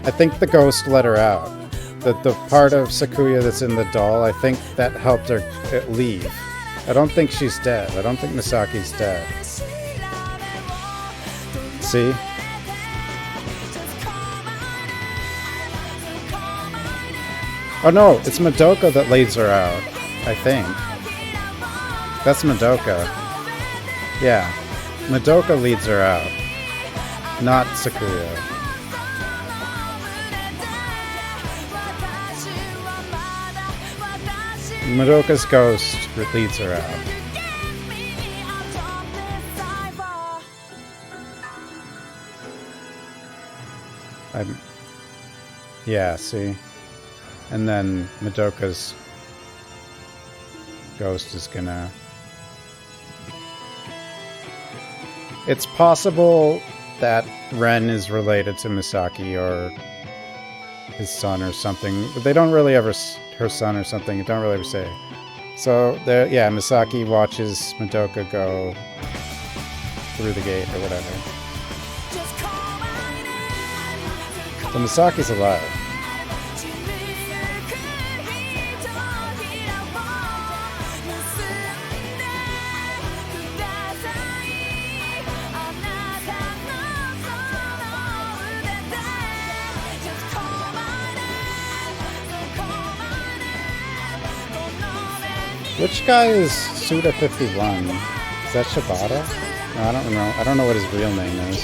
I think the ghost let her out. The part of Sakuya that's in the doll, I think that helped her leave. I don't think she's dead. I don't think Misaki's dead. See? Oh no, it's Madoka that leads her out. I think. That's Madoka. Yeah. Madoka leads her out. Not Sakuya. Madoka's ghost leads her out. Yeah, see? And then Madoka's ghost is gonna... It's possible that Ren is related to Misaki or his son or something. But they don't really ever... Her son or something, they don't really ever say. So, there, yeah, Misaki watches Madoka go through the gate or whatever. So Misaki's alive. Which guy is Suda 51? Is that Shibata? No, I don't know. I don't know what his real name is.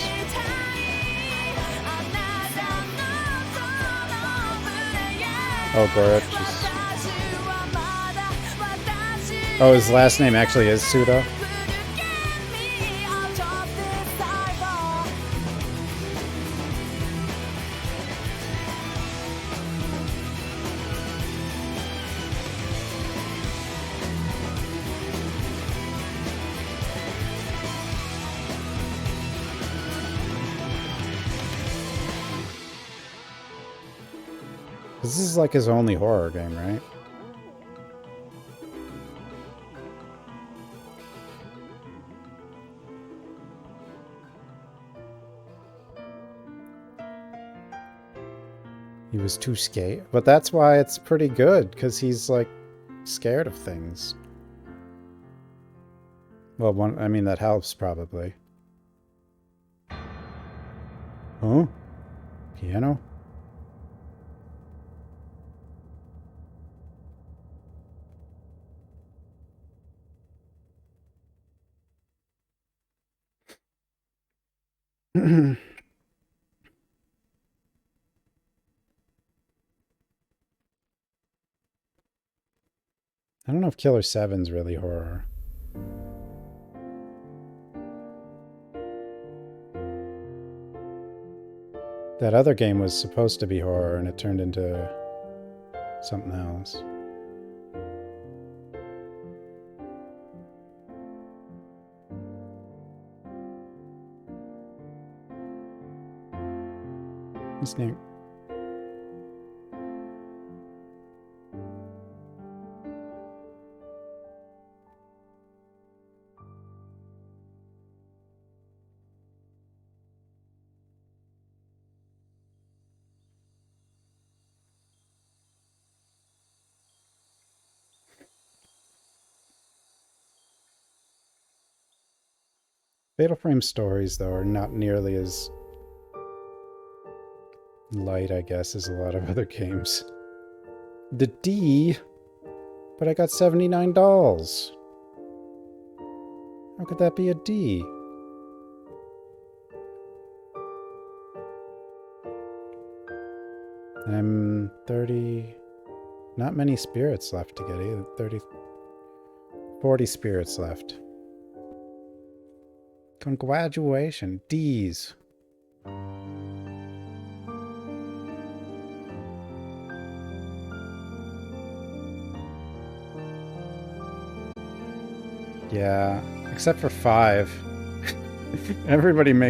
Oh, Gorich is... Oh, his last name actually is Suda? This is like his only horror game, right? He was too scared. But that's why it's pretty good, because he's like scared of things. Well, I mean, that helps probably. Huh? Piano? I don't know if Killer 7's really horror. That other game was supposed to be horror and it turned into something else. His name. Fatal Frame stories, though, are not nearly as light, I guess, as a lot of other games. The D? But I got 79 dolls. How could that be a D? I'm 30... Not many spirits left to get either. 40 spirits left. Congratulations. D's. Yeah, except for 5. Everybody makes